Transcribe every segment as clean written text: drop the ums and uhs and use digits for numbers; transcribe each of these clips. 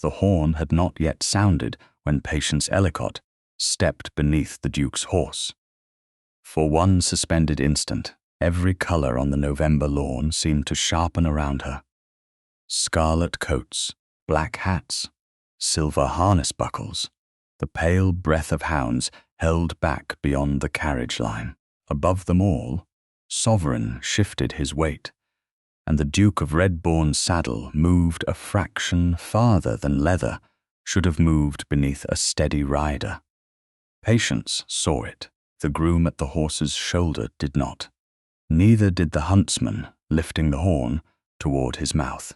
The horn had not yet sounded when Patience Ellicott stepped beneath the Duke's horse. For one suspended instant, every color on the November lawn seemed to sharpen around her. Scarlet coats, black hats, silver harness buckles, the pale breath of hounds held back beyond the carriage line. Above them all, Sovereign shifted his weight, and the Duke of Red-bourne's saddle moved a fraction farther than leather should have moved beneath a steady rider. Patience saw it. The groom at the horse's shoulder did not. Neither did the huntsman, lifting the horn toward his mouth.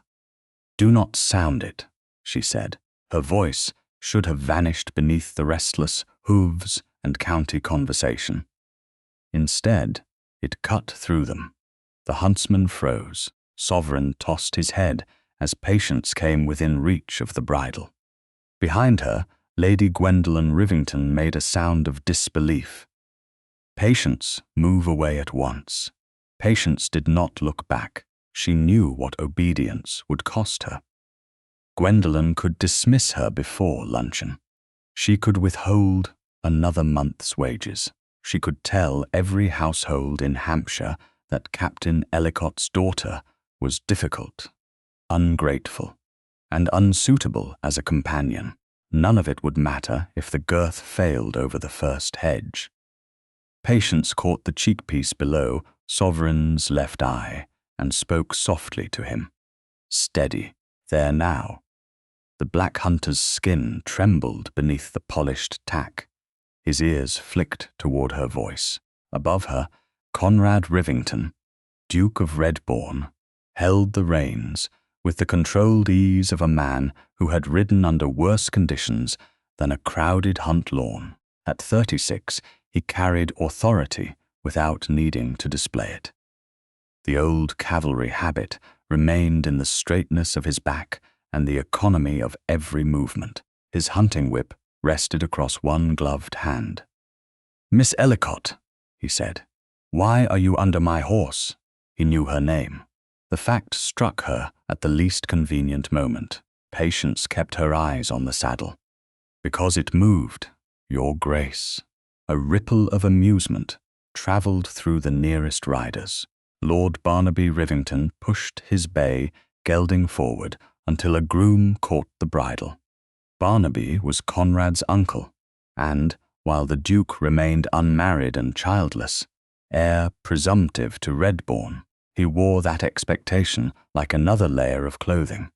"Do not sound it," she said. Her voice should have vanished beneath the restless hooves and county conversation. Instead, it cut through them. The huntsman froze. Sovereign tossed his head as Patience came within reach of the bridle. Behind her, Lady Gwendolen Rivington made a sound of disbelief. Patience, move away at once. Patience did not look back. She knew what obedience would cost her. Gwendolen could dismiss her before luncheon. She could withhold another month's wages. She could tell every household in Hampshire that Captain Ellicott's daughter was difficult, ungrateful, and unsuitable as a companion. None of it would matter if the girth failed over the first hedge. Patience caught the cheekpiece below Sovereign's left eye and spoke softly to him. Steady, there now. The black hunter's skin trembled beneath the polished tack. His ears flicked toward her voice. Above her, Conrad Rivington, Duke of Red-bourne, held the reins with the controlled ease of a man who had ridden under worse conditions than a crowded hunt lawn. At 36, he carried authority without needing to display it. The old cavalry habit remained in the straightness of his back and the economy of every movement. His hunting whip rested across one gloved hand. "Miss Ellicott," he said, "why are you under my horse?" He knew her name. The fact struck her at the least convenient moment. Patience kept her eyes on the saddle. "Because it moved, Your Grace." A ripple of amusement travelled through the nearest riders. Lord Barnaby Rivington pushed his bay, gelding forward, until a groom caught the bridle. Barnaby was Conrad's uncle, and, while the Duke remained unmarried and childless, heir presumptive to Red-bourne, he wore that expectation like another layer of clothing.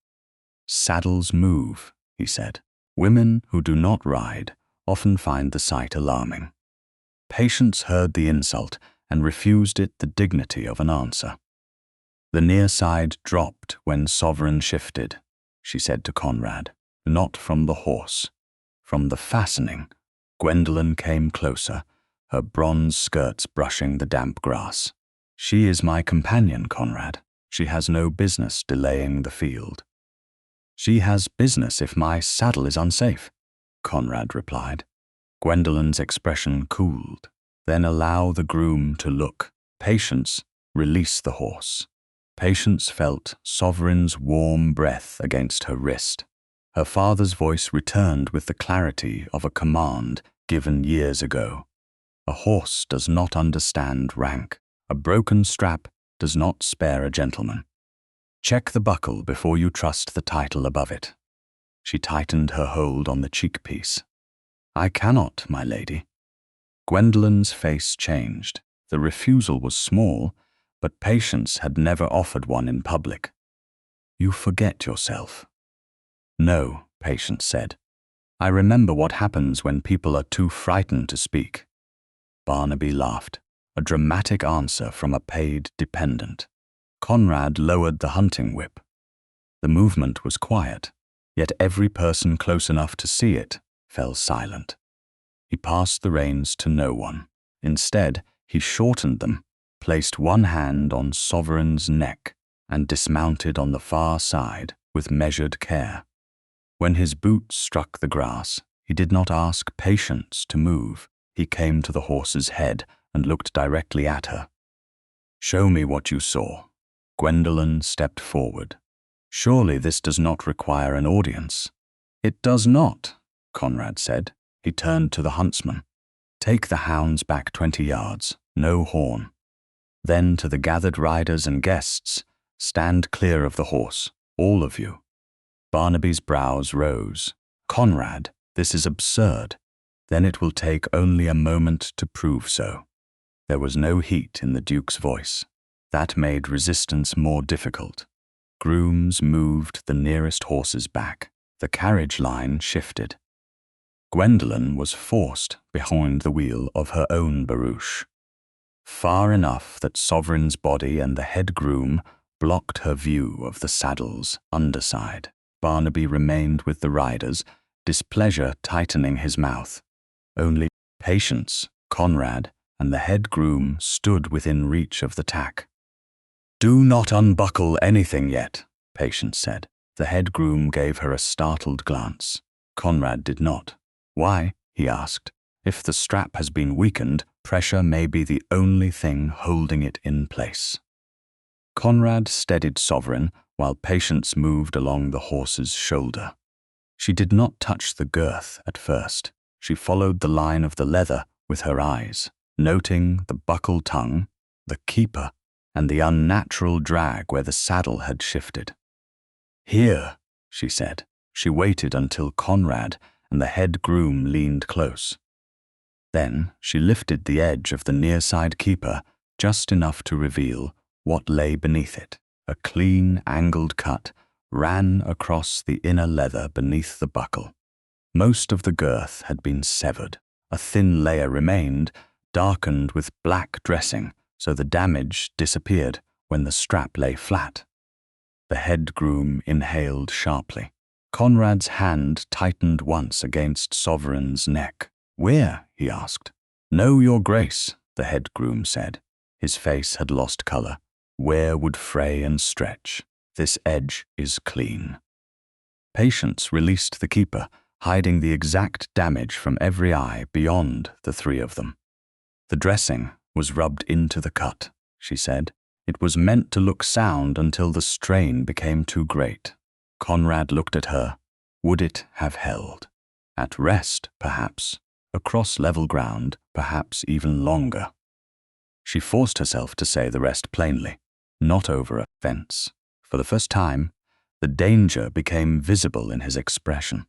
"Saddles move," he said. "Women who do not ride often find the sight alarming." Patience heard the insult and refused it the dignity of an answer. "The near side dropped when Sovereign shifted," she said to Conrad. "Not from the horse. From the fastening." Gwendolen came closer, her bronze skirts brushing the damp grass. "She is my companion, Conrad. She has no business delaying the field." "She has business if my saddle is unsafe," Conrad replied. Gwendolen's expression cooled. "Then allow the groom to look. Patience, release the horse." Patience felt Sovereign's warm breath against her wrist. Her father's voice returned with the clarity of a command given years ago. A horse does not understand rank. A broken strap does not spare a gentleman. Check the buckle before you trust the title above it. She tightened her hold on the cheekpiece. "I cannot, my lady." Gwendolen's face changed. The refusal was small, but Patience had never offered one in public. "You forget yourself." "No," Patience said. "I remember what happens when people are too frightened to speak." Barnaby laughed, a dramatic answer from a paid dependent. Conrad lowered the hunting whip. The movement was quiet, yet every person close enough to see it fell silent. He passed the reins to no one. Instead, he shortened them, placed one hand on Sovereign's neck, and dismounted on the far side with measured care. When his boots struck the grass, he did not ask Patience to move. He came to the horse's head and looked directly at her. "Show me what you saw." Gwendolen stepped forward. "Surely this does not require an audience." "It does not," Conrad said. He turned to the huntsman. "Take the hounds back 20 yards, no horn." Then to the gathered riders and guests, "Stand clear of the horse, all of you." Barnaby's brows rose. "Conrad, this is absurd." "Then it will take only a moment to prove so." There was no heat in the Duke's voice. That made resistance more difficult. Grooms moved the nearest horses back. The carriage line shifted. Gwendolen was forced behind the wheel of her own barouche, far enough that Sovereign's body and the head groom blocked her view of the saddle's underside. Barnaby remained with the riders, displeasure tightening his mouth. Only Patience, Conrad, and the head groom stood within reach of the tack. "Do not unbuckle anything yet," Patience said. The head groom gave her a startled glance. Conrad did not. "Why?" he asked. "If the strap has been weakened, pressure may be the only thing holding it in place." Conrad steadied Sovereign while Patience moved along the horse's shoulder. She did not touch the girth at first. She followed the line of the leather with her eyes, noting the buckle tongue, the keeper, and the unnatural drag where the saddle had shifted. "Here," she said. She waited until Conrad and the head groom leaned close. Then she lifted the edge of the near-side keeper just enough to reveal what lay beneath it. A clean, angled cut ran across the inner leather beneath the buckle. Most of the girth had been severed. A thin layer remained, darkened with black dressing, so the damage disappeared when the strap lay flat. The head groom inhaled sharply. Conrad's hand tightened once against Sovereign's neck. "Where?" he asked. "No, your grace," the head groom said. His face had lost color. "Where would fray and stretch? This edge is clean." Patience released the keeper, hiding the exact damage from every eye beyond the three of them. "The dressing was rubbed into the cut," she said. "It was meant to look sound until the strain became too great." Conrad looked at her. Would it have held? At rest, perhaps. Across level ground, perhaps even longer. She forced herself to say the rest plainly, not over a fence. For the first time, the danger became visible in his expression.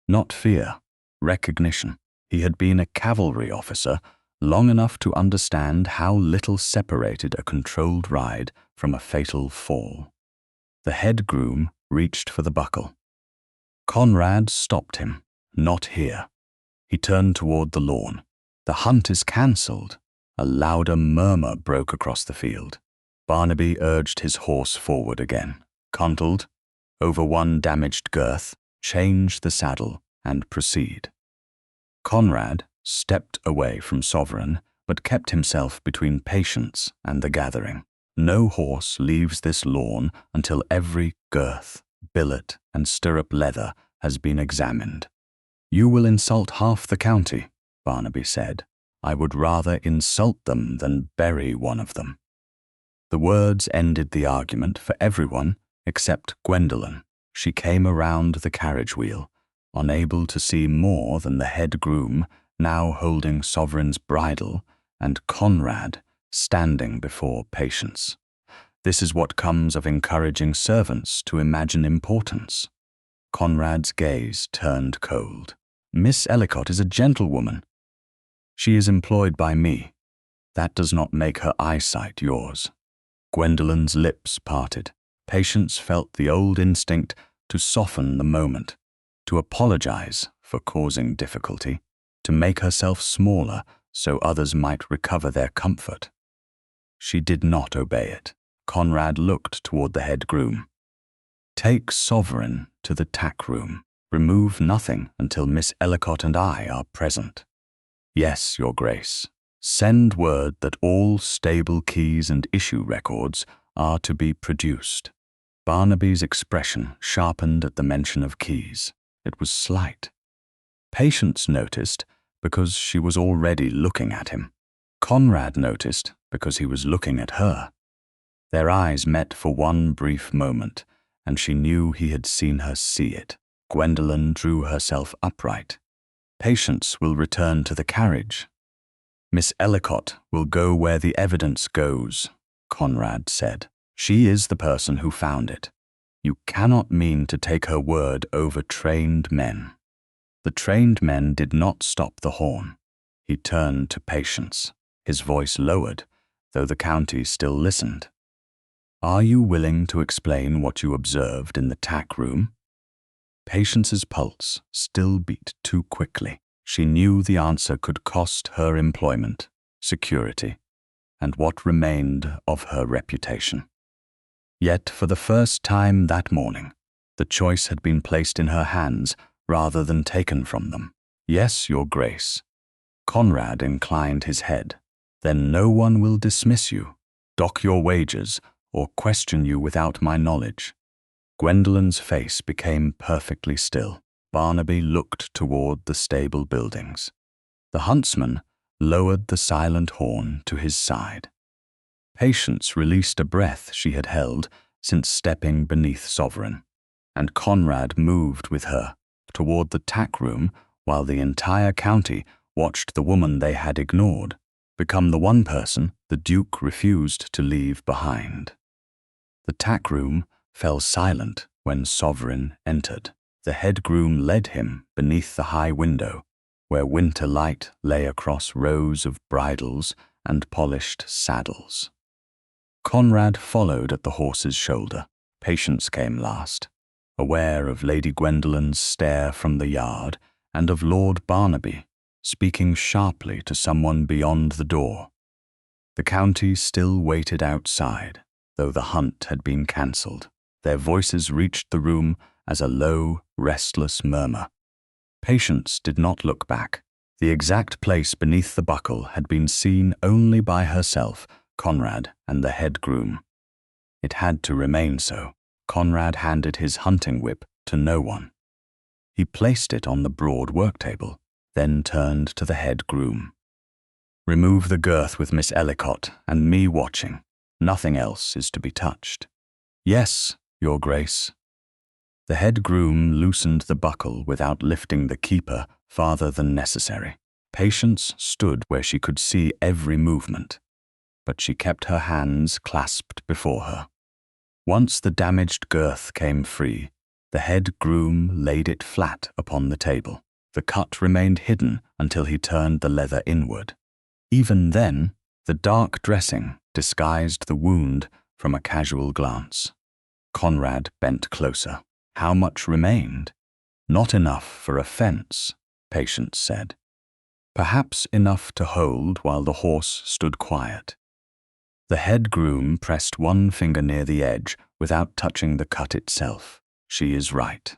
Not fear, recognition. He had been a cavalry officer long enough to understand how little separated a controlled ride from a fatal fall. The head groom reached for the buckle. Conrad stopped him. "Not here." He turned toward the lawn. "The hunt is cancelled." A louder murmur broke across the field. Barnaby urged his horse forward again. "Contled, over one damaged girth, change the saddle and proceed." Conrad stepped away from Sovereign, but kept himself between Patience and the gathering. No horse leaves this lawn until every girth, billet, and stirrup leather has been examined. "You will insult half the county," Barnaby said. "I would rather insult them than bury one of them." The words ended the argument for everyone except Gwendolen. She came around the carriage wheel, unable to see more than the head groom, now holding Sovereign's bridle, and Conrad standing before Patience. This is what comes of encouraging servants to imagine importance. Conrad's gaze turned cold. "Miss Ellicott is a gentlewoman." "She is employed by me. That does not make her eyesight yours." Gwendolen's lips parted. Patience felt the old instinct to soften the moment, to apologize for causing difficulty, to make herself smaller so others might recover their comfort. She did not obey it. Conrad looked toward the head groom. "Take Sovereign to the tack room. Remove nothing until Miss Ellicott and I are present." "Yes, your grace. Send word that all stable keys and issue records are to be produced." Barnaby's expression sharpened at the mention of keys. It was slight. Patience noticed because she was already looking at him. Conrad noticed because he was looking at her. Their eyes met for one brief moment, and she knew he had seen her see it. Gwendolen drew herself upright. Patience will return to the carriage. Miss Ellicott will go where the evidence goes, Conrad said. She is the person who found it. You cannot mean to take her word over trained men. The trained men did not stop the horn. He turned to Patience, his voice lowered, though the county still listened. Are you willing to explain what you observed in the tack room? Patience's pulse still beat too quickly. She knew the answer could cost her employment, security, and what remained of her reputation. Yet for the first time that morning, the choice had been placed in her hands rather than taken from them. Yes, Your Grace. Conrad inclined his head. Then no one will dismiss you, dock your wages, or question you without my knowledge. Gwendolen's face became perfectly still. Barnaby looked toward the stable buildings. The huntsman lowered the silent horn to his side. Patience released a breath she had held since stepping beneath Sovereign, and Conrad moved with her toward the tack room while the entire county watched the woman they had ignored become the one person the Duke refused to leave behind. The tack room fell silent when Sovereign entered. The head groom led him beneath the high window, where winter light lay across rows of bridles and polished saddles. Conrad followed at the horse's shoulder. Patience came last, aware of Lady Gwendolen's stare from the yard and of Lord Barnaby speaking sharply to someone beyond the door. The county still waited outside, though the hunt had been cancelled. Their voices reached the room as a low, restless murmur. Patience did not look back. The exact place beneath the buckle had been seen only by herself, Conrad, and the head groom. It had to remain so. Conrad handed his hunting whip to no one. He placed it on the broad work table, then turned to the head groom. Remove the girth with Miss Ellicott and me watching. Nothing else is to be touched. Yes, Your Grace. The head groom loosened the buckle without lifting the keeper farther than necessary. Patience stood where she could see every movement, but she kept her hands clasped before her. Once the damaged girth came free, the head groom laid it flat upon the table. The cut remained hidden until he turned the leather inward. Even then, the dark dressing disguised the wound from a casual glance. Conrad bent closer. How much remained? Not enough for a fence, Patience said. Perhaps enough to hold while the horse stood quiet. The head groom pressed one finger near the edge without touching the cut itself. She is right.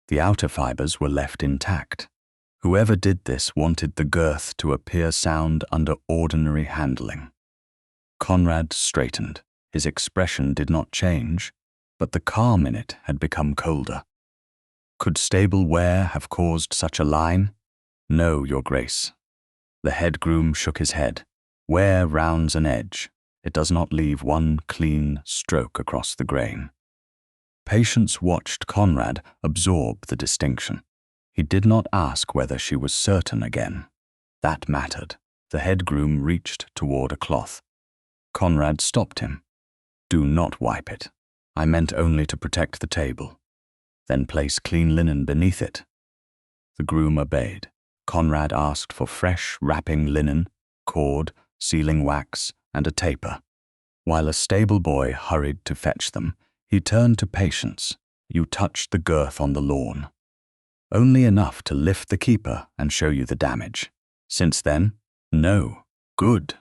The outer fibers were left intact. Whoever did this wanted the girth to appear sound under ordinary handling. Conrad straightened. His expression did not change, but the calm in it had become colder. Could stable wear have caused such a line? No, Your Grace. The head groom shook his head. Wear rounds an edge. It does not leave one clean stroke across the grain. Patience watched Conrad absorb the distinction. He did not ask whether she was certain again. That mattered. The head groom reached toward a cloth. Conrad stopped him. Do not wipe it. I meant only to protect the table. Then place clean linen beneath it. The groom obeyed. Conrad asked for fresh wrapping linen, cord, sealing wax, and a taper. While a stable boy hurried to fetch them, he turned to Patience. You touched the girth on the lawn. Only enough to lift the keeper and show you the damage. Since then, no. Good.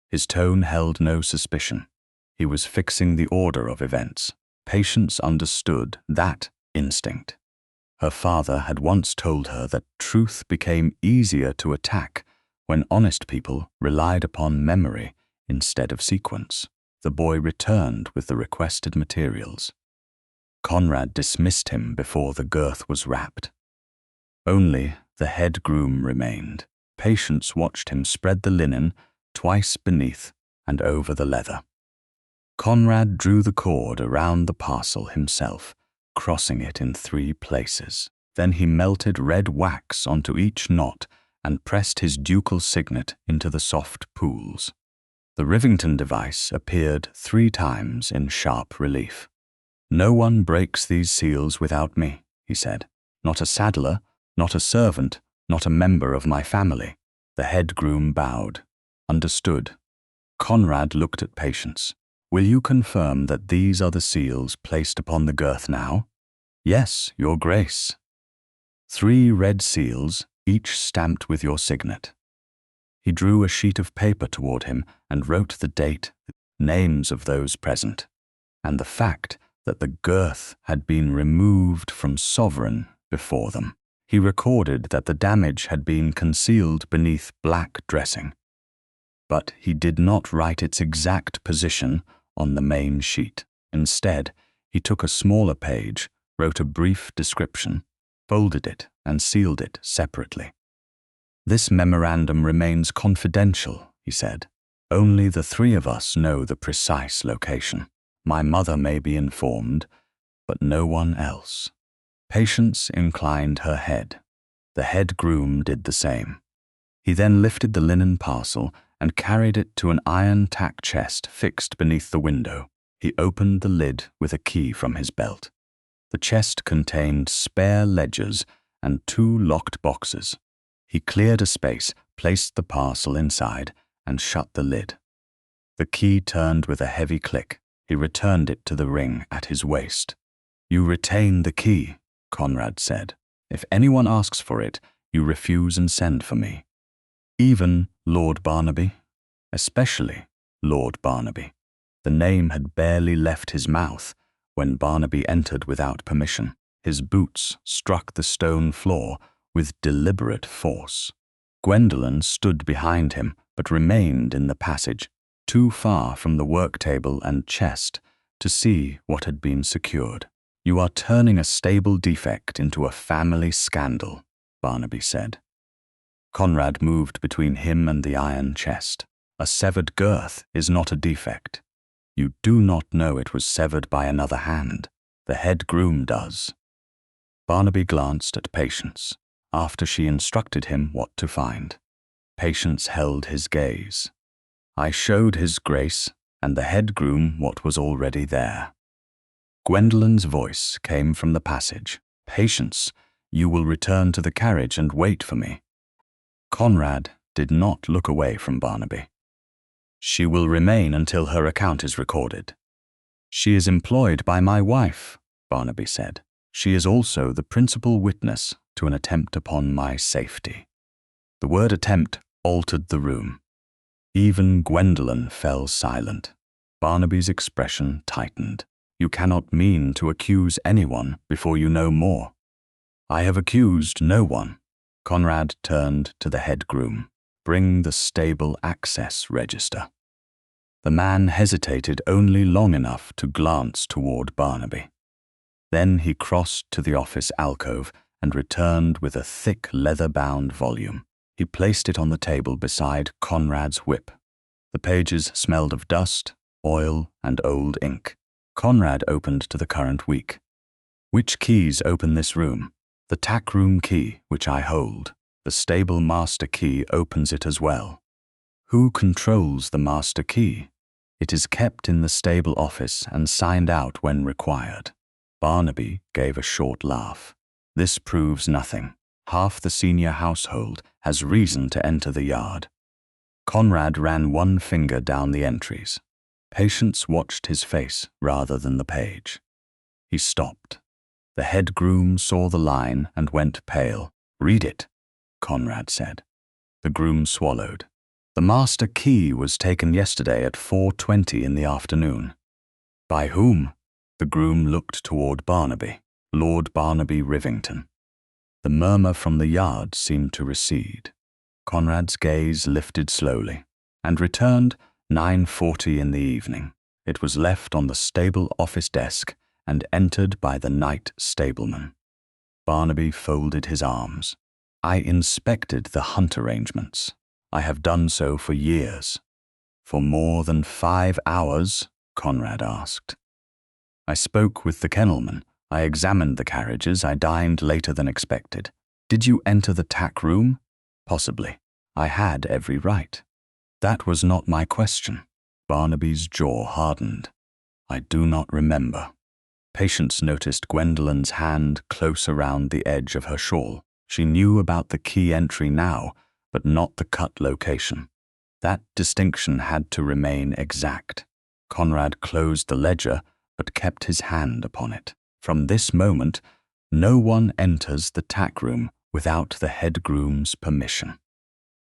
His tone held no suspicion. He was fixing the order of events. Patience understood that instinct. Her father had once told her that truth became easier to attack when honest people relied upon memory instead of sequence. The boy returned with the requested materials. Conrad dismissed him before the girth was wrapped. Only the head groom remained. Patience watched him spread the linen twice beneath and over the leather. Conrad drew the cord around the parcel himself, crossing it in 3 places. Then he melted red wax onto each knot and pressed his ducal signet into the soft pools. The Rivington device appeared 3 times in sharp relief. "No one breaks these seals without me," he said. "Not a saddler, not a servant, not a member of my family." The head groom bowed. "Understood." Conrad looked at Patience. "Will you confirm that these are the seals placed upon the girth now?" "Yes, your grace." 3 red seals, each stamped with your signet. He drew a sheet of paper toward him and wrote the date, names of those present, and the fact that the girth had been removed from Sovereign before them. He recorded that the damage had been concealed beneath black dressing, but he did not write its exact position on the main sheet. Instead, he took a smaller page, wrote a brief description, folded it, and sealed it separately. "This memorandum remains confidential," he said. "Only the 3 of us know the precise location. My mother may be informed, but no one else." Patience inclined her head. The head groom did the same. He then lifted the linen parcel and carried it to an iron tack chest fixed beneath the window. He opened the lid with a key from his belt. The chest contained spare ledgers and 2 locked boxes. He cleared a space, placed the parcel inside, and shut the lid. The key turned with a heavy click. He returned it to the ring at his waist. "You retain the key," Conrad said. "If anyone asks for it, you refuse and send for me. Even Lord Barnaby?" "Especially Lord Barnaby." The name had barely left his mouth when Barnaby entered without permission. His boots struck the stone floor with deliberate force. Gwendolen stood behind him, but remained in the passage, too far from the work table and chest to see what had been secured. "You are turning a stable defect into a family scandal," Barnaby said. Conrad moved between him and the iron chest. "A severed girth is not a defect. You do not know it was severed by another hand. The head groom does." Barnaby glanced at Patience, after she instructed him what to find. Patience held his gaze. "I showed his grace and the head groom what was already there." Gwendolen's voice came from the passage. "Patience, you will return to the carriage and wait for me." Conrad did not look away from Barnaby. "She will remain until her account is recorded." "She is employed by my wife," Barnaby said. "She is also the principal witness to an attempt upon my safety." The word attempt altered the room. Even Gwendolen fell silent. Barnaby's expression tightened. "You cannot mean to accuse anyone before you know more." "I have accused no one." Conrad turned to the head groom. "Bring the stable access register." The man hesitated only long enough to glance toward Barnaby. Then he crossed to the office alcove and returned with a thick leather-bound volume. He placed it on the table beside Conrad's whip. The pages smelled of dust, oil, and old ink. Conrad opened to the current week. "Which keys open this room?" "The tack room key, which I hold. The stable master key opens it as well." "Who controls the master key?" "It is kept in the stable office and signed out when required." Barnaby gave a short laugh. "This proves nothing. Half the senior household has reason to enter the yard." Conrad ran one finger down the entries. Patience watched his face rather than the page. He stopped. The head groom saw the line and went pale. "Read it," Conrad said. The groom swallowed. "The master key was taken yesterday at 4:20 in the afternoon." "By whom?" The groom looked toward Barnaby. "Lord Barnaby Rivington." The murmur from the yard seemed to recede. Conrad's gaze lifted slowly and returned 9:40 in the evening. It was left on the stable office desk and entered by the night stableman. Barnaby folded his arms. "I inspected the hunt arrangements. I have done so for years." "For more than 5 hours?" Conrad asked. "I spoke with the kennelman. I examined the carriages. I dined later than expected. Did you enter the tack room? Possibly. I had every right. That was not my question. Barnaby's jaw hardened. I do not remember. Patience noticed Gwendolyn's hand close around the edge of her shawl. She knew about the key entry now, but not the cut location. That distinction had to remain exact. Conrad closed the ledger, but kept his hand upon it. From this moment, no one enters the tack room without the head groom's permission.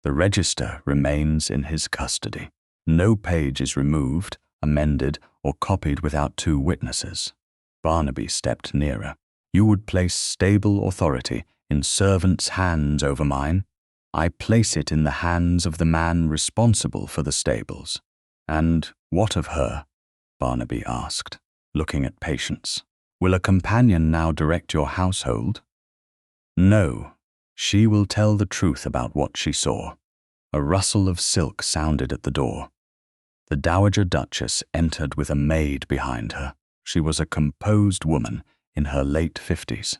The register remains in his custody. No page is removed, amended, or copied without 2 witnesses. Barnaby stepped nearer. You would place stable authority in servants' hands over mine. I place it in the hands of the man responsible for the stables. And what of her? Barnaby asked, looking at Patience. Will a companion now direct your household? No, she will tell the truth about what she saw. A rustle of silk sounded at the door. The Dowager Duchess entered with a maid behind her. She was a composed woman in her late 50s,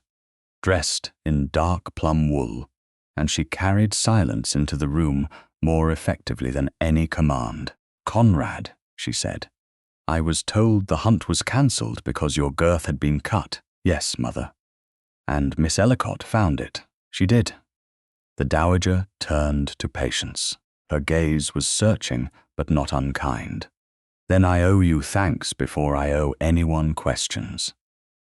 dressed in dark plum wool, and she carried silence into the room more effectively than any command. Conrad, she said, I was told the hunt was cancelled because your girth had been cut. Yes, mother. And Miss Ellicott found it. She did. The Dowager turned to Patience. Her gaze was searching, but not unkind. Then I owe you thanks before I owe anyone questions.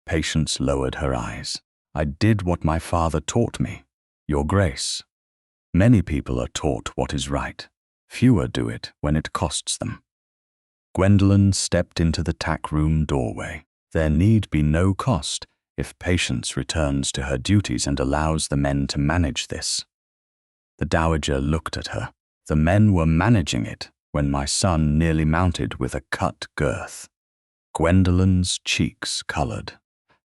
Patience lowered her eyes. I did what my father taught me, Your Grace. Many people are taught what is right. Fewer do it when it costs them. Gwendolyn stepped into the tack room doorway. There need be no cost if Patience returns to her duties and allows the men to manage this. The Dowager looked at her. The men were managing it when my son nearly mounted with a cut girth. Gwendolyn's cheeks colored.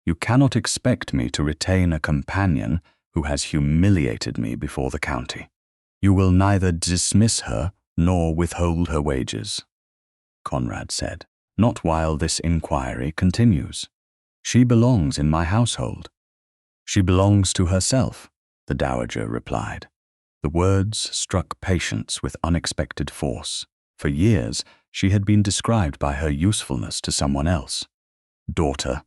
You cannot expect me to retain a companion who has humiliated me before the county. You will neither dismiss her nor withhold her wages, Conrad said. Not while this inquiry continues. She belongs in my household. She belongs to herself, the Dowager replied. The words struck Patience with unexpected force. For years, she had been described by her usefulness to someone else. Daughter,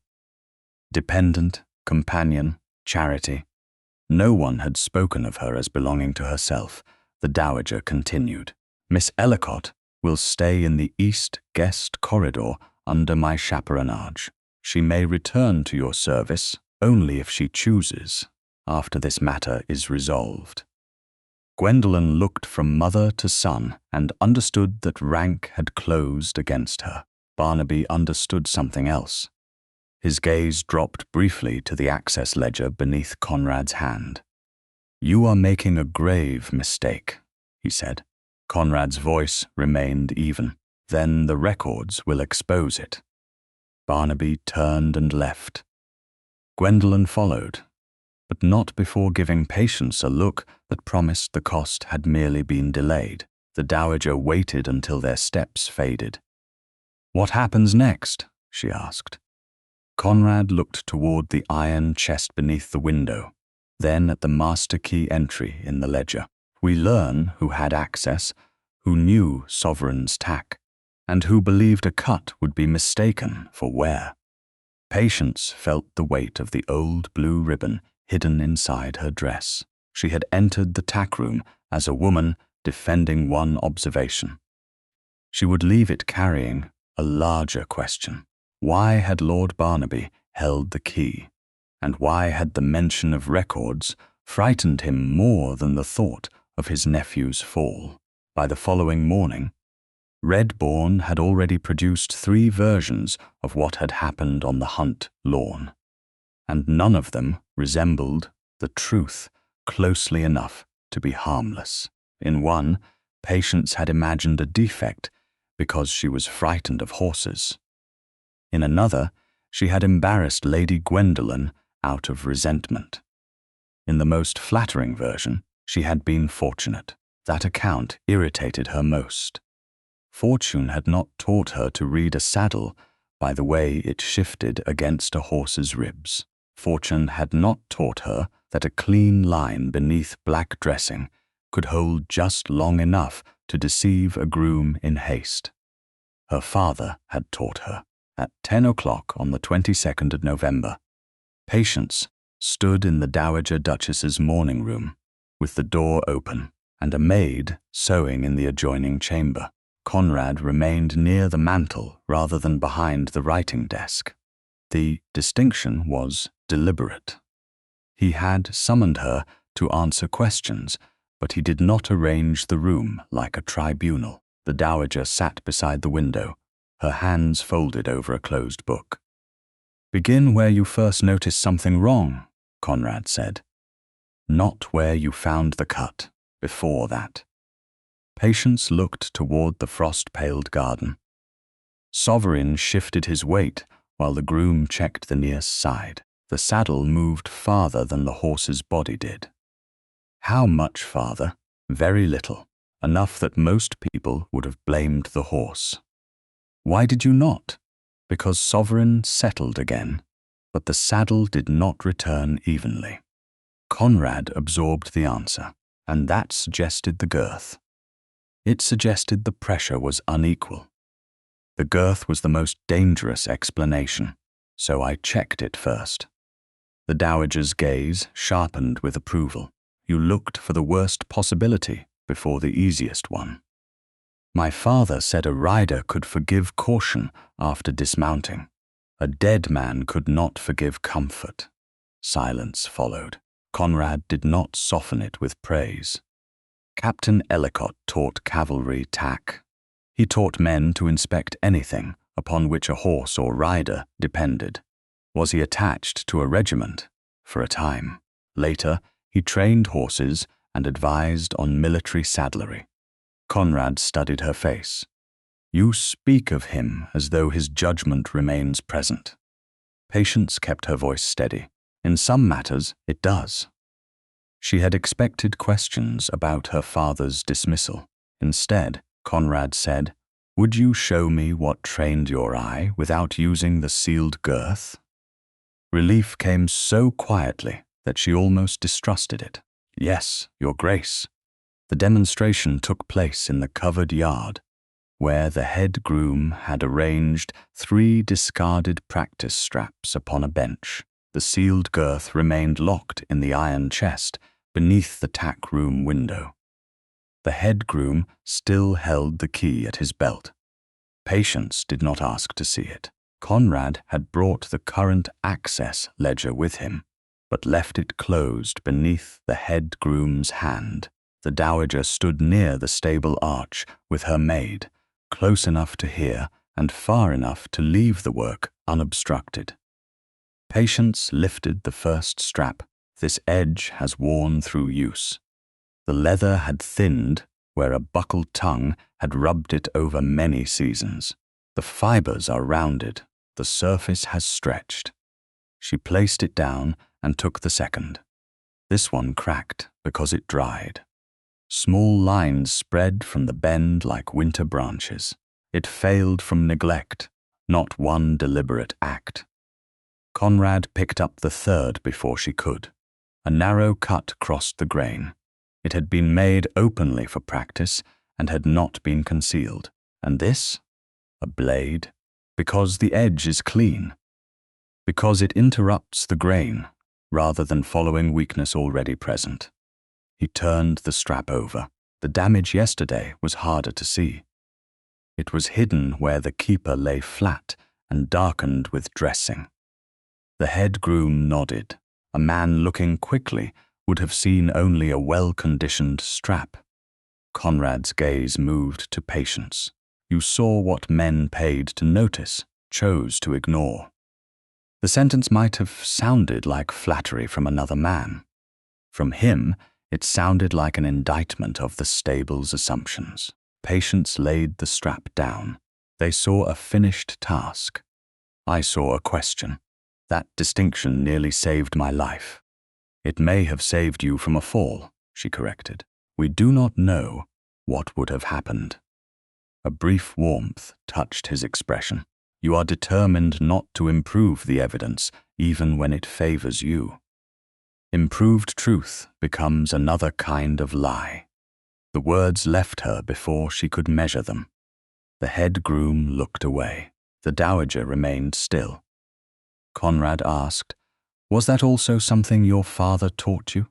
dependent, companion, charity. No one had spoken of her as belonging to herself. The Dowager continued. Miss Ellicott will stay in the east guest corridor under my chaperonage. She may return to your service only if she chooses, after this matter is resolved. Gwendolyn looked from mother to son and understood that rank had closed against her. Barnaby understood something else. His gaze dropped briefly to the access ledger beneath Conrad's hand. You are making a grave mistake, he said. Conrad's voice remained even. Then the records will expose it. Barnaby turned and left. Gwendolyn followed, but not before giving Patience a look that promised the cost had merely been delayed. The Dowager waited until their steps faded. What happens next? She asked. Conrad looked toward the iron chest beneath the window, then at the master key entry in the ledger. We learn who had access, who knew Sovereign's tack, and who believed a cut would be mistaken for wear. Patience felt the weight of the old blue ribbon hidden inside her dress. She had entered the tack room as a woman defending one observation. She would leave it carrying a larger question. Why had Lord Barnaby held the key? And why had the mention of records frightened him more than the thought of his nephew's fall? By the following morning, Red-bourne had already produced 3 versions of what had happened on the hunt lawn, and none of them resembled the truth closely enough to be harmless. In one, Patience had imagined a defect because she was frightened of horses. In another, she had embarrassed Lady Gwendolyn out of resentment. In the most flattering version, she had been fortunate. That account irritated her most. Fortune had not taught her to read a saddle by the way it shifted against a horse's ribs. Fortune had not taught her that a clean line beneath black dressing could hold just long enough to deceive a groom in haste. Her father had taught her. At 10 o'clock on the 22nd of November, Patience stood in the Dowager Duchess's morning room, with the door open and a maid sewing in the adjoining chamber. Conrad remained near the mantel rather than behind the writing desk. The distinction was deliberate. He had summoned her to answer questions, but he did not arrange the room like a tribunal. The dowager sat beside the window, her hands folded over a closed book. "Begin where you first noticed something wrong," Conrad said. "Not where you found the cut, before that." Patience looked toward the frost-paled garden. Sovereign shifted his weight while the groom checked the nearest side. The saddle moved farther than the horse's body did. How much farther? Very little, enough that most people would have blamed the horse. Why did you not? Because Sovereign settled again, but the saddle did not return evenly. Conrad absorbed the answer, and that suggested the girth. It suggested the pressure was unequal. The girth was the most dangerous explanation, so I checked it first. The dowager's gaze sharpened with approval. You looked for the worst possibility before the easiest one. My father said a rider could forgive caution after dismounting. A dead man could not forgive comfort. Silence followed. Conrad did not soften it with praise. Captain Ellicott taught cavalry tack. He taught men to inspect anything upon which a horse or rider depended. Was he attached to a regiment? For a time. Later, he trained horses and advised on military saddlery. Conrad studied her face. You speak of him as though his judgment remains present. Patience kept her voice steady. In some matters, it does. She had expected questions about her father's dismissal. Instead, Conrad said, "Would you show me what trained your eye without using the sealed girth?" Relief came so quietly that she almost distrusted it. "Yes, Your Grace." The demonstration took place in the covered yard, where the head groom had arranged 3 discarded practice straps upon a bench. The sealed girth remained locked in the iron chest beneath the tack room window. The head groom still held the key at his belt. Patience did not ask to see it. Conrad had brought the current access ledger with him, but left it closed beneath the head groom's hand. The dowager stood near the stable arch with her maid, close enough to hear and far enough to leave the work unobstructed. Patience lifted the first strap. This edge has worn through use. The leather had thinned where a buckled tongue had rubbed it over many seasons. The fibers are rounded. The surface has stretched. She placed it down and took the second. This one cracked because it dried. Small lines spread from the bend like winter branches. It failed from neglect, not one deliberate act. Conrad picked up the third before she could. A narrow cut crossed the grain. It had been made openly for practice and had not been concealed. And this? A blade? Because the edge is clean. Because it interrupts the grain, rather than following weakness already present. He turned the strap over. The damage yesterday was harder to see. It was hidden where the keeper lay flat and darkened with dressing. The head groom nodded. A man looking quickly would have seen only a well-conditioned strap. Conrad's gaze moved to Patience. You saw what men paid to notice, chose to ignore. The sentence might have sounded like flattery from another man. From him, it sounded like an indictment of the stable's assumptions. Patience laid the strap down. They saw a finished task. I saw a question. That distinction nearly saved my life. It may have saved you from a fall, she corrected. We do not know what would have happened. A brief warmth touched his expression. You are determined not to improve the evidence, even when it favors you. Improved truth becomes another kind of lie. The words left her before she could measure them. The head groom looked away. The dowager remained still. Conrad asked, "Was that also something your father taught you?"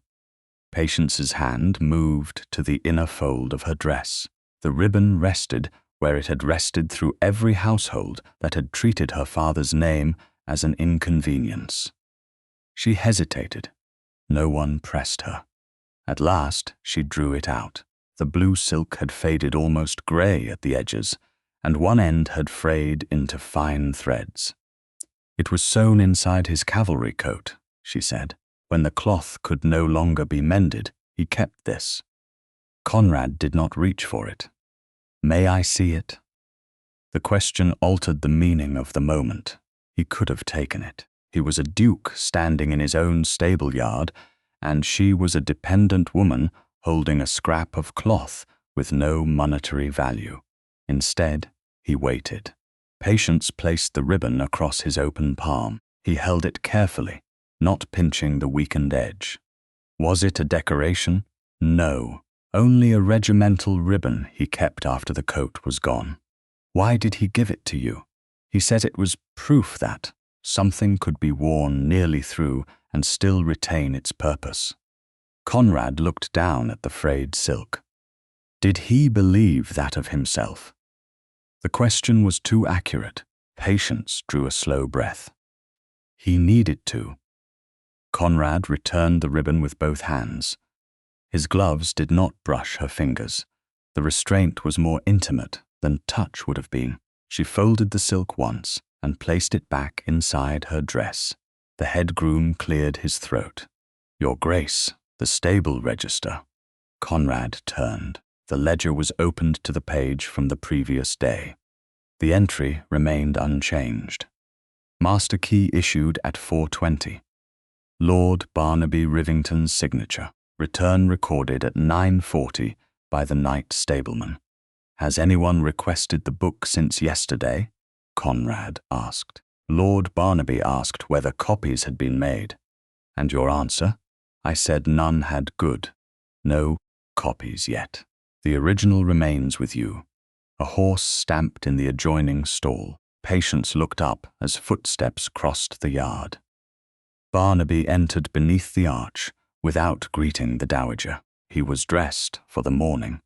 Patience's hand moved to the inner fold of her dress. The ribbon rested where it had rested through every household that had treated her father's name as an inconvenience. She hesitated. No one pressed her. At last, she drew it out. The blue silk had faded almost grey at the edges, and one end had frayed into fine threads. "It was sewn inside his cavalry coat," she said. "When the cloth could no longer be mended, he kept this." Conrad did not reach for it. "May I see it?" The question altered the meaning of the moment. He could have taken it. He was a duke standing in his own stable yard, and she was a dependent woman holding a scrap of cloth with no monetary value. Instead, he waited. Patience placed the ribbon across his open palm. He held it carefully, not pinching the weakened edge. Was it a decoration? No, only a regimental ribbon he kept after the coat was gone. Why did he give it to you? He said it was proof that something could be worn nearly through and still retain its purpose. Conrad looked down at the frayed silk. Did he believe that of himself? The question was too accurate. Patience drew a slow breath. He needed to. Conrad returned the ribbon with both hands. His gloves did not brush her fingers. The restraint was more intimate than touch would have been. She folded the silk once and placed it back inside her dress. The head groom cleared his throat. "Your Grace, the stable register." Conrad turned. The ledger was opened to the page from the previous day. The entry remained unchanged. Master key issued at 4:20. Lord Barnaby Rivington's signature. Return recorded at 9:40 by the night stableman. "Has anyone requested the book since yesterday?" Conrad asked. Lord Barnaby asked whether copies had been made. "And your answer?" "I said none had good. No copies yet. The original remains with you." A horse stamped in the adjoining stall. Patience looked up as footsteps crossed the yard. Barnaby entered beneath the arch without greeting the dowager. He was dressed for the morning.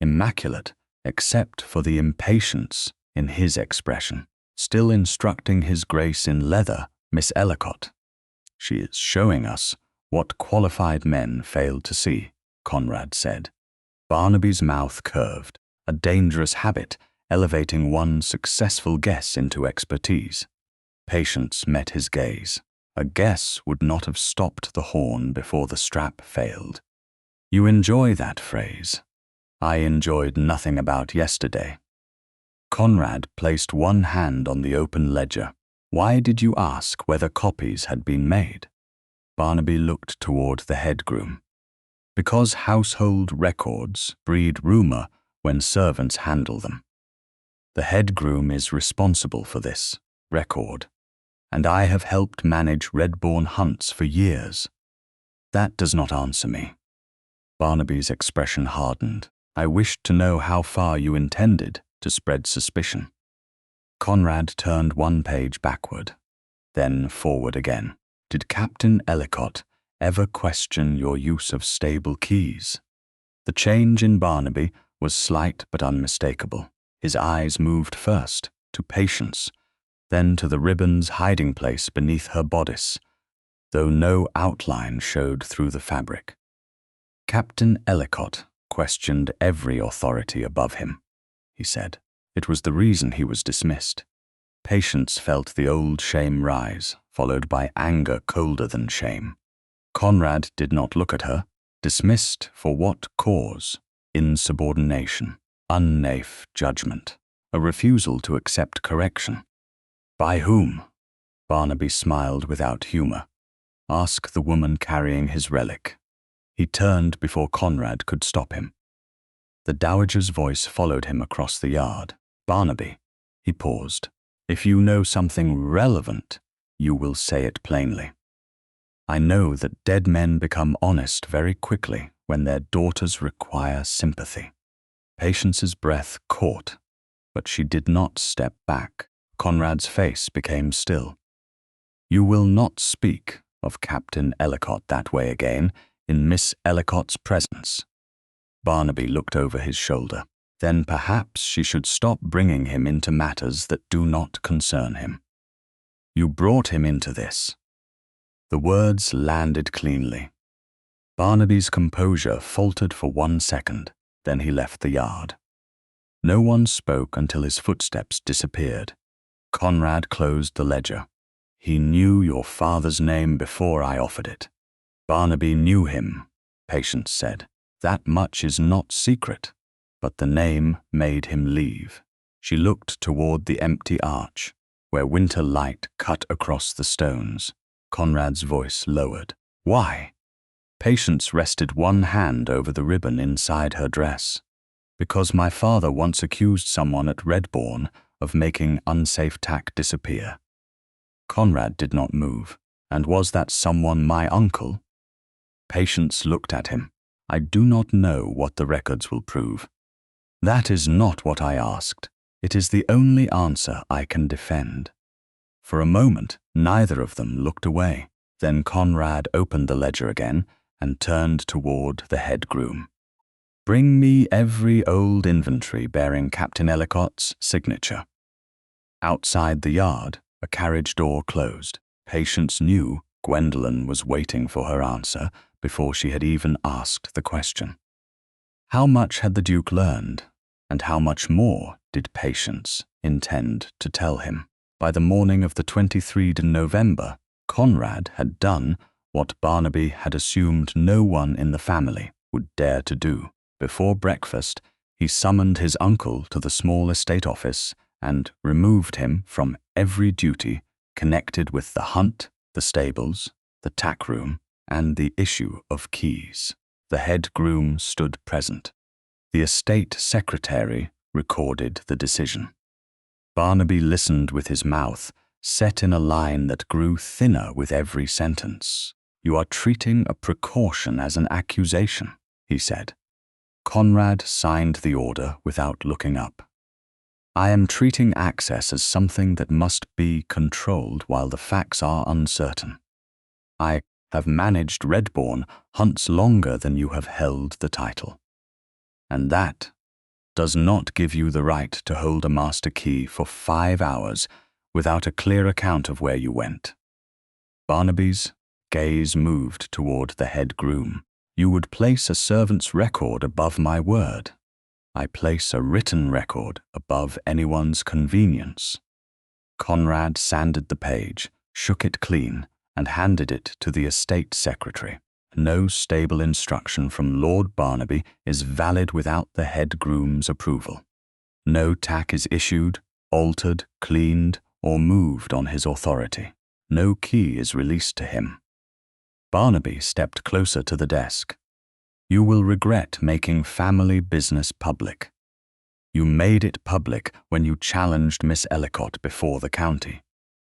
Immaculate, except for the impatience in his expression. Still instructing his Grace in leather, Miss Ellicott. "She is showing us what qualified men failed to see," Conrad said. Barnaby's mouth curved, a dangerous habit, elevating one successful guess into expertise. Patience met his gaze. A guess would not have stopped the horn before the strap failed. "You enjoy that phrase." "I enjoyed nothing about yesterday." Conrad placed one hand on the open ledger. "Why did you ask whether copies had been made?" Barnaby looked toward the head groom. "Because household records breed rumor when servants handle them. The head groom is responsible for this record, and I have helped manage Red-bourne hunts for years." "That does not answer me." Barnaby's expression hardened. "I wished to know how far you intended to spread suspicion." Conrad turned one page backward, then forward again. "Did Captain Ellicott ever question your use of stable keys?" The change in Barnaby was slight but unmistakable. His eyes moved first to Patience, then to the ribbon's hiding place beneath her bodice, though no outline showed through the fabric. "Captain Ellicott questioned every authority above him," he said. "It was the reason he was dismissed." Patience felt the old shame rise, followed by anger colder than shame. Conrad did not look at her. Dismissed for what cause? Insubordination, unnafe judgment, a refusal to accept correction. "By whom?" Barnaby smiled without humor. "Ask the woman carrying his relic." He turned before Conrad could stop him. The dowager's voice followed him across the yard. "Barnaby." He paused. If you know something relevant, you will say it plainly. I know that dead men become honest very quickly when their daughters require sympathy. Patience's breath caught, but she did not step back. Conrad's face became still. You will not speak of Captain Ellicott that way again in Miss Ellicott's presence. Barnaby looked over his shoulder. Then perhaps she should stop bringing him into matters that do not concern him. You brought him into this. The words landed cleanly. Barnaby's composure faltered for 1 second, then he left the yard. No one spoke until his footsteps disappeared. Conrad closed the ledger. He knew your father's name before I offered it. Barnaby knew him, Patience said. That much is not secret. But the name made him leave. She looked toward the empty arch, where winter light cut across the stones. Conrad's voice lowered. Why? Patience rested one hand over the ribbon inside her dress. Because my father once accused someone at Red-bourne of making unsafe tack disappear. Conrad did not move. And was that someone my uncle? Patience looked at him. I do not know what the records will prove. That is not what I asked. It is the only answer I can defend. For a moment, neither of them looked away. Then Conrad opened the ledger again and turned toward the head groom. Bring me every old inventory bearing Captain Ellicott's signature. Outside the yard, a carriage door closed. Patience knew Gwendolen was waiting for her answer before she had even asked the question. How much had the Duke learned, and how much more did Patience intend to tell him? By the morning of the 23rd November, Conrad had done what Barnaby had assumed no one in the family would dare to do. Before breakfast, he summoned his uncle to the small estate office and removed him from every duty connected with the hunt, the stables, the tack room, and the issue of keys. The head groom stood present. The estate secretary recorded the decision. Barnaby listened with his mouth set in a line that grew thinner with every sentence. You are treating a precaution as an accusation, he said. Conrad signed the order without looking up. I am treating access as something that must be controlled while the facts are uncertain. I have managed Red-bourne hunts longer than you have held the title. And that does not give you the right to hold a master key for 5 hours without a clear account of where you went. Barnaby's gaze moved toward the head groom. You would place a servant's record above my word. I place a written record above anyone's convenience. Conrad sanded the page, shook it clean, and handed it to the estate secretary. No stable instruction from Lord Barnaby is valid without the head groom's approval. No tack is issued, altered, cleaned, or moved on his authority. No key is released to him. Barnaby stepped closer to the desk. You will regret making family business public. You made it public when you challenged Miss Ellicott before the county.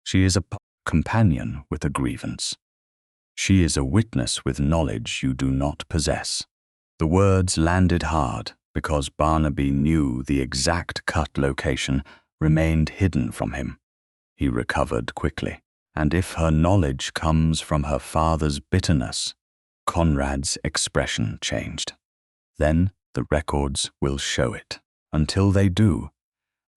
She is a companion with a grievance. She is a witness with knowledge you do not possess. The words landed hard because Barnaby knew the exact cut location remained hidden from him. He recovered quickly. And if her knowledge comes from her father's bitterness, Conrad's expression changed. Then the records will show it. Until they do,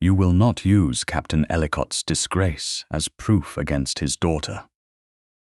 you will not use Captain Ellicott's disgrace as proof against his daughter.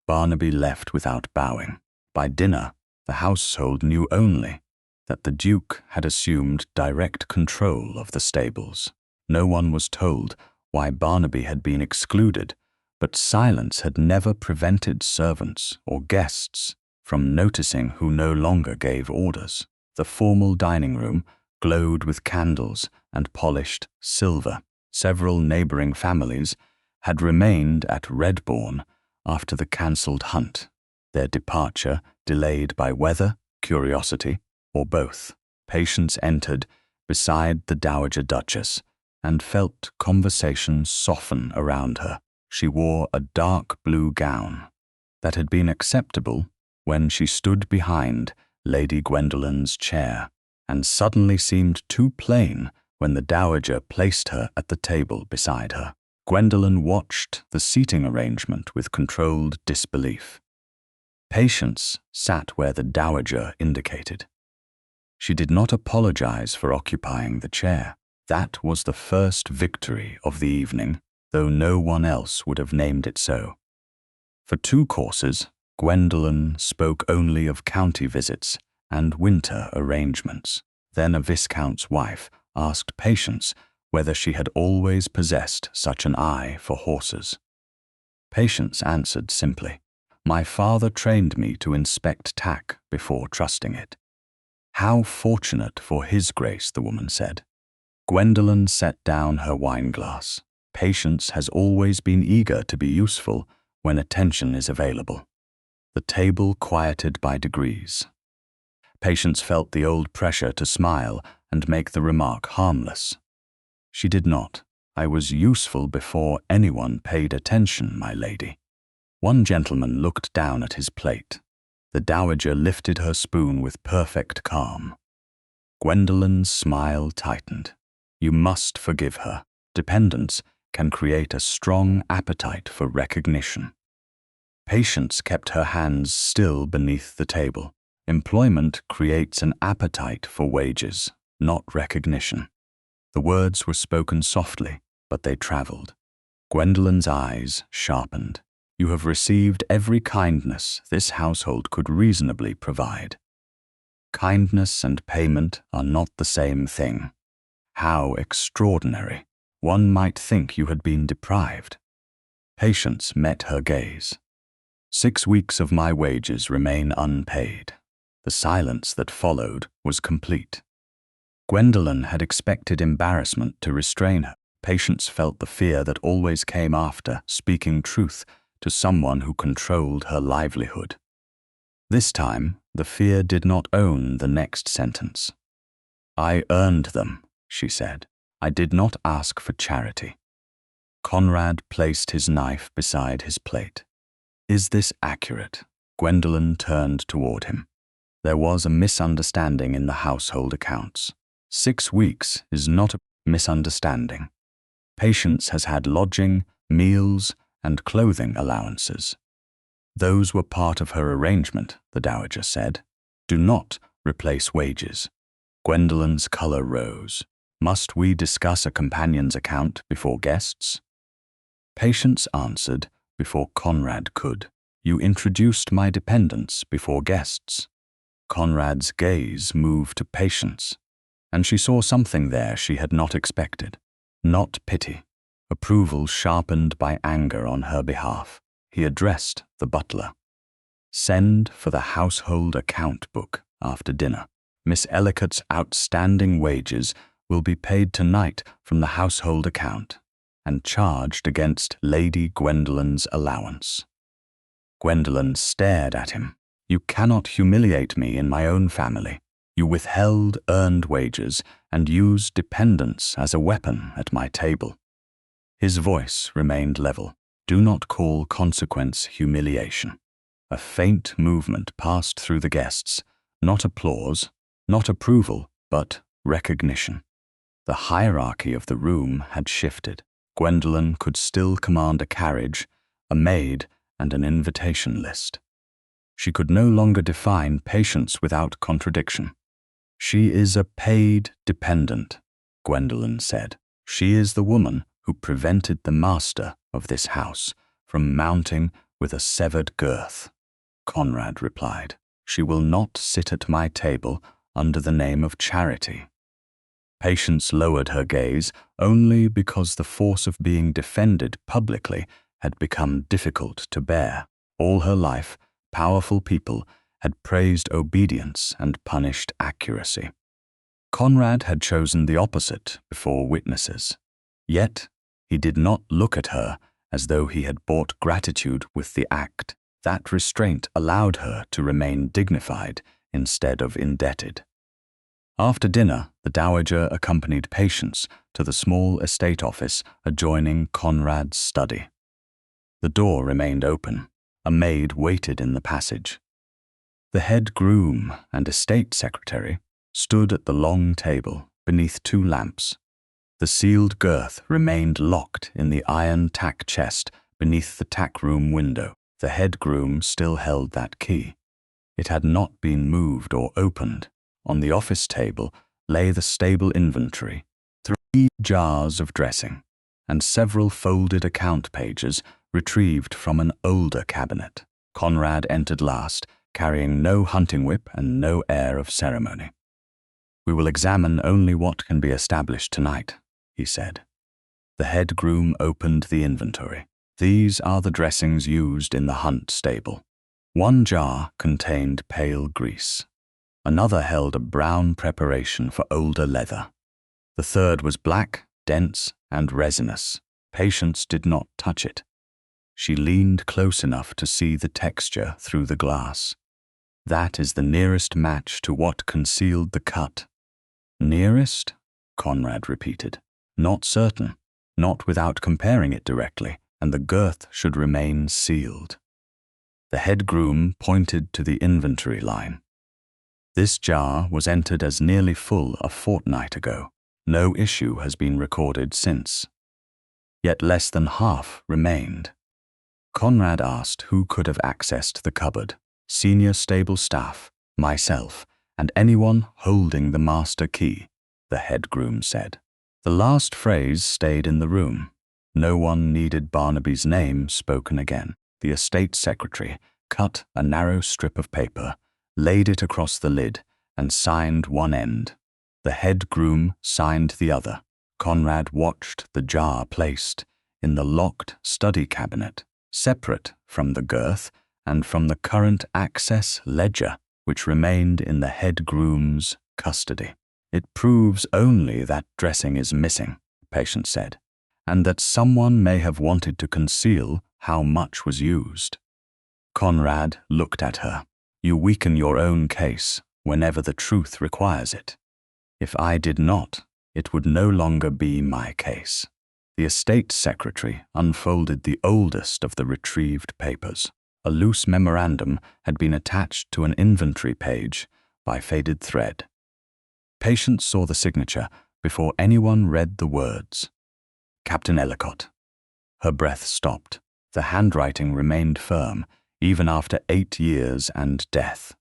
Barnaby left without bowing. By dinner, the household knew only that the Duke had assumed direct control of the stables. No one was told why Barnaby had been excluded, but silence had never prevented servants or guests from noticing who no longer gave orders. The formal dining room glowed with candles and polished silver. Several neighboring families had remained at Red-bourne after the cancelled hunt, their departure delayed by weather, curiosity, or both. Patience entered beside the Dowager Duchess and felt conversation soften around her. She wore a dark blue gown that had been acceptable when she stood behind Lady Gwendolyn's chair, and suddenly seemed too plain when the dowager placed her at the table beside her. Gwendolyn watched the seating arrangement with controlled disbelief. Patience sat where the dowager indicated. She did not apologize for occupying the chair. That was the first victory of the evening, though no one else would have named it so. For 2 courses, Gwendolyn spoke only of county visits and winter arrangements. Then a viscount's wife asked Patience whether she had always possessed such an eye for horses. Patience answered simply, "My father trained me to inspect tack before trusting it." "How fortunate for his grace," the woman said. Gwendolyn set down her wineglass. Patience has always been eager to be useful when attention is available. The table quieted by degrees. Patience felt the old pressure to smile and make the remark harmless. She did not. "I was useful before anyone paid attention, my lady." One gentleman looked down at his plate. The dowager lifted her spoon with perfect calm. Gwendolyn's smile tightened. You must forgive her. Dependence can create a strong appetite for recognition. Patience kept her hands still beneath the table. Employment creates an appetite for wages, not recognition. The words were spoken softly, but they traveled. Gwendolyn's eyes sharpened. You have received every kindness this household could reasonably provide. Kindness and payment are not the same thing. How extraordinary. One might think you had been deprived. Patience met her gaze. 6 weeks of my wages remain unpaid. The silence that followed was complete. Gwendolyn had expected embarrassment to restrain her. Patience felt the fear that always came after speaking truth to someone who controlled her livelihood. This time, the fear did not own the next sentence. "I earned them," she said. "I did not ask for charity." Conrad placed his knife beside his plate. "Is this accurate?" Gwendolyn turned toward him. There was a misunderstanding in the household accounts. 6 weeks is not a misunderstanding. Patience has had lodging, meals, and clothing allowances. Those were part of her arrangement, the dowager said. Do not replace wages. Gwendolyn's color rose. Must we discuss a companion's account before guests? Patience answered before Conrad could. You introduced my dependents before guests. Conrad's gaze moved to Patience, and she saw something there she had not expected. Not pity. Approval sharpened by anger on her behalf. He addressed the butler. Send for the household account book after dinner. Miss Ellicott's outstanding wages will be paid tonight from the household account and charged against Lady Gwendolyn's allowance. Gwendolyn stared at him. You cannot humiliate me in my own family. You withheld earned wages and used dependence as a weapon at my table. His voice remained level. Do not call consequence humiliation. A faint movement passed through the guests, not applause, not approval, but recognition. The hierarchy of the room had shifted. Gwendolyn could still command a carriage, a maid, and an invitation list. She could no longer define Patience without contradiction. She is a paid dependent, Gwendolyn said. She is the woman who prevented the master of this house from mounting with a severed girth. Conrad replied, She will not sit at my table under the name of charity. Patience lowered her gaze only because the force of being defended publicly had become difficult to bear. All her life, powerful people had praised obedience and punished accuracy. Conrad had chosen the opposite before witnesses. Yet, he did not look at her as though he had bought gratitude with the act. That restraint allowed her to remain dignified instead of indebted. After dinner, the dowager accompanied Patience to the small estate office adjoining Conrad's study. The door remained open. A maid waited in the passage. The head groom and estate secretary stood at the long table beneath 2 lamps. The sealed girth remained locked in the iron tack chest beneath the tack room window. The head groom still held that key. It had not been moved or opened. On the office table lay the stable inventory, 3 jars of dressing, and several folded account pages retrieved from an older cabinet. Conrad entered last, carrying no hunting whip and no air of ceremony. "We will examine only what can be established tonight," he said. The head groom opened the inventory. "These are the dressings used in the hunt stable." 1 jar contained pale grease. Another held a brown preparation for older leather. The third was black, dense, and resinous. Patience did not touch it. She leaned close enough to see the texture through the glass. "That is the nearest match to what concealed the cut." "Nearest?" Conrad repeated. "Not certain, not without comparing it directly, and the girth should remain sealed." The head groom pointed to the inventory line. "This jar was entered as nearly full a fortnight ago. No issue has been recorded since. Yet less than half remained." Conrad asked who could have accessed the cupboard. "Senior stable staff, myself, and anyone holding the master key," the head groom said. The last phrase stayed in the room. No one needed Barnaby's name spoken again. The estate secretary cut a narrow strip of paper, laid it across the lid, and signed one end. The head groom signed the other. Conrad watched the jar placed in the locked study cabinet, separate from the girth and from the current access ledger, which remained in the head groom's custody. "It proves only that dressing is missing," Patience said, "and that someone may have wanted to conceal how much was used." Conrad looked at her. "You weaken your own case whenever the truth requires it. If I did not, it would no longer be my case." The estate secretary unfolded the oldest of the retrieved papers. A loose memorandum had been attached to an inventory page by faded thread. Patience saw the signature before anyone read the words. "Captain Ellicott." Her breath stopped. The handwriting remained firm, even after 8 years and death.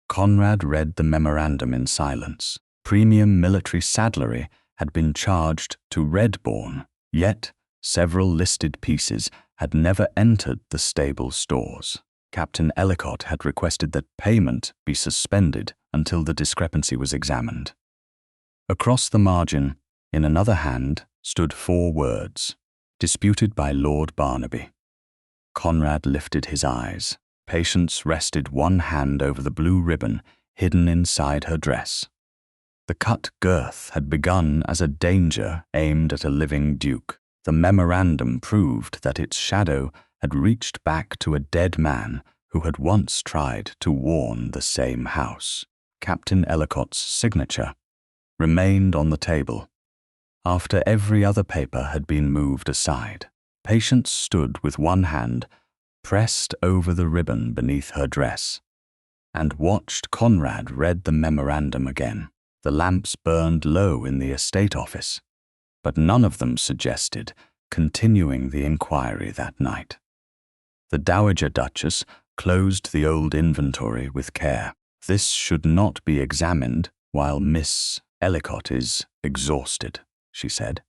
Conrad read the memorandum in silence. Premium military saddlery had been charged to Red-bourne, yet several listed pieces had never entered the stable stores. Captain Ellicott had requested that payment be suspended until the discrepancy was examined. Across the margin, in another hand, stood 4 words, "Disputed by Lord Barnaby." Conrad lifted his eyes. Patience rested one hand over the blue ribbon hidden inside her dress. The cut girth had begun as a danger aimed at a living duke. The memorandum proved that its shadow had reached back to a dead man who had once tried to warn the same house. Captain Ellicott's signature remained on the table. After every other paper had been moved aside, Patience stood with one hand pressed over the ribbon beneath her dress, and watched Conrad read the memorandum again. The lamps burned low in the estate office, but none of them suggested continuing the inquiry that night. The Dowager Duchess closed the old inventory with care. "This should not be examined while Miss Ellicott is exhausted," she said.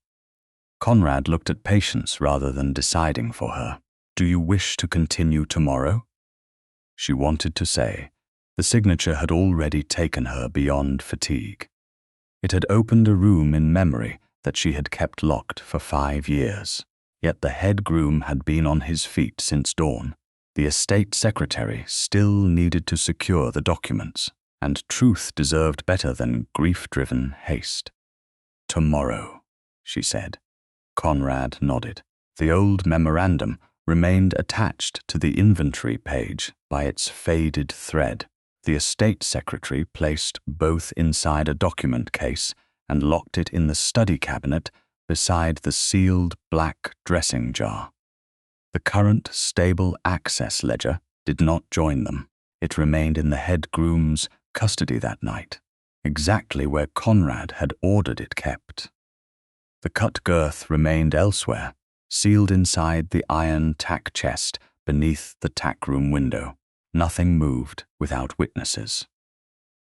Conrad looked at Patience rather than deciding for her. "Do you wish to continue tomorrow?" She wanted to say. The signature had already taken her beyond fatigue. It had opened a room in memory that she had kept locked for 5 years. Yet the head groom had been on his feet since dawn. The estate secretary still needed to secure the documents, and truth deserved better than grief-driven haste. "Tomorrow," she said. Conrad nodded. The old memorandum remained attached to the inventory page by its faded thread. The estate secretary placed both inside a document case and locked it in the study cabinet beside the sealed black dressing jar. The current stable access ledger did not join them. It remained in the head groom's custody that night, exactly where Conrad had ordered it kept. The cut girth remained elsewhere, sealed inside the iron tack chest beneath the tack room window. Nothing moved without witnesses.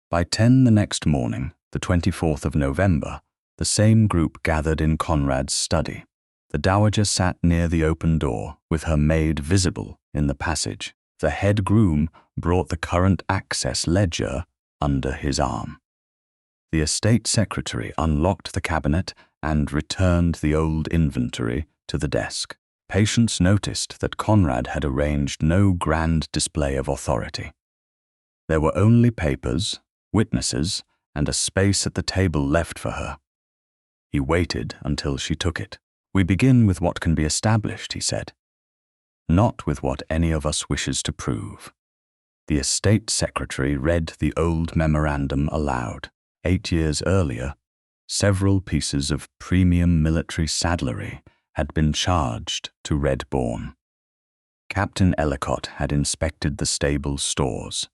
By 10 the next morning, the 24th of November, the same group gathered in Conrad's study. The dowager sat near the open door, with her maid visible in the passage. The head groom brought the current access ledger under his arm. The estate secretary unlocked the cabinet and returned the old inventory to the desk. Patience noticed that Conrad had arranged no grand display of authority. There were only papers, witnesses, and a space at the table left for her. He waited until she took it. "We begin with what can be established," he said, "not with what any of us wishes to prove." The estate secretary read the old memorandum aloud. 8 years earlier, several pieces of premium military saddlery had been charged to Red-bourne. Captain Ellicott had inspected the stable stores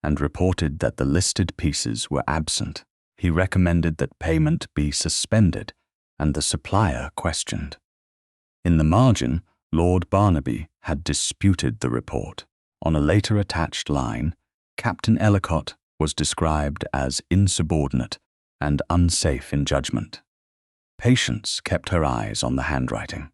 and reported that the listed pieces were absent. He recommended that payment be suspended and the supplier questioned. In the margin, Lord Barnaby had disputed the report. On a later attached line, Captain Ellicott was described as insubordinate and unsafe in judgment. Patience kept her eyes on the handwriting.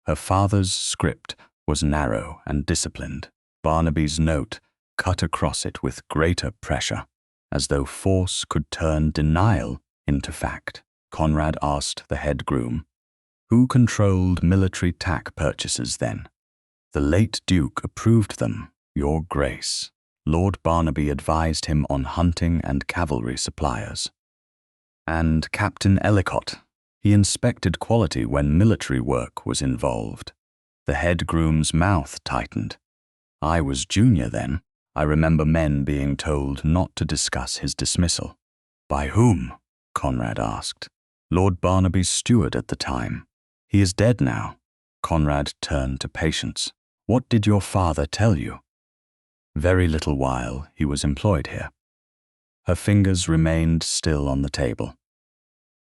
Her father's script was narrow and disciplined. Barnaby's note cut across it with greater pressure, as though force could turn denial into fact. Conrad asked the head groom, "Who controlled military tack purchases then?" "The late Duke approved them, Your Grace." Lord Barnaby advised him on hunting and cavalry suppliers. "And Captain Ellicott? He inspected quality when military work was involved." The head groom's mouth tightened. "I was junior then. I remember men being told not to discuss his dismissal." "By whom?" Conrad asked. "Lord Barnaby's steward at the time. He is dead now." Conrad turned to Patience. "What did your father tell you?" "Very little while he was employed here." Her fingers remained still on the table.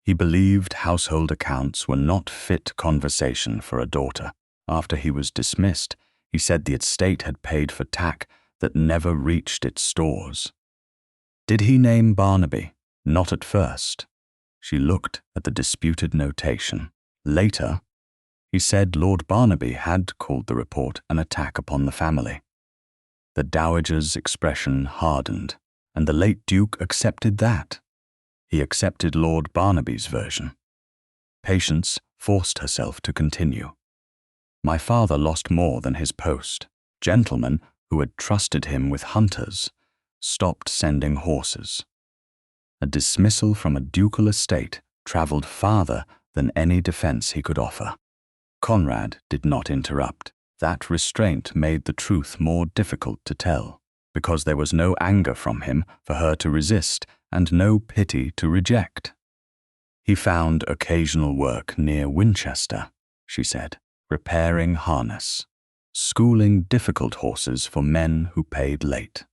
"He believed household accounts were not fit conversation for a daughter. After he was dismissed, he said the estate had paid for tack that never reached its stores." "Did he name Barnaby?" "Not at first." She looked at the disputed notation. "Later, he said Lord Barnaby had called the report an attack upon the family." The dowager's expression hardened. "And the late Duke accepted that?" "He accepted Lord Barnaby's version." Patience forced herself to continue. "My father lost more than his post. Gentlemen who had trusted him with hunters stopped sending horses. A dismissal from a ducal estate travelled farther than any defence he could offer." Conrad did not interrupt. That restraint made the truth more difficult to tell, because there was no anger from him for her to resist and no pity to reject. "He found occasional work near Winchester," she said, "repairing harness, schooling difficult horses for men who paid late.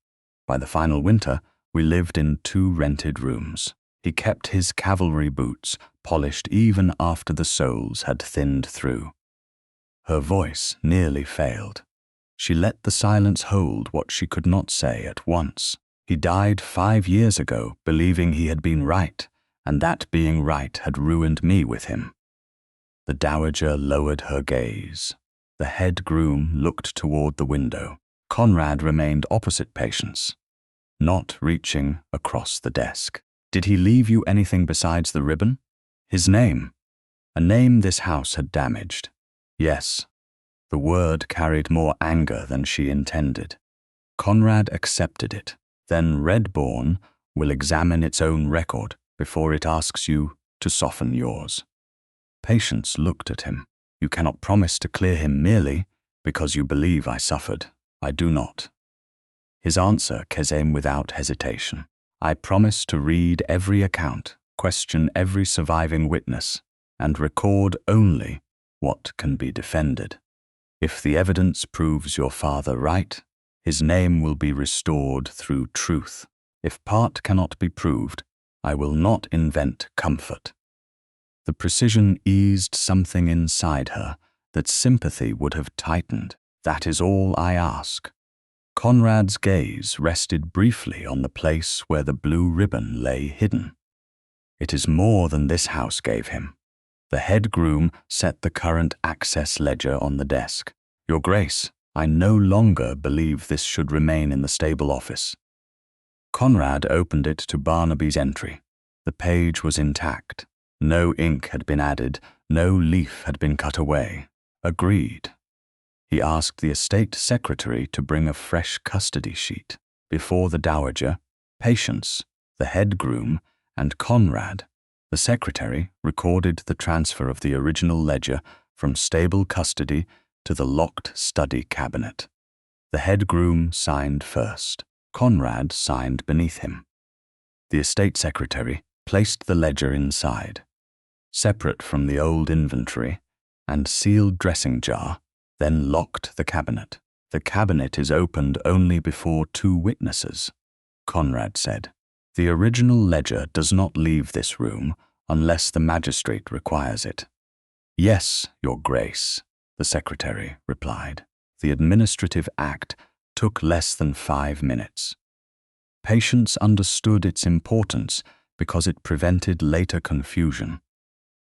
By the final winter, we lived in 2 rented rooms. He kept his cavalry boots polished even after the soles had thinned through." Her voice nearly failed. She let the silence hold what she could not say at once. "He died 5 years ago, believing he had been right, and that being right had ruined me with him." The dowager lowered her gaze. The head groom looked toward the window. Conrad remained opposite Patience, not reaching across the desk. "Did he leave you anything besides the ribbon?" "His name. A name this house had damaged." "Yes." The word carried more anger than she intended. Conrad accepted it. "Then Red-bourne will examine its own record before it asks you to soften yours." Patience looked at him. "You cannot promise to clear him merely because you believe I suffered. I do not." His answer came without hesitation. I promise to read every account, question every surviving witness, and record only what can be defended. If the evidence proves your father right, his name will be restored through truth. If part cannot be proved, I will not invent comfort. The precision eased something inside her that sympathy would have tightened. That is all I ask. Conrad's gaze rested briefly on the place where the blue ribbon lay hidden. It is more than this house gave him. The head groom set the current access ledger on the desk. Your Grace, I no longer believe this should remain in the stable office. Conrad opened it to Barnaby's entry. The page was intact. No ink had been added, no leaf had been cut away. Agreed. He asked the estate secretary to bring a fresh custody sheet. Before the dowager, Patience, the head groom, and Conrad, the secretary, recorded the transfer of the original ledger from stable custody to the locked study cabinet. The head groom signed first. Conrad signed beneath him. The estate secretary placed the ledger inside, separate from the old inventory and sealed dressing jar, then locked the cabinet. The cabinet is opened only before 2 witnesses, Conrad said. The original ledger does not leave this room unless the magistrate requires it. Yes, Your Grace, the secretary replied. The administrative act took less than 5 minutes. Patience understood its importance because it prevented later confusion,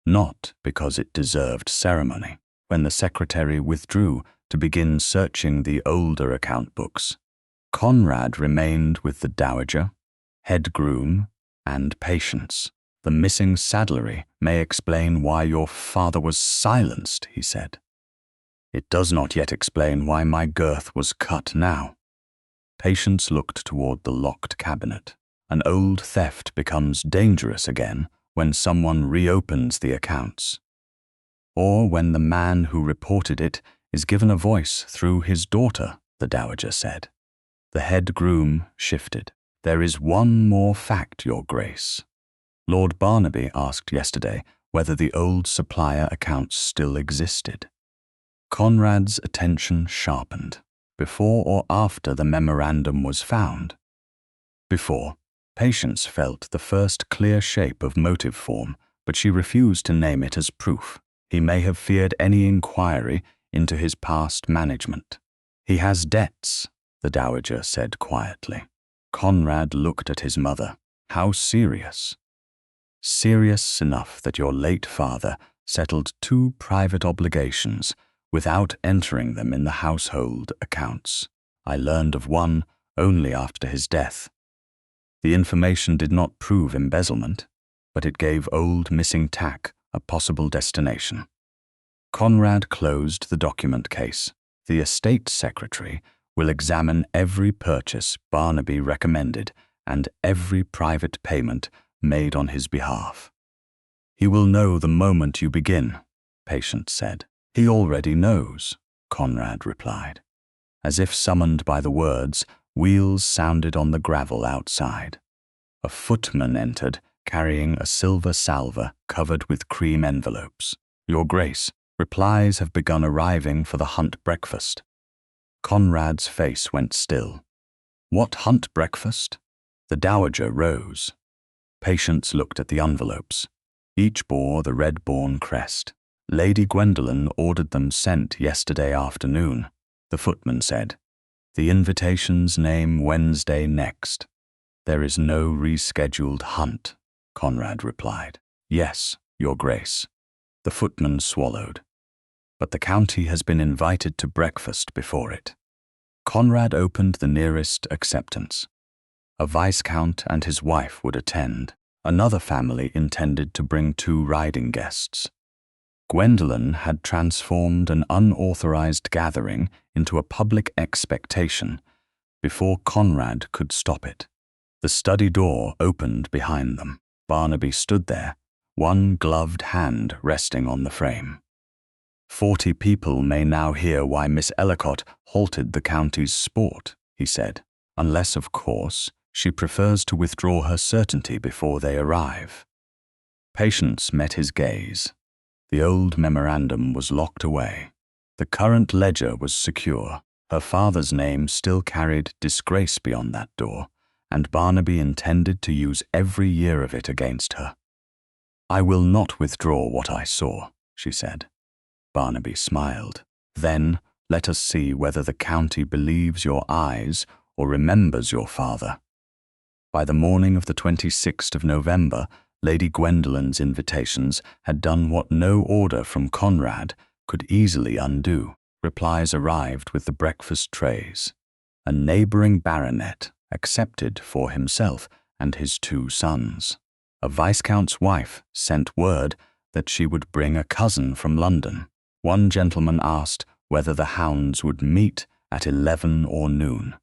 not because it deserved ceremony. When the secretary withdrew to begin searching the older account books, Conrad remained with the dowager, head groom, and Patience. The missing saddlery may explain why your father was silenced, he said. It does not yet explain why my girth was cut now. Patience looked toward the locked cabinet. An old theft becomes dangerous again when someone reopens the accounts, or when the man who reported it is given a voice through his daughter, the dowager said. The head groom shifted. There is one more fact, Your Grace. Lord Barnaby asked yesterday whether the old supplier accounts still existed. Conrad's attention sharpened. Before or after the memorandum was found? Before. Patience felt the first clear shape of motive form, but she refused to name it as proof. He may have feared any inquiry into his past management. He has debts, the dowager said quietly. Conrad looked at his mother. How serious? Serious enough that your late father settled 2 private obligations without entering them in the household accounts. I learned of one only after his death. The information did not prove embezzlement, but it gave old missing tack a possible destination. Conrad closed the document case. The estate secretary will examine every purchase Barnaby recommended and every private payment made on his behalf. He will know the moment you begin, Patience said. He already knows, Conrad replied. As if summoned by the words, wheels sounded on the gravel outside. A footman entered, carrying a silver salver covered with cream envelopes. Your Grace, replies have begun arriving for the hunt breakfast. Conrad's face went still. What hunt breakfast? The dowager rose. Patience looked at the envelopes. Each bore the Red-bourne crest. Lady Gwendolen ordered them sent yesterday afternoon, the footman said. The invitations name Wednesday next. There is no rescheduled hunt, Conrad replied. Yes, Your Grace. The footman swallowed. But the county has been invited to breakfast before it. Conrad opened the nearest acceptance. A viscount and his wife would attend. Another family intended to bring 2 riding guests. Gwendolen had transformed an unauthorized gathering into a public expectation before Conrad could stop it. The study door opened behind them. Barnaby stood there, one gloved hand resting on the frame. 40 people may now hear why Miss Ellicott halted the county's sport, he said. unless, of course, she prefers to withdraw her certainty before they arrive. Patience met his gaze. The old memorandum was locked away. The current ledger was secure. Her father's name still carried disgrace beyond that door, and Barnaby intended to use every year of it against her. "I will not withdraw what I saw," she said. Barnaby smiled. "Then let us see whether the county believes your eyes or remembers your father." By the morning of the 26th of November, Lady Gwendolyn's invitations had done what no order from Conrad could easily undo. Replies arrived with the breakfast trays. A neighbouring baronet accepted for himself and his 2 sons. A viscount's wife sent word that she would bring a cousin from London. One gentleman asked whether the hounds would meet at 11 or noon.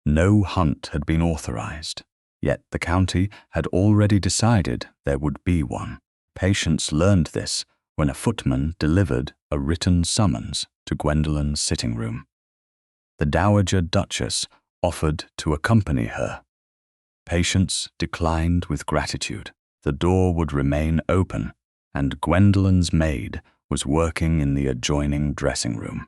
No hunt had been authorized, yet the county had already decided there would be one. Patience learned this when a footman delivered a written summons to Gwendolyn's sitting room. The Dowager Duchess offered to accompany her. Patience declined with gratitude. The door would remain open, and Gwendolyn's maid was working in the adjoining dressing room.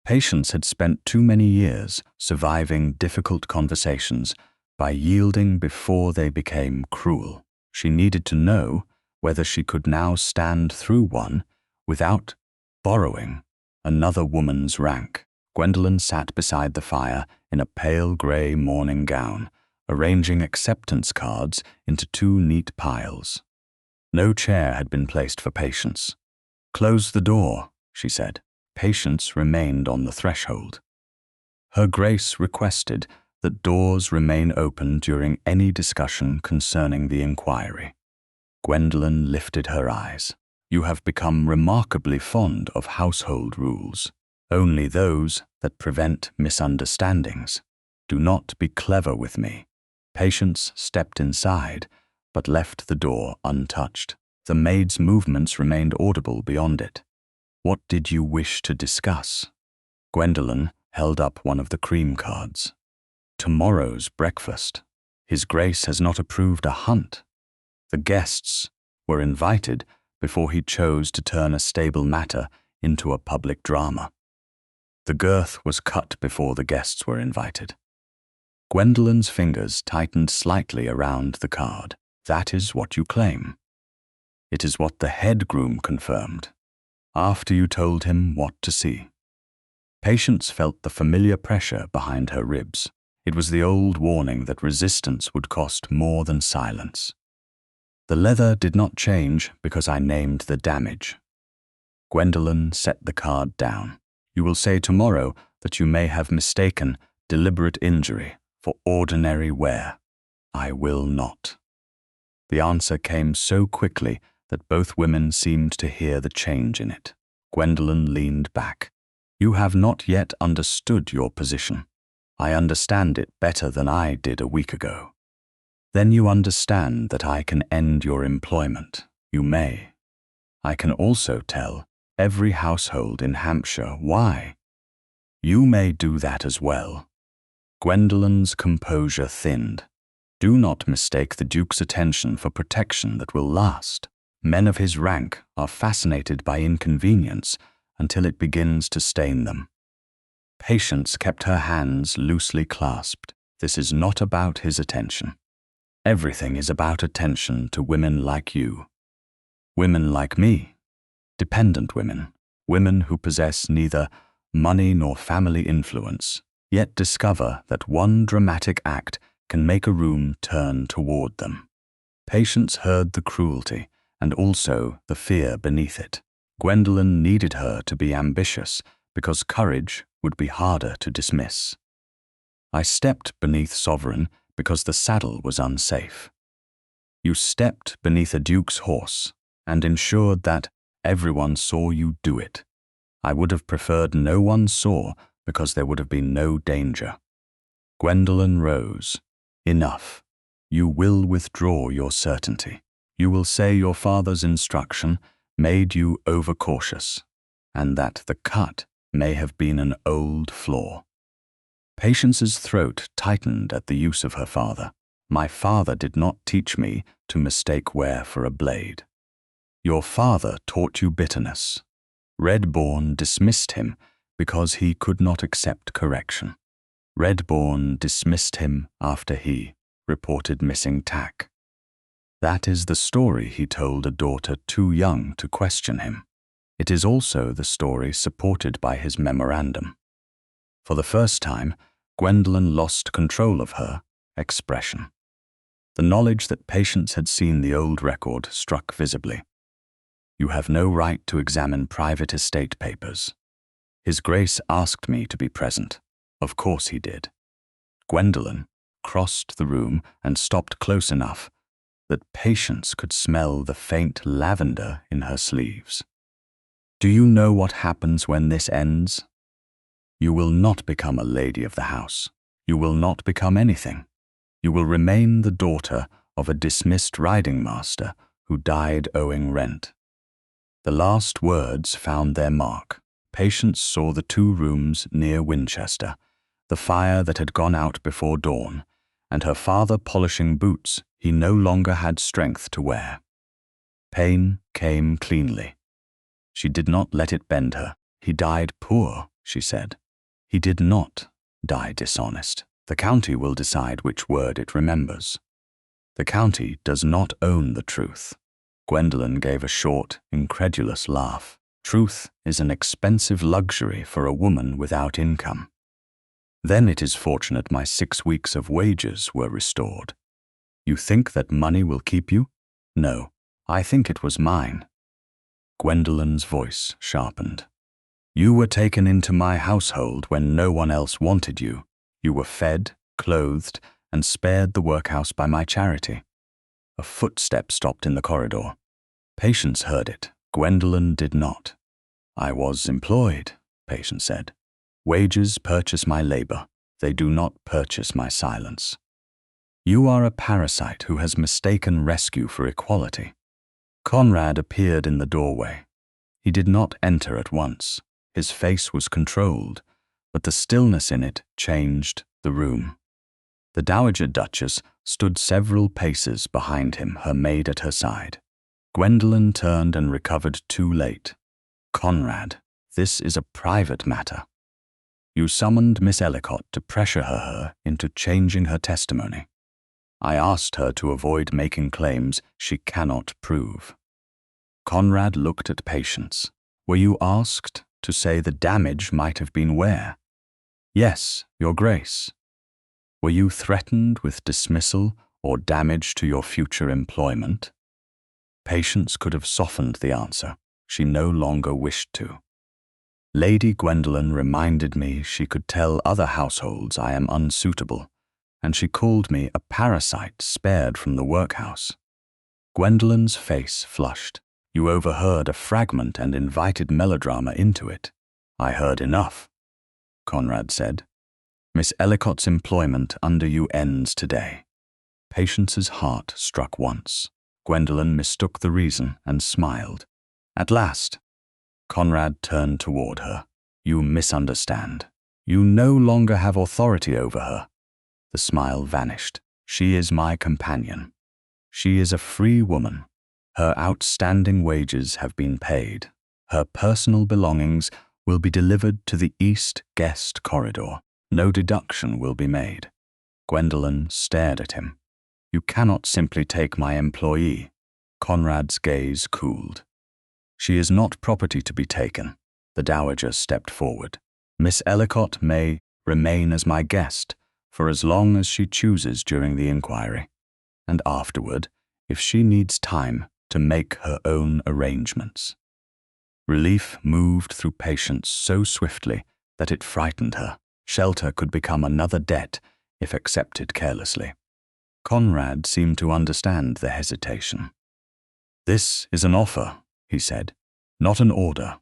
Patience had spent too many years surviving difficult conversations by yielding before they became cruel. She needed to know whether she could now stand through one without borrowing another woman's rank. Gwendolyn sat beside the fire in a pale grey morning gown, arranging acceptance cards into 2 neat piles. No chair had been placed for Patience. "Close the door," she said. Patience remained on the threshold. Her Grace requested that doors remain open during any discussion concerning the inquiry. Gwendolyn lifted her eyes. "You have become remarkably fond of household rules. Only those that prevent misunderstandings. Do not be clever with me." Patience stepped inside, but left the door untouched. The maid's movements remained audible beyond it. "What did you wish to discuss?" Gwendolyn held up one of the cream cards. "Tomorrow's breakfast. His Grace has not approved a hunt. The guests were invited before he chose to turn a stable matter into a public drama. The girth was cut before the guests were invited." Gwendolyn's fingers tightened slightly around the card. "That is what you claim." "It is what the head groom confirmed, after you told him what to see." Patience felt the familiar pressure behind her ribs. It was the old warning that resistance would cost more than silence. "The leather did not change because I named the damage." Gwendolyn set the card down. "You will say tomorrow that you may have mistaken deliberate injury for ordinary wear." "I will not." The answer came so quickly that both women seemed to hear the change in it. Gwendolyn leaned back. "You have not yet understood your position. I understand it better than I did a week ago." "Then you understand that I can end your employment. You may. I can also tell every household in Hampshire why. You may do that as well." Gwendolyn's composure thinned. "Do not mistake the Duke's attention for protection that will last. Men of his rank are fascinated by inconvenience until it begins to stain them." Patience kept her hands loosely clasped. "This is not about his attention. Everything is about attention to women like you. Women like me. Dependent women. Women who possess neither money nor family influence, yet discover that one dramatic act can make a room turn toward them." Patience heard the cruelty and also the fear beneath it. Gwendolyn needed her to be ambitious because courage would be harder to dismiss. "I stepped beneath Sovereign because the saddle was unsafe." "You stepped beneath a duke's horse and ensured that everyone saw you do it. I would have preferred no one saw because there would have been no danger." Gwendolyn rose. "Enough. You will withdraw your certainty. You will say your father's instruction made you overcautious, and that the cut may have been an old flaw." Patience's throat tightened at the use of her father. My father did not teach me to mistake wear for a blade. Your father taught you bitterness. Red-bourne dismissed him because he could not accept correction. Red-bourne dismissed him after he reported missing tack. That is the story he told a daughter too young to question him. It is also the story supported by his memorandum. For the first time, Gwendolen lost control of her expression. The knowledge that Patience had seen the old record struck visibly. You have no right to examine private estate papers. His Grace asked me to be present. Of course he did. Gwendolen crossed the room and stopped close enough that Patience could smell the faint lavender in her sleeves. Do you know what happens when this ends? You will not become a lady of the house. You will not become anything. You will remain the daughter of a dismissed riding master who died owing rent. The last words found their mark. Patience saw the 2 rooms near Winchester, the fire that had gone out before dawn, and her father polishing boots he no longer had strength to wear. Pain came cleanly. She did not let it bend her. He died poor, she said. He did not die dishonest. The county will decide which word it remembers. The county does not own the truth. Gwendolen gave a short, incredulous laugh. Truth is an expensive luxury for a woman without income. Then it is fortunate my 6 weeks of wages were restored. You think that money will keep you? No, I think it was mine. Gwendolen's voice sharpened. You were taken into my household when no one else wanted you. You were fed, clothed, and spared the workhouse by my charity. A footstep stopped in the corridor. Patience heard it. Gwendolen did not. I was employed, Patience said. Wages purchase my labor. They do not purchase my silence. You are a parasite who has mistaken rescue for equality. Conrad appeared in the doorway. He did not enter at once. His face was controlled, but the stillness in it changed the room. The Dowager Duchess stood several paces behind him, her maid at her side. Gwendolen turned and recovered too late. Conrad, this is a private matter. You summoned Miss Ellicott to pressure her into changing her testimony. I asked her to avoid making claims she cannot prove. Conrad looked at Patience. Were you asked to say the damage might have been where? Yes, Your Grace. Were you threatened with dismissal or damage to your future employment? Patience could have softened the answer. She no longer wished to. Lady Gwendolen reminded me she could tell other households I am unsuitable, and she called me a parasite spared from the workhouse. Gwendolen's face flushed. You overheard a fragment and invited melodrama into it. I heard enough, Conrad said. Miss Ellicott's employment under you ends today. Patience's heart struck once. Gwendolen mistook the reason and smiled. At last, Conrad turned toward her. You misunderstand. You no longer have authority over her. The smile vanished. She is my companion. She is a free woman. Her outstanding wages have been paid. Her personal belongings will be delivered to the East Guest Corridor. No deduction will be made. Gwendolen stared at him. You cannot simply take my employee. Conrad's gaze cooled. She is not property to be taken. The Dowager stepped forward. Miss Ellicott may remain as my guest for as long as she chooses during the inquiry, and afterward, if she needs time to make her own arrangements. Relief moved through Patience so swiftly that it frightened her. Shelter could become another debt if accepted carelessly. Conrad seemed to understand the hesitation. This is an offer, he said, not an order.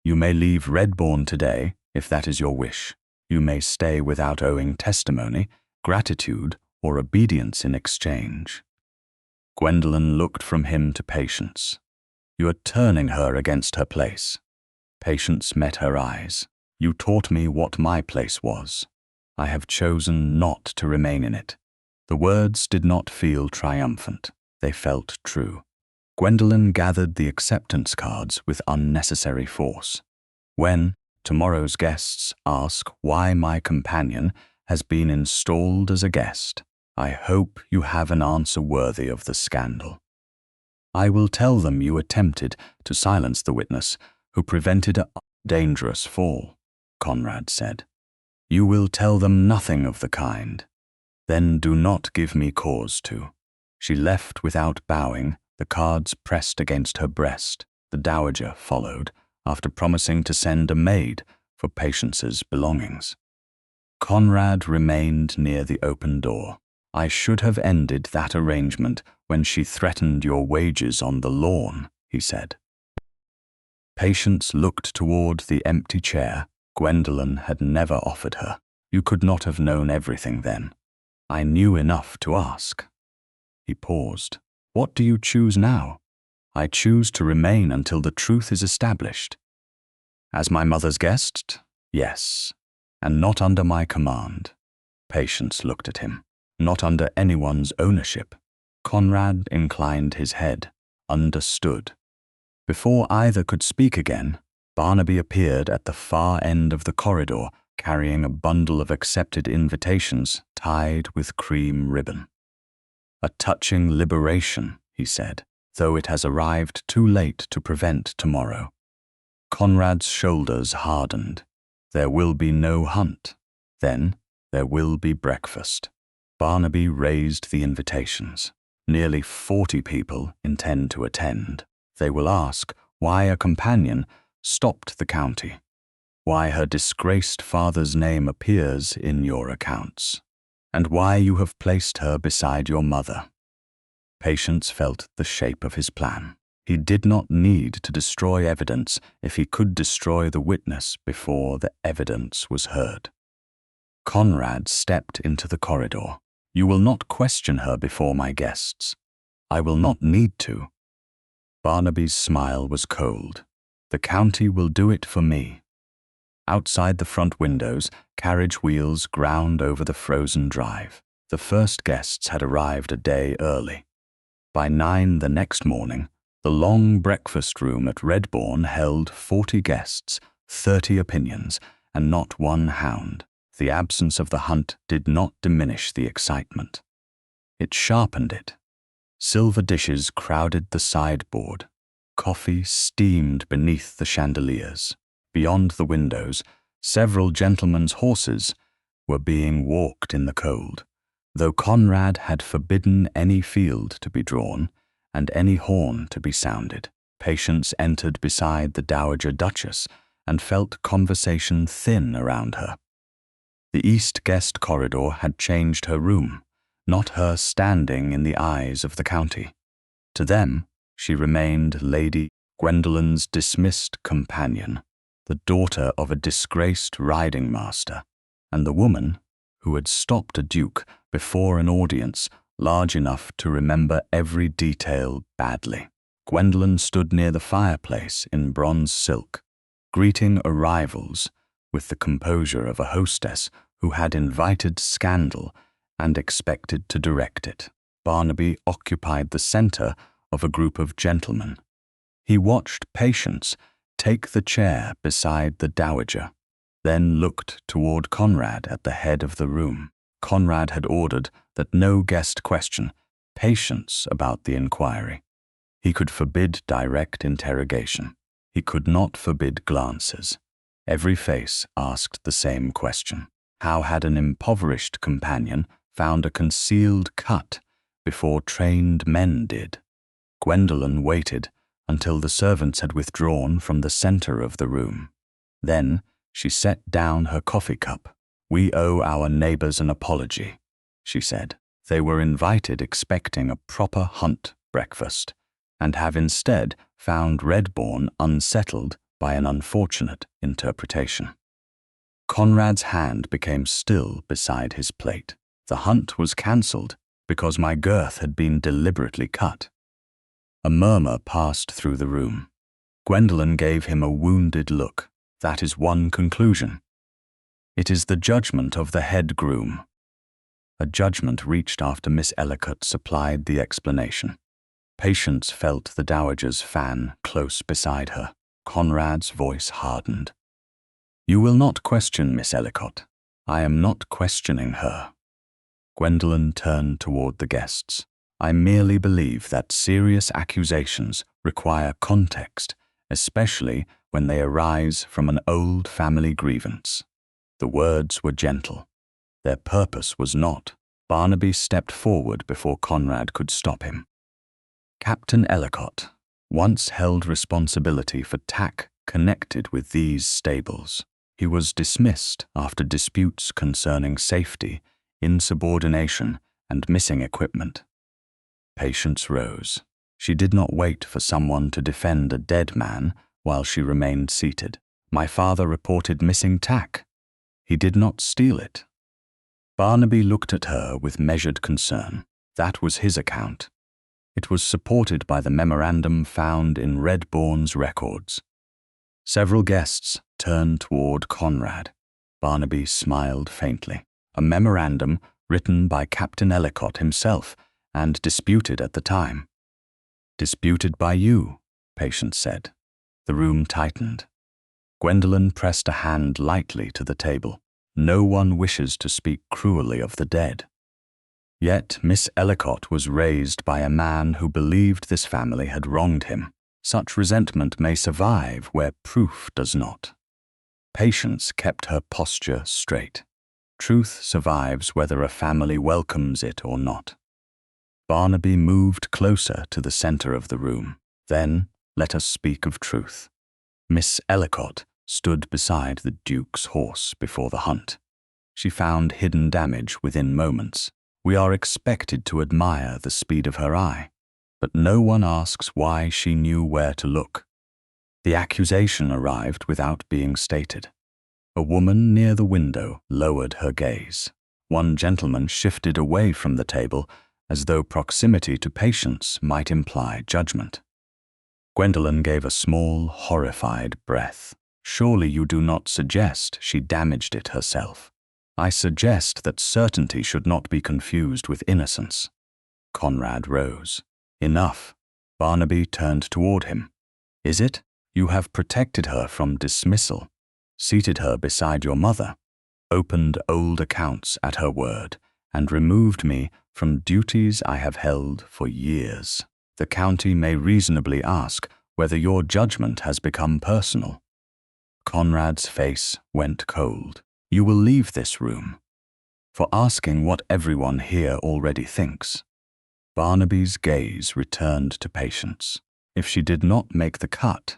You may leave Red-bourne today, if that is your wish. You may stay without owing testimony, gratitude, or obedience in exchange. Gwendolen looked from him to Patience. You are turning her against her place. Patience met her eyes. You taught me what my place was. I have chosen not to remain in it. The words did not feel triumphant. They felt true. Gwendolen gathered the acceptance cards with unnecessary force. When tomorrow's guests ask why my companion has been installed as a guest, I hope you have an answer worthy of the scandal. I will tell them you attempted to silence the witness who prevented a dangerous fall, Conrad said. You will tell them nothing of the kind. Then do not give me cause to. She left without bowing, the cards pressed against her breast. The dowager followed, after promising to send a maid for Patience's belongings. Conrad remained near the open door. I should have ended that arrangement when she threatened your wages on the lawn, he said. Patience looked toward the empty chair Gwendolen had never offered her. You could not have known everything then. I knew enough to ask. He paused. What do you choose now? I choose to remain until the truth is established. As my mother's guest? Yes. And not under my command. Patience looked at him. Not under anyone's ownership. Conrad inclined his head. Understood. Before either could speak again, Barnaby appeared at the far end of the corridor, carrying a bundle of accepted invitations tied with cream ribbon. A touching liberation, he said, though it has arrived too late to prevent tomorrow. Conrad's shoulders hardened. There will be no hunt. Then there will be breakfast. Barnaby raised the invitations. Nearly 40 people intend to attend. They will ask why a companion stopped the county, why her disgraced father's name appears in your accounts, and why you have placed her beside your mother. Patience felt the shape of his plan. He did not need to destroy evidence if he could destroy the witness before the evidence was heard. Conrad stepped into the corridor. You will not question her before my guests. I will not need to. Barnaby's smile was cold. The county will do it for me. Outside the front windows, carriage wheels ground over the frozen drive. The first guests had arrived a day early. By 9 the next morning, the long breakfast room at Red-bourne held 40 guests, 30 opinions, and not one hound. The absence of the hunt did not diminish the excitement. It sharpened it. Silver dishes crowded the sideboard. Coffee steamed beneath the chandeliers. Beyond the windows, several gentlemen's horses were being walked in the cold, though Conrad had forbidden any field to be drawn and any horn to be sounded. Patience entered beside the Dowager Duchess and felt conversation thin around her. The east guest corridor had changed her room, not her standing in the eyes of the county. To them, she remained Lady Gwendolen's dismissed companion, the daughter of a disgraced riding master, and the woman who had stopped a duke before an audience large enough to remember every detail badly. Gwendolen stood near the fireplace in bronze silk, greeting arrivals with the composure of a hostess who had invited scandal and expected to direct it. Barnaby occupied the center of a group of gentlemen. He watched Patience take the chair beside the dowager, then looked toward Conrad at the head of the room. Conrad had ordered that no guest question Patience about the inquiry. He could forbid direct interrogation. He could not forbid glances. Every face asked the same question. How had an impoverished companion found a concealed cut before trained men did? Gwendolen waited until the servants had withdrawn from the center of the room. Then she set down her coffee cup. We owe our neighbors an apology, she said. They were invited expecting a proper hunt breakfast, and have instead found Red-bourne unsettled by an unfortunate interpretation. Conrad's hand became still beside his plate. The hunt was cancelled because my girth had been deliberately cut. A murmur passed through the room. Gwendolen gave him a wounded look. That is one conclusion. It is the judgment of the head groom. A judgment reached after Miss Ellicott supplied the explanation. Patience felt the dowager's fan close beside her. Conrad's voice hardened. You will not question Miss Ellicott. I am not questioning her. Gwendolen turned toward the guests. I merely believe that serious accusations require context, especially when they arise from an old family grievance. The words were gentle. Their purpose was not. Barnaby stepped forward before Conrad could stop him. Captain Ellicott once held responsibility for tack connected with these stables. He was dismissed after disputes concerning safety, insubordination, and missing equipment. Patience rose. She did not wait for someone to defend a dead man while she remained seated. My father reported missing tack. He did not steal it. Barnaby looked at her with measured concern. That was his account. It was supported by the memorandum found in Red-bourne's records. Several guests turned toward Conrad. Barnaby smiled faintly. A memorandum written by Captain Ellicott himself and disputed at the time. Disputed by you, Patience said. The room tightened. Gwendolen pressed a hand lightly to the table. No one wishes to speak cruelly of the dead. Yet Miss Ellicott was raised by a man who believed this family had wronged him. Such resentment may survive where proof does not. Patience kept her posture straight. Truth survives whether a family welcomes it or not. Barnaby moved closer to the center of the room. Then, let us speak of truth. Miss Ellicott stood beside the Duke's horse before the hunt. She found hidden damage within moments. We are expected to admire the speed of her eye, but no one asks why she knew where to look. The accusation arrived without being stated. A woman near the window lowered her gaze. One gentleman shifted away from the table as though proximity to Patience might imply judgment. Gwendolen gave a small, horrified breath. Surely you do not suggest she damaged it herself. I suggest that certainty should not be confused with innocence. Conrad rose. Enough. Barnaby turned toward him. Is it? You have protected her from dismissal, seated her beside your mother, opened old accounts at her word, and removed me from duties I have held for years. The county may reasonably ask whether your judgment has become personal. Conrad's face went cold. You will leave this room. For asking what everyone here already thinks. Barnaby's gaze returned to Patience. If she did not make the cut,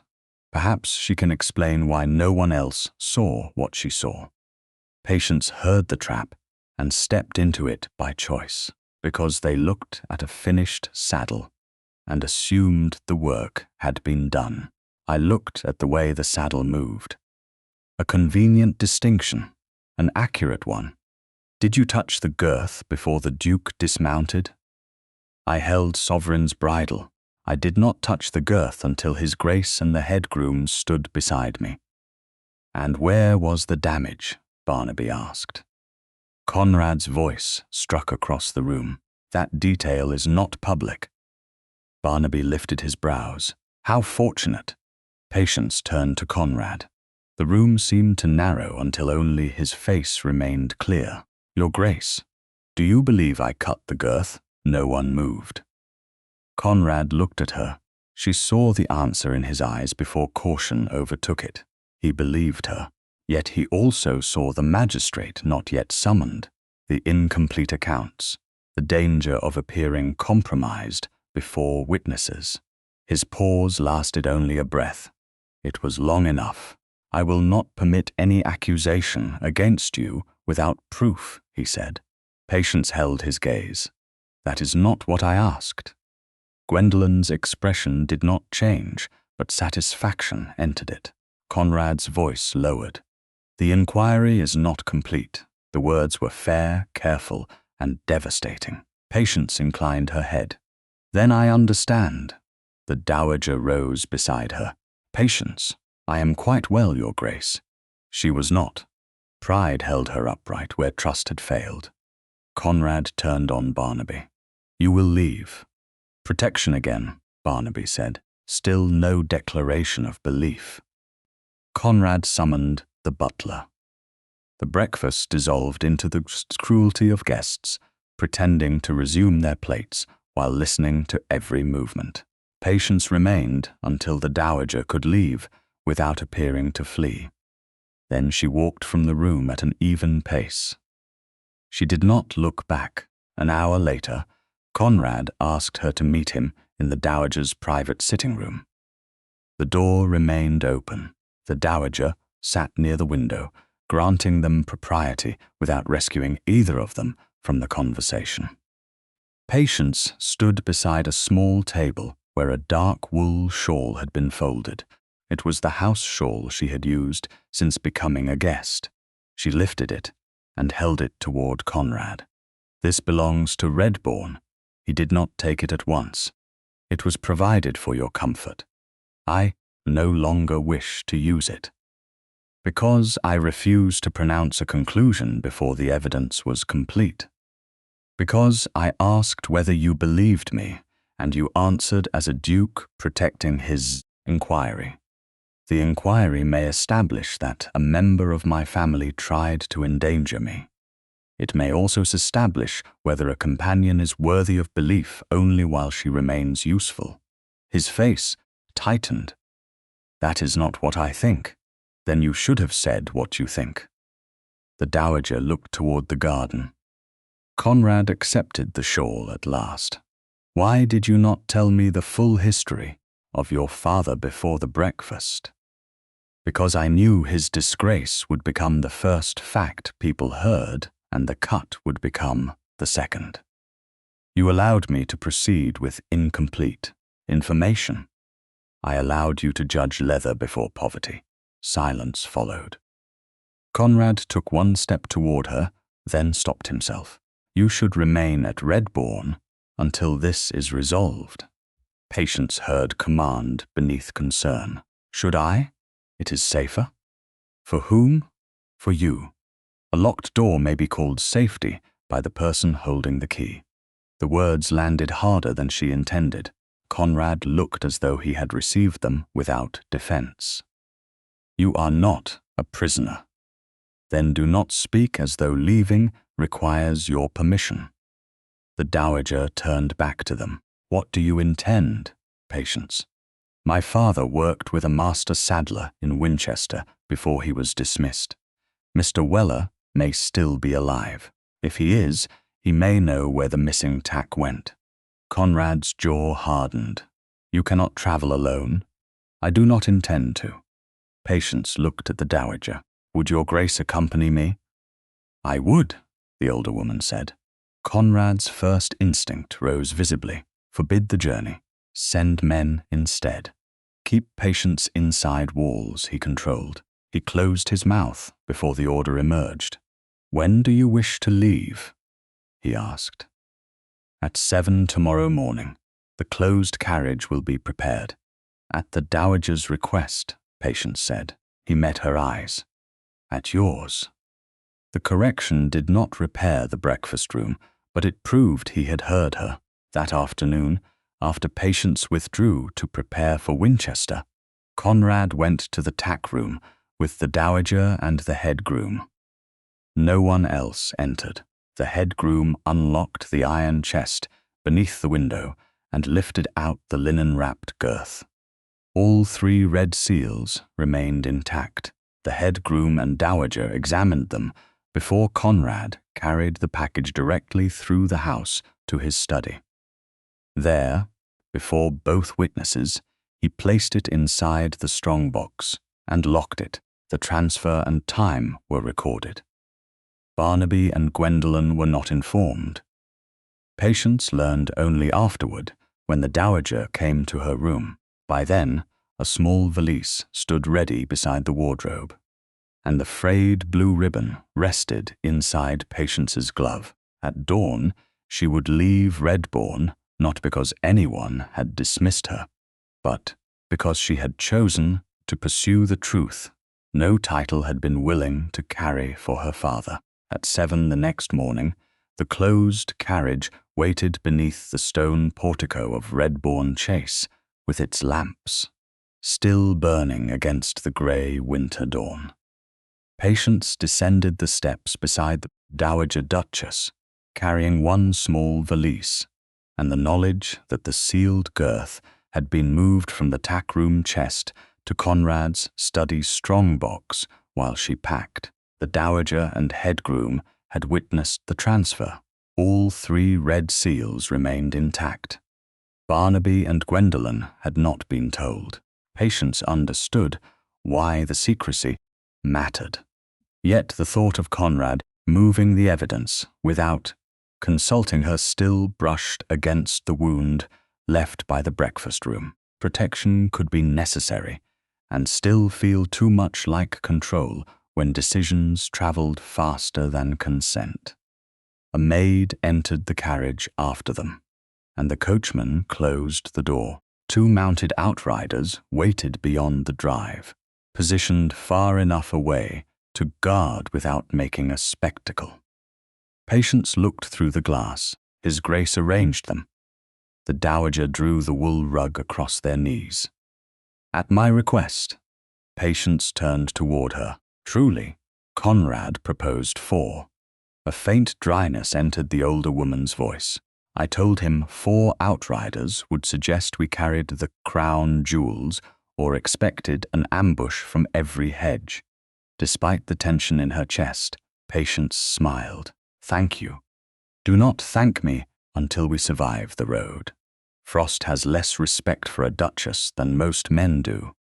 perhaps she can explain why no one else saw what she saw. Patience heard the trap and stepped into it by choice, because they looked at a finished saddle and assumed the work had been done. I looked at the way the saddle moved. A convenient distinction, an accurate one. Did you touch the girth before the Duke dismounted? I held Sovereign's bridle. I did not touch the girth until His Grace and the head groom stood beside me. And where was the damage? Barnaby asked. Conrad's voice struck across the room. That detail is not public. Barnaby lifted his brows. How fortunate. Patience turned to Conrad. The room seemed to narrow until only his face remained clear. Your Grace, do you believe I cut the girth? No one moved. Conrad looked at her. She saw the answer in his eyes before caution overtook it. He believed her. Yet he also saw the magistrate not yet summoned, the incomplete accounts, the danger of appearing compromised before witnesses. His pause lasted only a breath. It was long enough. I will not permit any accusation against you without proof, he said. Patience held his gaze. That is not what I asked. Gwendolen's expression did not change, but satisfaction entered it. Conrad's voice lowered. The inquiry is not complete. The words were fair, careful, and devastating. Patience inclined her head. Then I understand. The dowager rose beside her. Patience, I am quite well, Your Grace. She was not. Pride held her upright where trust had failed. Conrad turned on Barnaby. "You will leave." "Protection again," Barnaby said. Still no declaration of belief. Conrad summoned the butler. The breakfast dissolved into the cruelty of guests, pretending to resume their plates while listening to every movement. Patience remained until the dowager could leave without appearing to flee. Then she walked from the room at an even pace. She did not look back. An hour later, Conrad asked her to meet him in the dowager's private sitting room. The door remained open. The dowager sat near the window, granting them propriety without rescuing either of them from the conversation. Patience stood beside a small table where a dark wool shawl had been folded. It was the house shawl she had used since becoming a guest. She lifted it and held it toward Conrad. "This belongs to Red-bourne. He did not take it at once. It was provided for your comfort. I no longer wish to use it. Because I refuse to pronounce a conclusion before the evidence was complete. Because I asked whether you believed me, and you answered as a duke protecting his inquiry. The inquiry may establish that a member of my family tried to endanger me. It may also establish whether a companion is worthy of belief only while she remains useful." His face tightened. "That is not what I think. Then you should have said what you think." The dowager looked toward the garden. Conrad accepted the shawl at last. "Why did you not tell me the full history of your father before the breakfast?" "Because I knew his disgrace would become the first fact people heard, and the cut would become the second. You allowed me to proceed with incomplete information. I allowed you to judge leather before poverty." Silence followed. Conrad took one step toward her, then stopped himself. "You should remain at Red-bourne until this is resolved." Patience heard command beneath concern. "Should I? It is safer." "For whom?" "For you. A locked door may be called safety by the person holding the key." The words landed harder than she intended. Conrad looked as though he had received them without defense. "You are not a prisoner. Then do not speak as though leaving requires your permission." The dowager turned back to them. "What do you intend, Patience?" "My father worked with a master saddler in Winchester before he was dismissed. Mr. Weller may still be alive. If he is, he may know where the missing tack went." Conrad's jaw hardened. "You cannot travel alone." "I do not intend to." Patience looked at the dowager. "Would your grace accompany me?" "I would," the older woman said. Conrad's first instinct rose visibly. Forbid the journey. Send men instead. Keep Patience inside walls, he controlled. He closed his mouth before the order emerged. "When do you wish to leave?" he asked. "At 7 tomorrow morning. The closed carriage will be prepared." "At the dowager's request," Patience said. He met her eyes. "At yours." The correction did not repair the breakfast room, but it proved he had heard her. That afternoon, after Patience withdrew to prepare for Winchester, Conrad went to the tack room with the dowager and the head groom. No one else entered. The head groom unlocked the iron chest beneath the window and lifted out the linen-wrapped girth. All 3 red seals remained intact. The head groom and dowager examined them before Conrad carried the package directly through the house to his study. There, before both witnesses, he placed it inside the strong box and locked it. The transfer and time were recorded. Barnaby and Gwendolen were not informed. Patience learned only afterward when the dowager came to her room. By then, a small valise stood ready beside the wardrobe, and the frayed blue ribbon rested inside Patience's glove. At dawn, she would leave Red-bourne not because anyone had dismissed her, but because she had chosen to pursue the truth No title had been willing to carry for her father. At 7 the next morning, the closed carriage waited beneath the stone portico of Red-bourne Chase, with its lamps still burning against the grey winter dawn. Patience descended the steps beside the Dowager Duchess, carrying one small valise, and the knowledge that the sealed girth had been moved from the tack-room chest to Conrad's study strong-box while she packed. The dowager and head groom had witnessed the transfer. All 3 red seals remained intact. Barnaby and Gwendolen had not been told. Patience understood why the secrecy mattered. Yet the thought of Conrad moving the evidence without consulting her still brushed against the wound left by the breakfast room. Protection could be necessary and still feel too much like control when decisions traveled faster than consent. A maid entered the carriage after them, and the coachman closed the door. 2 mounted outriders waited beyond the drive, positioned far enough away to guard without making a spectacle. Patience looked through the glass. His Grace arranged them. The dowager drew the wool rug across their knees. At my request, Patience turned toward her. Truly, Conrad proposed 4. A faint dryness entered the older woman's voice. I told him 4 outriders would suggest we carried the crown jewels or expected an ambush from every hedge. Despite the tension in her chest, Patience smiled. Thank you. Do not thank me until we survive the road. Frost has less respect for a duchess than most men do.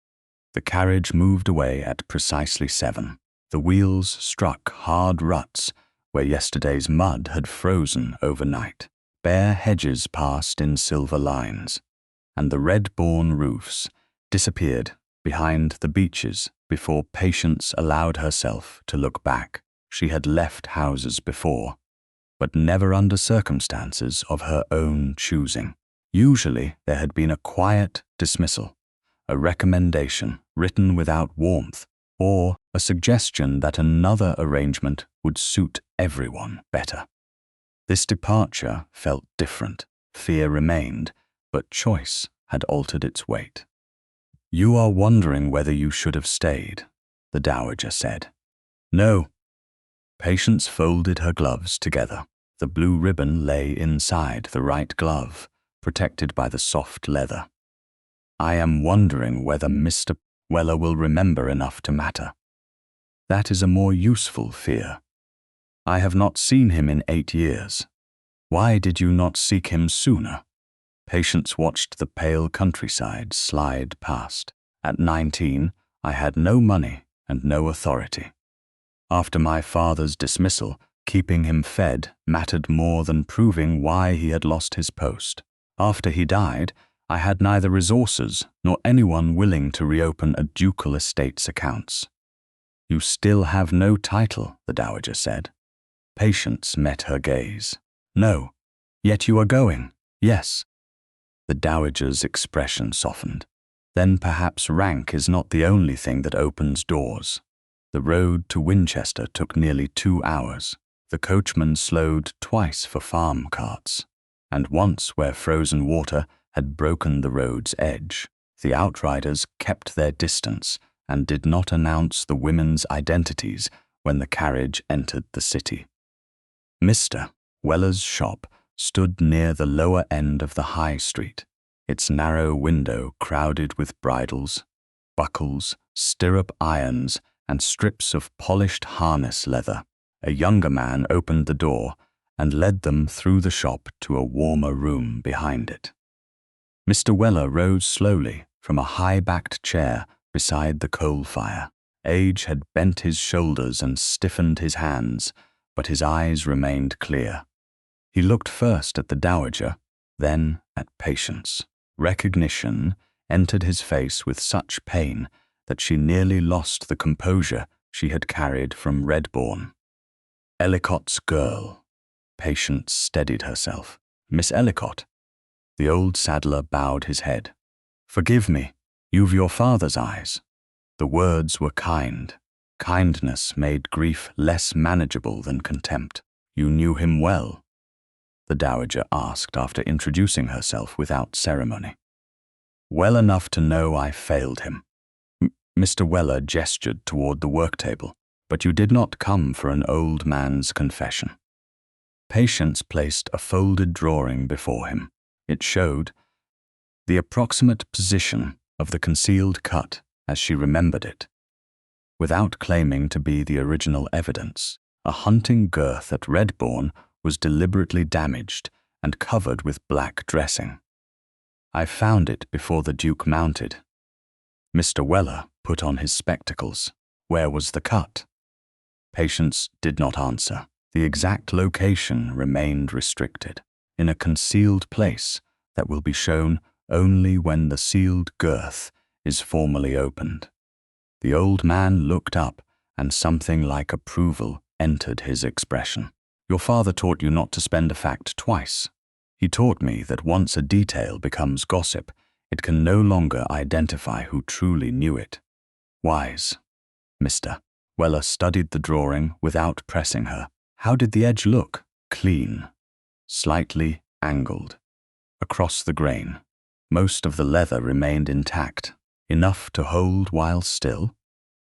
The carriage moved away at precisely 7. The wheels struck hard ruts where yesterday's mud had frozen overnight. Bare hedges passed in silver lines, and the red-bourne roofs disappeared behind the beeches before Patience allowed herself to look back. She had left houses before, but never under circumstances of her own choosing. Usually there had been a quiet dismissal, a recommendation written without warmth, or a suggestion that another arrangement would suit everyone better. This departure felt different. Fear remained, but choice had altered its weight. You are wondering whether you should have stayed, the dowager said. No. Patience folded her gloves together. The blue ribbon lay inside the right glove, protected by the soft leather. I am wondering whether Mr. Weller will remember enough to matter. That is a more useful fear. I have not seen him in 8 years. Why did you not seek him sooner? Patience watched the pale countryside slide past. At 19, I had no money and no authority. After my father's dismissal, keeping him fed mattered more than proving why he had lost his post. After he died, I had neither resources nor anyone willing to reopen a ducal estate's accounts. You still have no title, the dowager said. Patience met her gaze. No, yet you are going. Yes. The dowager's expression softened. Then perhaps rank is not the only thing that opens doors. The road to Winchester took nearly 2 hours. The coachman slowed twice for farm carts, and once where frozen water had broken the road's edge. The outriders kept their distance and did not announce the women's identities when the carriage entered the city. Mr. Weller's shop stood near the lower end of the high street, its narrow window crowded with bridles, buckles, stirrup irons, and strips of polished harness leather. A younger man opened the door and led them through the shop to a warmer room behind it. Mr. Weller rose slowly from a high-backed chair beside the coal fire. Age had bent his shoulders and stiffened his hands, but his eyes remained clear. He looked first at the dowager, then at Patience. Recognition entered his face with such pain that she nearly lost the composure she had carried from Red-bourne. Ellicott's girl. Patience steadied herself. Miss Ellicott. The old saddler bowed his head. Forgive me, you've your father's eyes. The words were kind, Kindness made grief less manageable than contempt. You knew him well, the dowager asked after introducing herself without ceremony. Well enough to know I failed him. Mr. Weller gestured toward the work table, but you did not come for an old man's confession. Patience placed a folded drawing before him. It showed the approximate position of the concealed cut as she remembered it. Without claiming to be the original evidence, a hunting girth at Red-bourne was deliberately damaged and covered with black dressing. I found it before the Duke mounted. Mr. Weller put on his spectacles. Where was the cut? Patience did not answer. The exact location remained restricted, in a concealed place that will be shown only when the sealed girth is formally opened. The old man looked up, and something like approval entered his expression. Your father taught you not to spend a fact twice. He taught me that once a detail becomes gossip, it can no longer identify who truly knew it. Wise, Mr. Weller studied the drawing without pressing her. How did the edge look? Clean, slightly angled. Across the grain, most of the leather remained intact, enough to hold while still.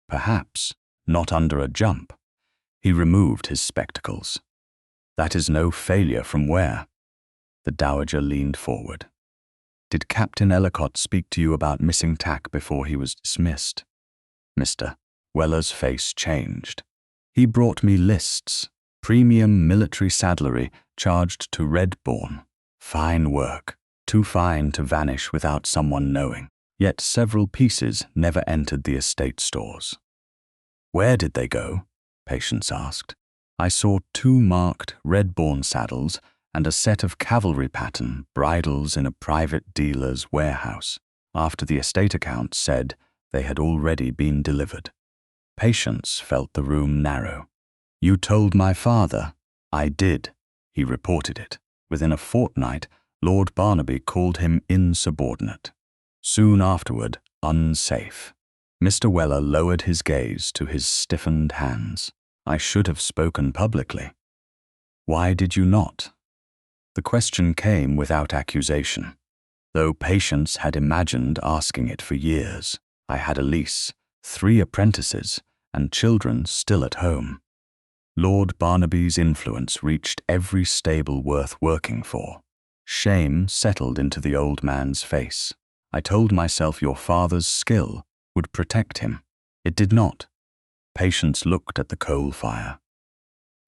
Perhaps not under a jump. He removed his spectacles. That is no failure from where? The dowager leaned forward. Did Captain Ellicott speak to you about missing tack before he was dismissed? Mr. Weller's face changed. He brought me lists. Premium military saddlery charged to Red-bourne. Fine work. Too fine to vanish without someone knowing. Yet several pieces never entered the estate stores. Where did they go? Patience asked. I saw 2 marked Red-bourne saddles and a set of cavalry pattern bridles in a private dealer's warehouse, after the estate account said they had already been delivered. Patience felt the room narrow. You told my father. I did. He reported it. Within a fortnight, Lord Barnaby called him insubordinate. Soon afterward, unsafe. Mr. Weller lowered his gaze to his stiffened hands. I should have spoken publicly. Why did you not? The question came without accusation, though Patience had imagined asking it for years. I had a lease, 3 apprentices, and children still at home. Lord Barnaby's influence reached every stable worth working for. Shame settled into the old man's face. I told myself your father's skill would protect him. It did not. Patience looked at the coal fire.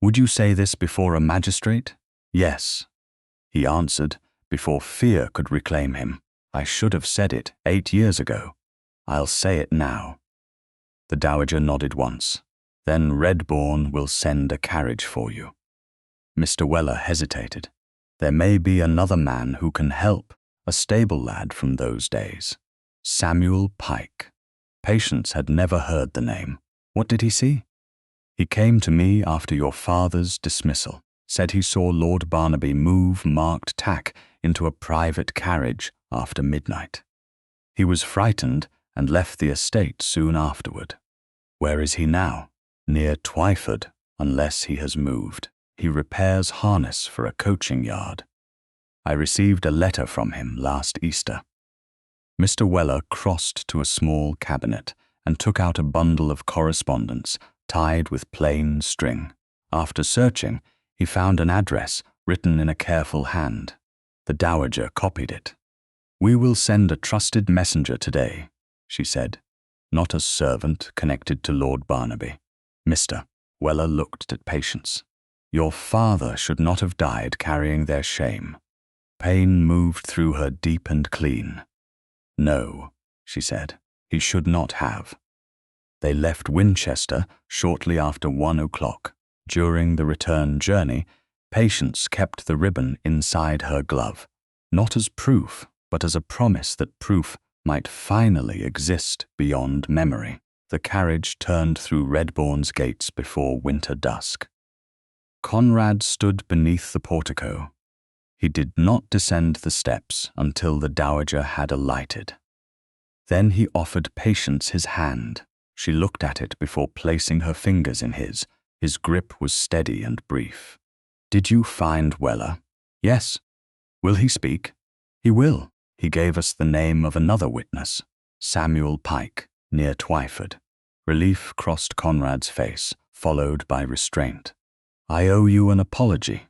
Would you say this before a magistrate? Yes. He answered, before fear could reclaim him. I should have said it 8 years ago. I'll say it now. The dowager nodded once. Then Red-bourne will send a carriage for you. Mr. Weller hesitated. There may be another man who can help, a stable lad from those days. Samuel Pike. Patience had never heard the name. What did he see? He came to me after your father's dismissal, said he saw Lord Barnaby move marked tack into a private carriage after midnight. He was frightened and left the estate soon afterward. Where is he now? Near Twyford, unless he has moved. He repairs harness for a coaching yard. I received a letter from him last Easter. Mr. Weller crossed to a small cabinet and took out a bundle of correspondence tied with plain string. After searching, he found an address written in a careful hand. The dowager copied it. We will send a trusted messenger today, she said, not a servant connected to Lord Barnaby. Mr. Weller looked at Patience. Your father should not have died carrying their shame. Pain moved through her deep and clean. No, she said, he should not have. They left Winchester shortly after 1 o'clock. During the return journey, Patience kept the ribbon inside her glove, not as proof, but as a promise that proof might finally exist beyond memory. The carriage turned through Red-bourne's gates before winter dusk. Conrad stood beneath the portico. He did not descend the steps until the dowager had alighted. Then he offered Patience his hand. She looked at it before placing her fingers in his. His grip was steady and brief. "Did you find Weller?" "Yes." "Will he speak?" "He will." He gave us the name of another witness, Samuel Pike, near Twyford. Relief crossed Conrad's face, followed by restraint. "I owe you an apology."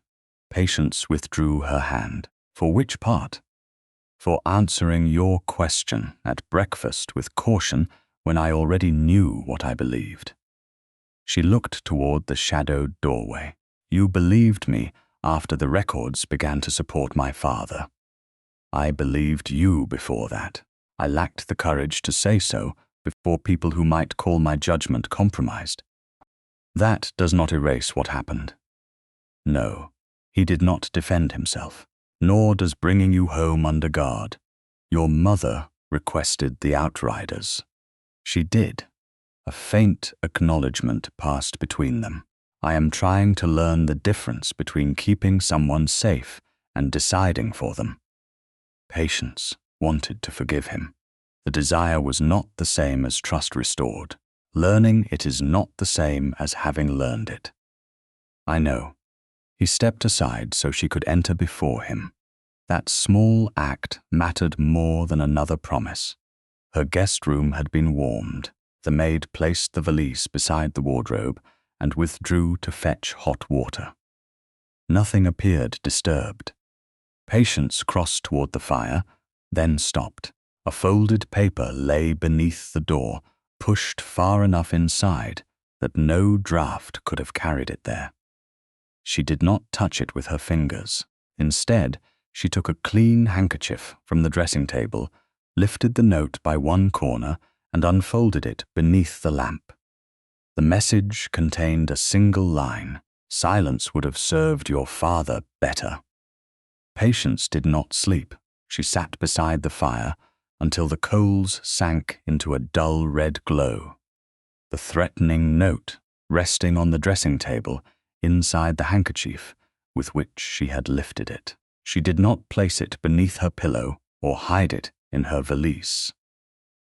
Patience withdrew her hand. "For which part?" "For answering your question at breakfast with caution when I already knew what I believed." She looked toward the shadowed doorway. "You believed me after the records began to support my father. I believed you before that. I lacked the courage to say so before people who might call my judgment compromised. That does not erase what happened. No, he did not defend himself, nor does bringing you home under guard. Your mother requested the outriders. She did. A faint acknowledgement passed between them. I am trying to learn the difference between keeping someone safe and deciding for them. Patience wanted to forgive him. The desire was not the same as trust restored. Learning it is not the same as having learned it. I know. He stepped aside so she could enter before him. That small act mattered more than another promise. Her guest room had been warmed. The maid placed the valise beside the wardrobe and withdrew to fetch hot water. Nothing appeared disturbed. Patience crossed toward the fire, then stopped. A folded paper lay beneath the door, pushed far enough inside that no draught could have carried it there. She did not touch it with her fingers. Instead, she took a clean handkerchief from the dressing table, lifted the note by one corner, and unfolded it beneath the lamp. The message contained a single line: "Silence would have served your father better." Patience did not sleep. She sat beside the fire until the coals sank into a dull red glow. The threatening note resting on the dressing table inside the handkerchief with which she had lifted it. She did not place it beneath her pillow or hide it in her valise.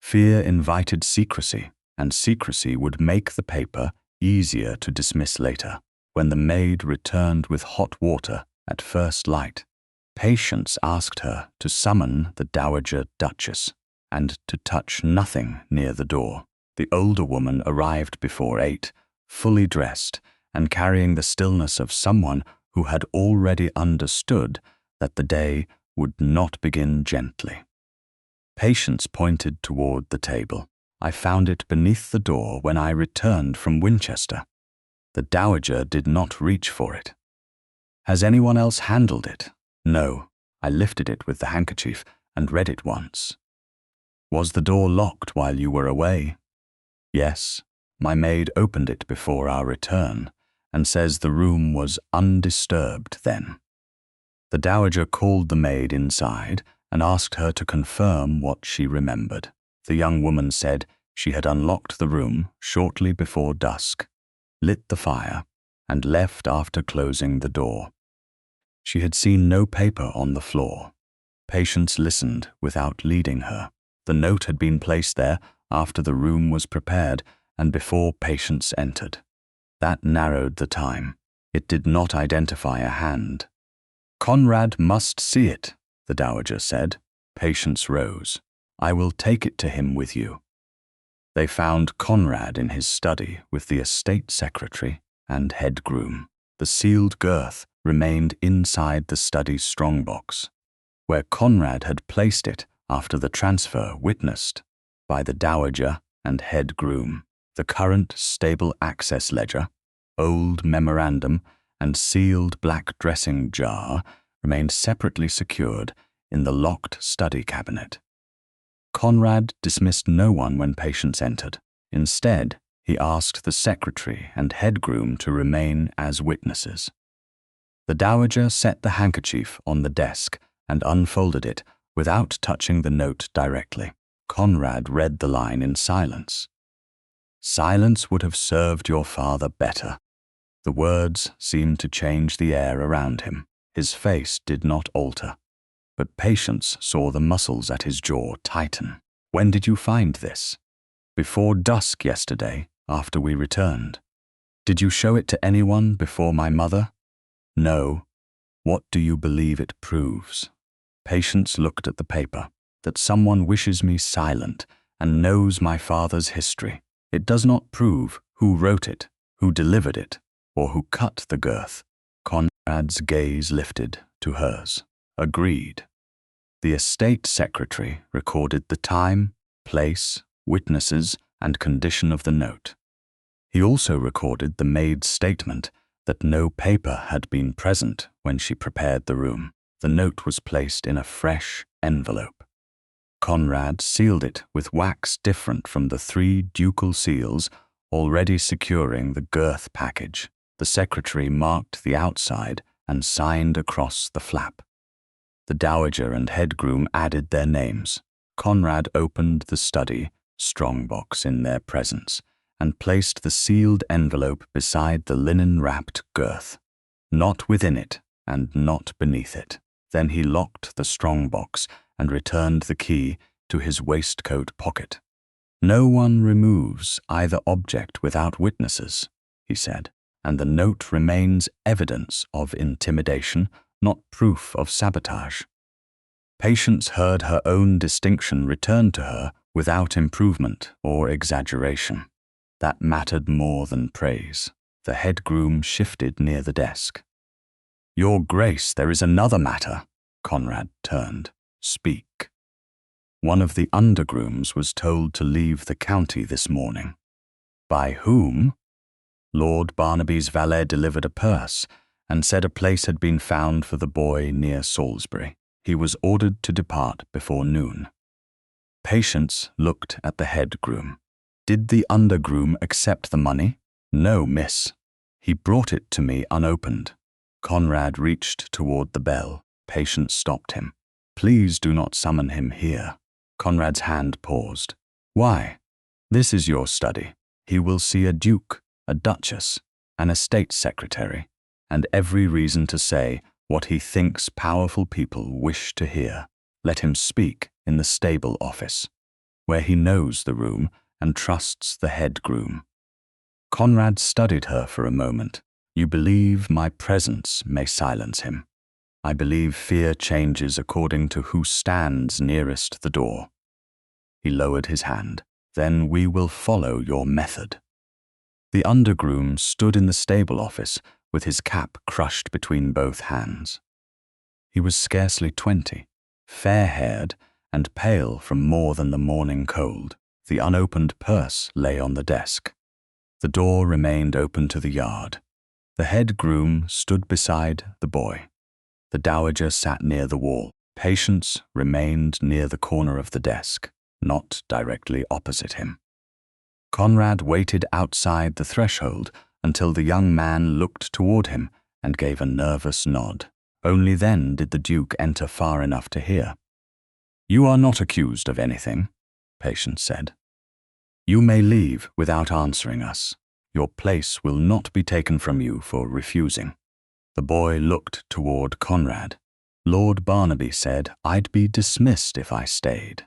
Fear invited secrecy, and secrecy would make the paper easier to dismiss later. When the maid returned with hot water at first light, Patience asked her to summon the Dowager Duchess and to touch nothing near the door. The older woman arrived before 8, fully dressed and carrying the stillness of someone who had already understood that the day would not begin gently. Patience pointed toward the table. "I found it beneath the door when I returned from Winchester." The Dowager did not reach for it. "Has anyone else handled it?" "No. I lifted it with the handkerchief and read it once." "Was the door locked while you were away?" "Yes. My maid opened it before our return and says the room was undisturbed then." The Dowager called the maid inside and asked her to confirm what she remembered. The young woman said she had unlocked the room shortly before dusk, lit the fire, and left after closing the door. She had seen no paper on the floor. Patience listened without leading her. The note had been placed there after the room was prepared and before Patience entered. That narrowed the time. It did not identify a hand. "Conrad must see it," the Dowager said. Patience rose. "I will take it to him with you." They found Conrad in his study with the estate secretary and head groom. The sealed Girth remained inside the study's strongbox, where Conrad had placed it after the transfer witnessed by the Dowager and head groom. The current stable access ledger, old memorandum, and sealed black dressing jar remained separately secured in the locked study cabinet. Conrad dismissed no one when Patience entered. Instead, he asked the secretary and head groom to remain as witnesses. The Dowager set the handkerchief on the desk and unfolded it without touching the note directly. Conrad read the line in silence. "Silence would have served your father better." The words seemed to change the air around him. His face did not alter, but Patience saw the muscles at his jaw tighten. "When did you find this?" Before dusk yesterday, after we returned. Did you show it to anyone before my mother? No. What do you believe it proves? Patience looked at the paper. That someone wishes me silent and knows my father's history. It does not prove who wrote it, who delivered it, or who cut the girth. Conrad's gaze lifted to hers. Agreed. The estate secretary recorded the time, place, witnesses, and condition of the note. He also recorded the maid's statement that no paper had been present when she prepared the room. The note was placed in a fresh envelope. Conrad sealed it with wax different from the 3 ducal seals already securing the Girth package. The secretary marked the outside and signed across the flap. The dowager and head groom added their names. Conrad opened the study strongbox in their presence and placed the sealed envelope beside the linen-wrapped Girth, not within it and not beneath it. Then he locked the strongbox and returned the key to his waistcoat pocket. No one removes either object without witnesses, he said, and the note remains evidence of intimidation, not proof of sabotage. Patience heard her own distinction returned to her without improvement or exaggeration. That mattered more than praise. The head groom shifted near the desk. Your Grace, there is another matter. Conrad turned. Speak. One of the undergrooms was told to leave the county this morning. By whom? Lord Barnaby's valet delivered a purse and said a place had been found for the boy near Salisbury. He was ordered to depart before noon. Patience looked at the head groom. Did the undergroom accept the money? No, miss. He brought it to me unopened. Conrad reached toward the bell. Patience stopped him. Please do not summon him here. Conrad's hand paused. Why? This is your study. He will see a duke, a duchess, an estate secretary, and every reason to say what he thinks powerful people wish to hear. Let him speak in the stable office, where he knows the room and trusts the head groom. Conrad studied her for a moment. You believe my presence may silence him. I believe fear changes according to who stands nearest the door. He lowered his hand. Then we will follow your method. The undergroom stood in the stable office with his cap crushed between both hands. He was scarcely 20, fair-haired and pale from more than the morning cold. The unopened purse lay on the desk. The door remained open to the yard. The head groom stood beside the boy. The dowager sat near the wall. Patience remained near the corner of the desk, not directly opposite him. Conrad waited outside the threshold until the young man looked toward him and gave a nervous nod. Only then did the Duke enter far enough to hear. You are not accused of anything, Patience said. You may leave without answering us. Your place will not be taken from you for refusing. The boy looked toward Conrad. Lord Barnaby said I'd be dismissed if I stayed.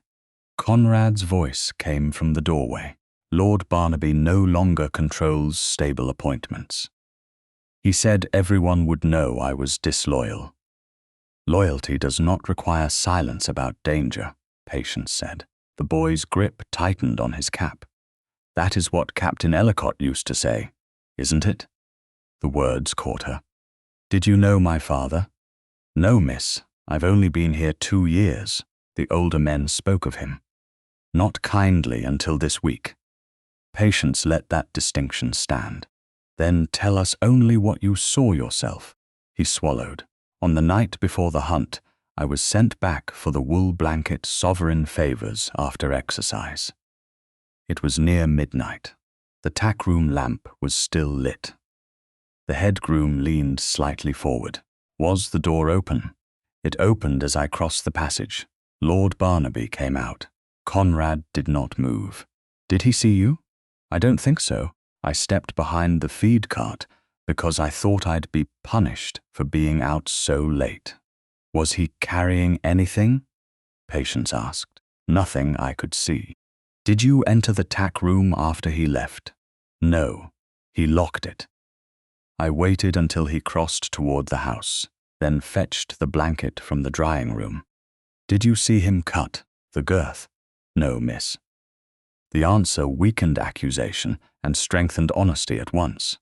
Conrad's voice came from the doorway. Lord Barnaby no longer controls stable appointments. He said everyone would know I was disloyal. Loyalty does not require silence about danger, Patience said. The boy's grip tightened on his cap. That is what Captain Ellicott used to say, isn't it? The words caught her. Did you know my father? No, miss. I've only been here 2 years. The older men spoke of him. Not kindly until this week. Patience let that distinction stand. Then tell us only what you saw yourself. He swallowed. On the night before the hunt, I was sent back for the wool blanket sovereign favors after exercise. It was near midnight. The tack room lamp was still lit. The head groom leaned slightly forward. Was the door open? It opened as I crossed the passage. Lord Barnaby came out. Conrad did not move. Did he see you? I don't think so. I stepped behind the feed cart because I thought I'd be punished for being out so late. Was he carrying anything? Patience asked. Nothing I could see. Did you enter the tack room after he left? No, he locked it. I waited until he crossed toward the house, then fetched the blanket from the drying room. Did you see him cut the girth? No, miss. The answer weakened accusation and strengthened honesty at once.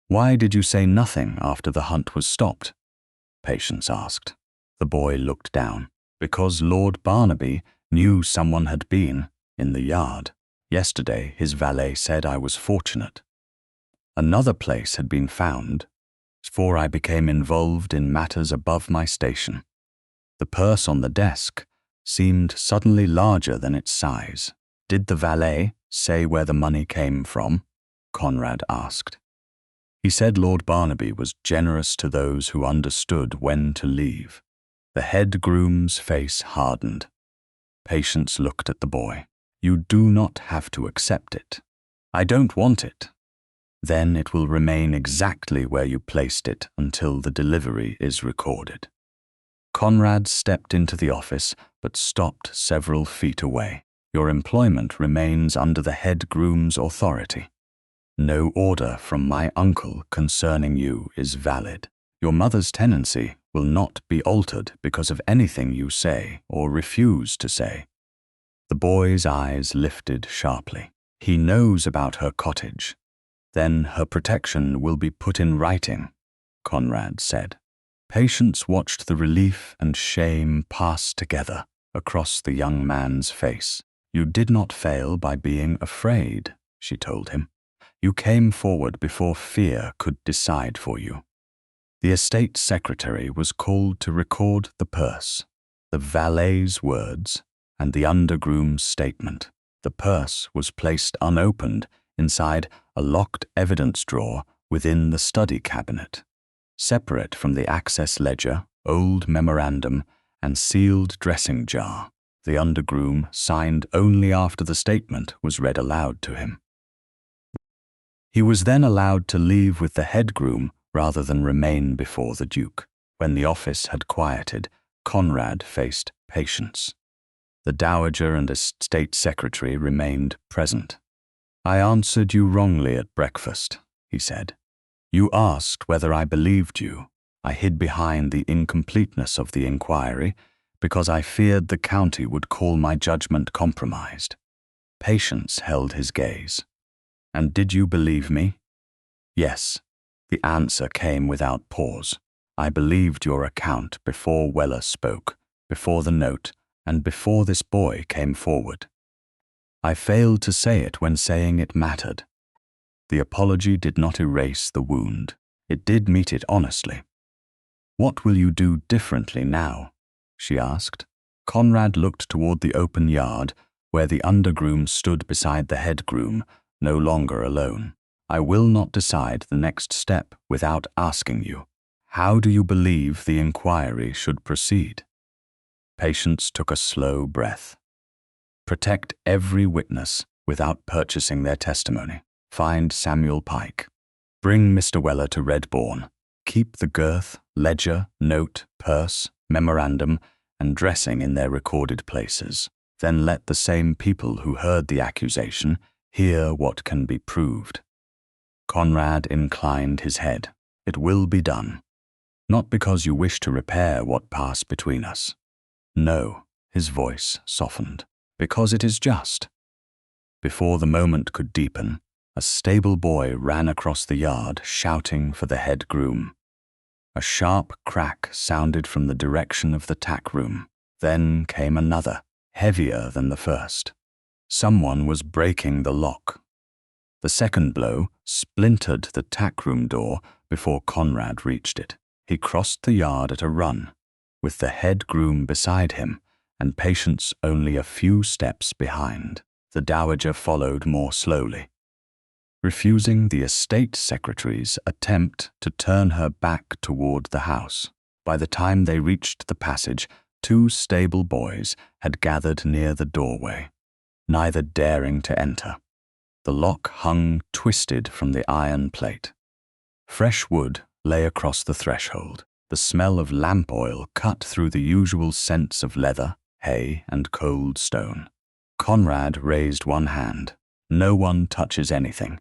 Why did you say nothing after the hunt was stopped? Patience asked. The boy looked down. Because Lord Barnaby knew someone had been in the yard. Yesterday his valet said I was fortunate. Another place had been found, for I became involved in matters above my station. The purse on the desk seemed suddenly larger than its size. Did the valet say where the money came from? Conrad asked. He said Lord Barnaby was generous to those who understood when to leave. The head groom's face hardened. Patience looked at the boy. You do not have to accept it. I don't want it. Then it will remain exactly where you placed it until the delivery is recorded. Conrad stepped into the office, but stopped several feet away. Your employment remains under the head groom's authority. No order from my uncle concerning you is valid. Your mother's tenancy will not be altered because of anything you say or refuse to say. The boy's eyes lifted sharply. He knows about her cottage. Then her protection will be put in writing, Conrad said. Patience watched the relief and shame pass together across the young man's face. You did not fail by being afraid, she told him. You came forward before fear could decide for you. The estate secretary was called to record the purse, the valet's words, and the undergroom's statement. The purse was placed unopened inside a locked evidence drawer within the study cabinet, separate from the access ledger, old memorandum, and sealed dressing jar. The undergroom signed only after the statement was read aloud to him. He was then allowed to leave with the head groom rather than remain before the Duke. When the office had quieted, Conrad faced Patience. The Dowager and Estate Secretary remained present. I answered you wrongly at breakfast, he said. You asked whether I believed you. I hid behind the incompleteness of the inquiry because I feared the county would call my judgment compromised. Patience held his gaze. And did you believe me? Yes. The answer came without pause. I believed your account before Weller spoke, before the note, and before this boy came forward. I failed to say it when saying it mattered. The apology did not erase the wound. It did meet it honestly. What will you do differently now? She asked. Conrad looked toward the open yard where the undergroom stood beside the head groom, no longer alone. I will not decide the next step without asking you. How do you believe the inquiry should proceed? Patience took a slow breath. Protect every witness without purchasing their testimony. Find Samuel Pike. Bring Mr. Weller to Red-bourne. Keep the girth, ledger, note, purse, memorandum, and dressing in their recorded places. Then let the same people who heard the accusation hear what can be proved. Conrad inclined his head. It will be done. Not because you wish to repair what passed between us. No, his voice softened. Because it is just. Before the moment could deepen, a stable boy ran across the yard shouting for the head groom. A sharp crack sounded from the direction of the tack room. Then came another, heavier than the first. Someone was breaking the lock. The second blow splintered the tack room door before Conrad reached it. He crossed the yard at a run, with the head groom beside him and Patience only a few steps behind. The Dowager followed more slowly, refusing the estate secretary's attempt to turn her back toward the house. By the time they reached the passage, 2 stable boys had gathered near the doorway, neither daring to enter. The lock hung twisted from the iron plate. Fresh wood lay across the threshold. The smell of lamp oil cut through the usual scents of leather, hay, and cold stone. Conrad raised one hand. No one touches anything.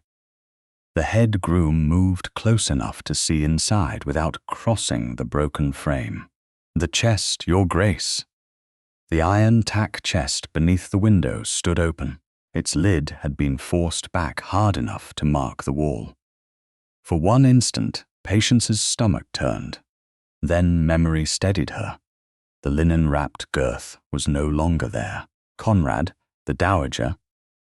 The head groom moved close enough to see inside without crossing the broken frame. The chest, Your Grace. The iron tack chest beneath the window stood open. Its lid had been forced back hard enough to mark the wall. For one instant, Patience's stomach turned. Then memory steadied her. The linen-wrapped Girth was no longer there. Conrad, the dowager,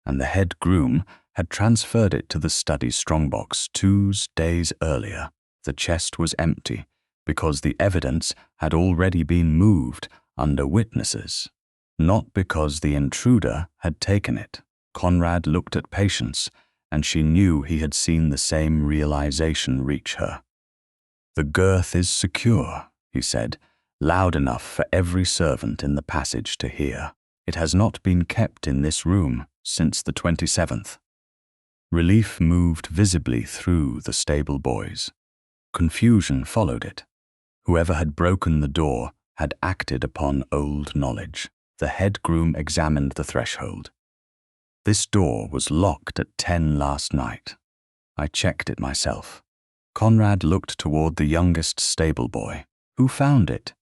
and the head groom had transferred it to the study strongbox 2 days earlier. The chest was empty because the evidence had already been moved under witnesses, not because the intruder had taken it. Conrad looked at Patience, and she knew he had seen the same realization reach her. "The girth is secure," he said, loud enough for every servant in the passage to hear. "It has not been kept in this room since the 27th. Relief moved visibly through the stable boys. Confusion followed it. Whoever had broken the door had acted upon old knowledge. The head groom examined the threshold. "This door was locked at 10 last night. I checked it myself." Conrad looked toward the youngest stable boy. "Who found it?"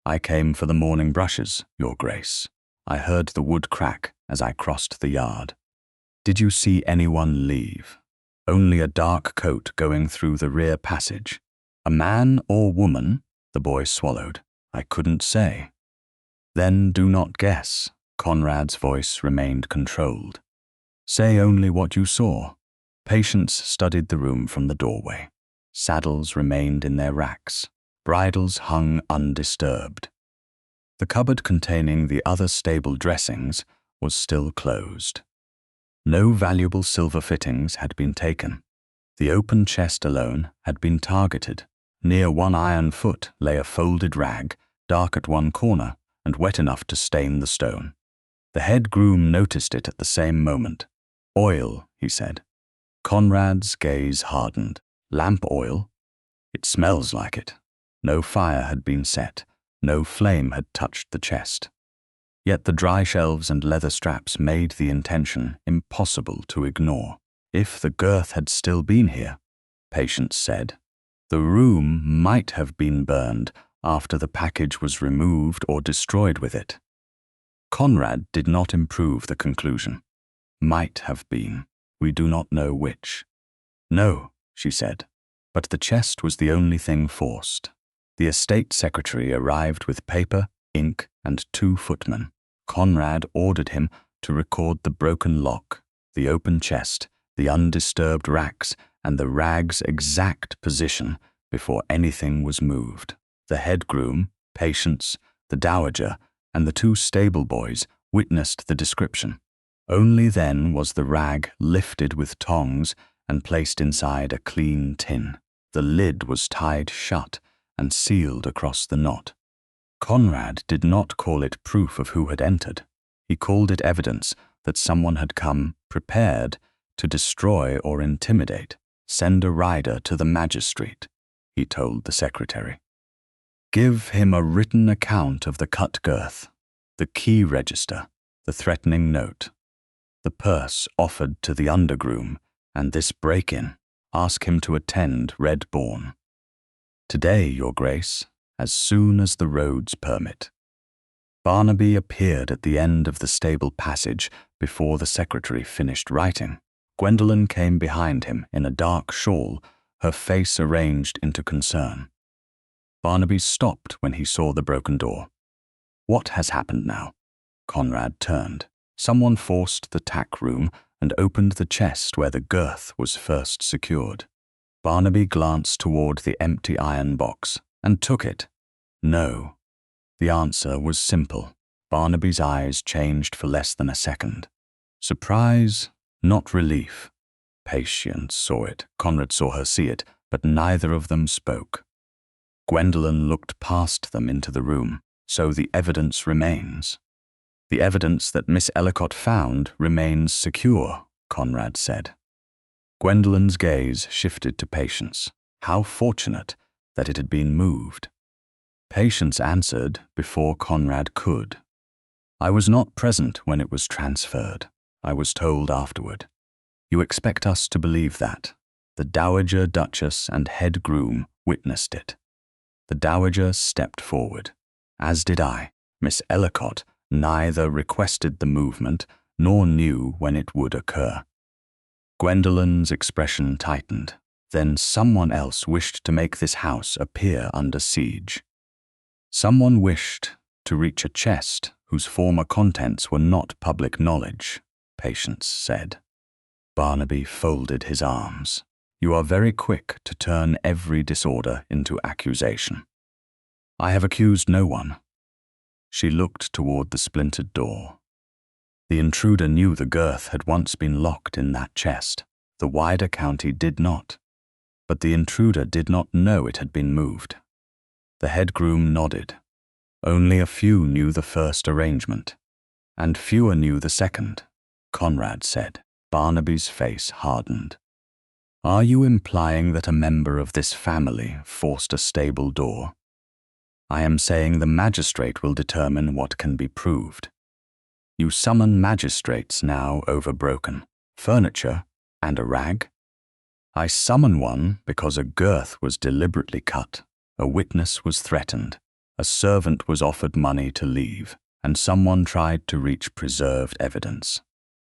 "I came for the morning brushes, Your Grace. I heard the wood crack as I crossed the yard." "Did you see anyone leave?" "Only a dark coat going through the rear passage." "A man or woman?" The boy swallowed. "I couldn't say." "Then do not guess." Conrad's voice remained controlled. "Say only what you saw." Patience studied the room from the doorway. Saddles remained in their racks. Bridles hung undisturbed. The cupboard containing the other stable dressings was still closed. No valuable silver fittings had been taken. The open chest alone had been targeted. Near one iron foot lay a folded rag, dark at one corner and wet enough to stain the stone. The head groom noticed it at the same moment. "Oil," he said. Conrad's gaze hardened. "Lamp oil? It smells like it." No fire had been set. No flame had touched the chest. Yet the dry shelves and leather straps made the intention impossible to ignore. If the girth had still been here, Patience said, the room might have been burned after the package was removed or destroyed with it. Conrad did not improve the conclusion. Might have been. We do not know which. "No," she said, but the chest was the only thing forced. The estate secretary arrived with paper, ink, and 2 footmen. Conrad ordered him to record the broken lock, the open chest, the undisturbed racks, and the rag's exact position before anything was moved. The head groom, Patience, the dowager, and the 2 stable boys witnessed the description. Only then was the rag lifted with tongs and placed inside a clean tin. The lid was tied shut and sealed across the knot. Conrad did not call it proof of who had entered. He called it evidence that someone had come prepared to destroy or intimidate. "Send a rider to the magistrate," he told the secretary. "Give him a written account of the cut girth, the key register, the threatening note, the purse offered to the undergroom, and this break-in. Ask him to attend Red-bourne. Today, Your Grace, as soon as the roads permit." Barnaby appeared at the end of the stable passage before the secretary finished writing. Gwendolen came behind him in a dark shawl, her face arranged into concern. Barnaby stopped when he saw the broken door. "What has happened now?" Conrad turned. Someone forced the tack room and opened the chest where the girth was first secured. Barnaby glanced toward the empty iron box and took it. No. The answer was simple. Barnaby's eyes changed for less than a second. Surprise, not relief. Patience saw it. Conrad saw her see it, but neither of them spoke. Gwendolen looked past them into the room. "So the evidence remains." "The evidence that Miss Ellicott found remains secure," Conrad said. Gwendolen's gaze shifted to Patience. How fortunate that it had been moved. Patience answered before Conrad could. I was not present when it was transferred. I was told afterward. You expect us to believe that. The Dowager Duchess and head groom witnessed it. The Dowager stepped forward, as did I. Miss Ellicott neither requested the movement nor knew when it would occur. Gwendolen's expression tightened. Then someone else wished to make this house appear under siege. Someone wished to reach a chest whose former contents were not public knowledge, Patience said. Barnaby folded his arms. You are very quick to turn every disorder into accusation. I have accused no one. She looked toward the splintered door. The intruder knew the girth had once been locked in that chest. The wider county did not. But the intruder did not know it had been moved. The head groom nodded. Only a few knew the first arrangement, and fewer knew the second, Conrad said. Barnaby's face hardened. Are you implying that a member of this family forced a stable door? I am saying the magistrate will determine what can be proved. You summon magistrates now over broken furniture and a rag? I summon one because a girth was deliberately cut, a witness was threatened, a servant was offered money to leave, and someone tried to reach preserved evidence.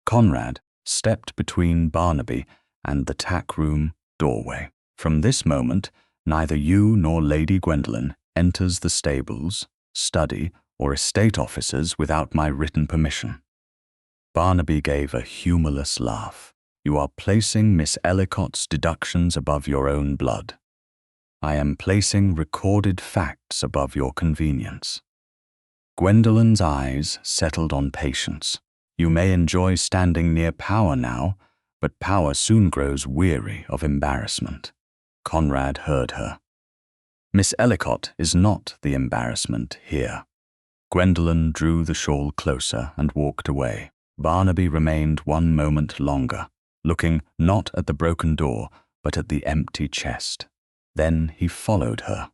Conrad stepped between Barnaby and the tack room doorway. From this moment, neither you nor Lady Gwendolen enters the stables, study, or estate offices without my written permission. Barnaby gave a humorless laugh. You are placing Miss Ellicott's deductions above your own blood. I am placing recorded facts above your convenience. Gwendolen's eyes settled on Patience. You may enjoy standing near power now, but power soon grows weary of embarrassment. Conrad heard her. Miss Ellicott is not the embarrassment here. Gwendolen drew the shawl closer and walked away. Barnaby remained one moment longer, looking not at the broken door, but at the empty chest. Then he followed her.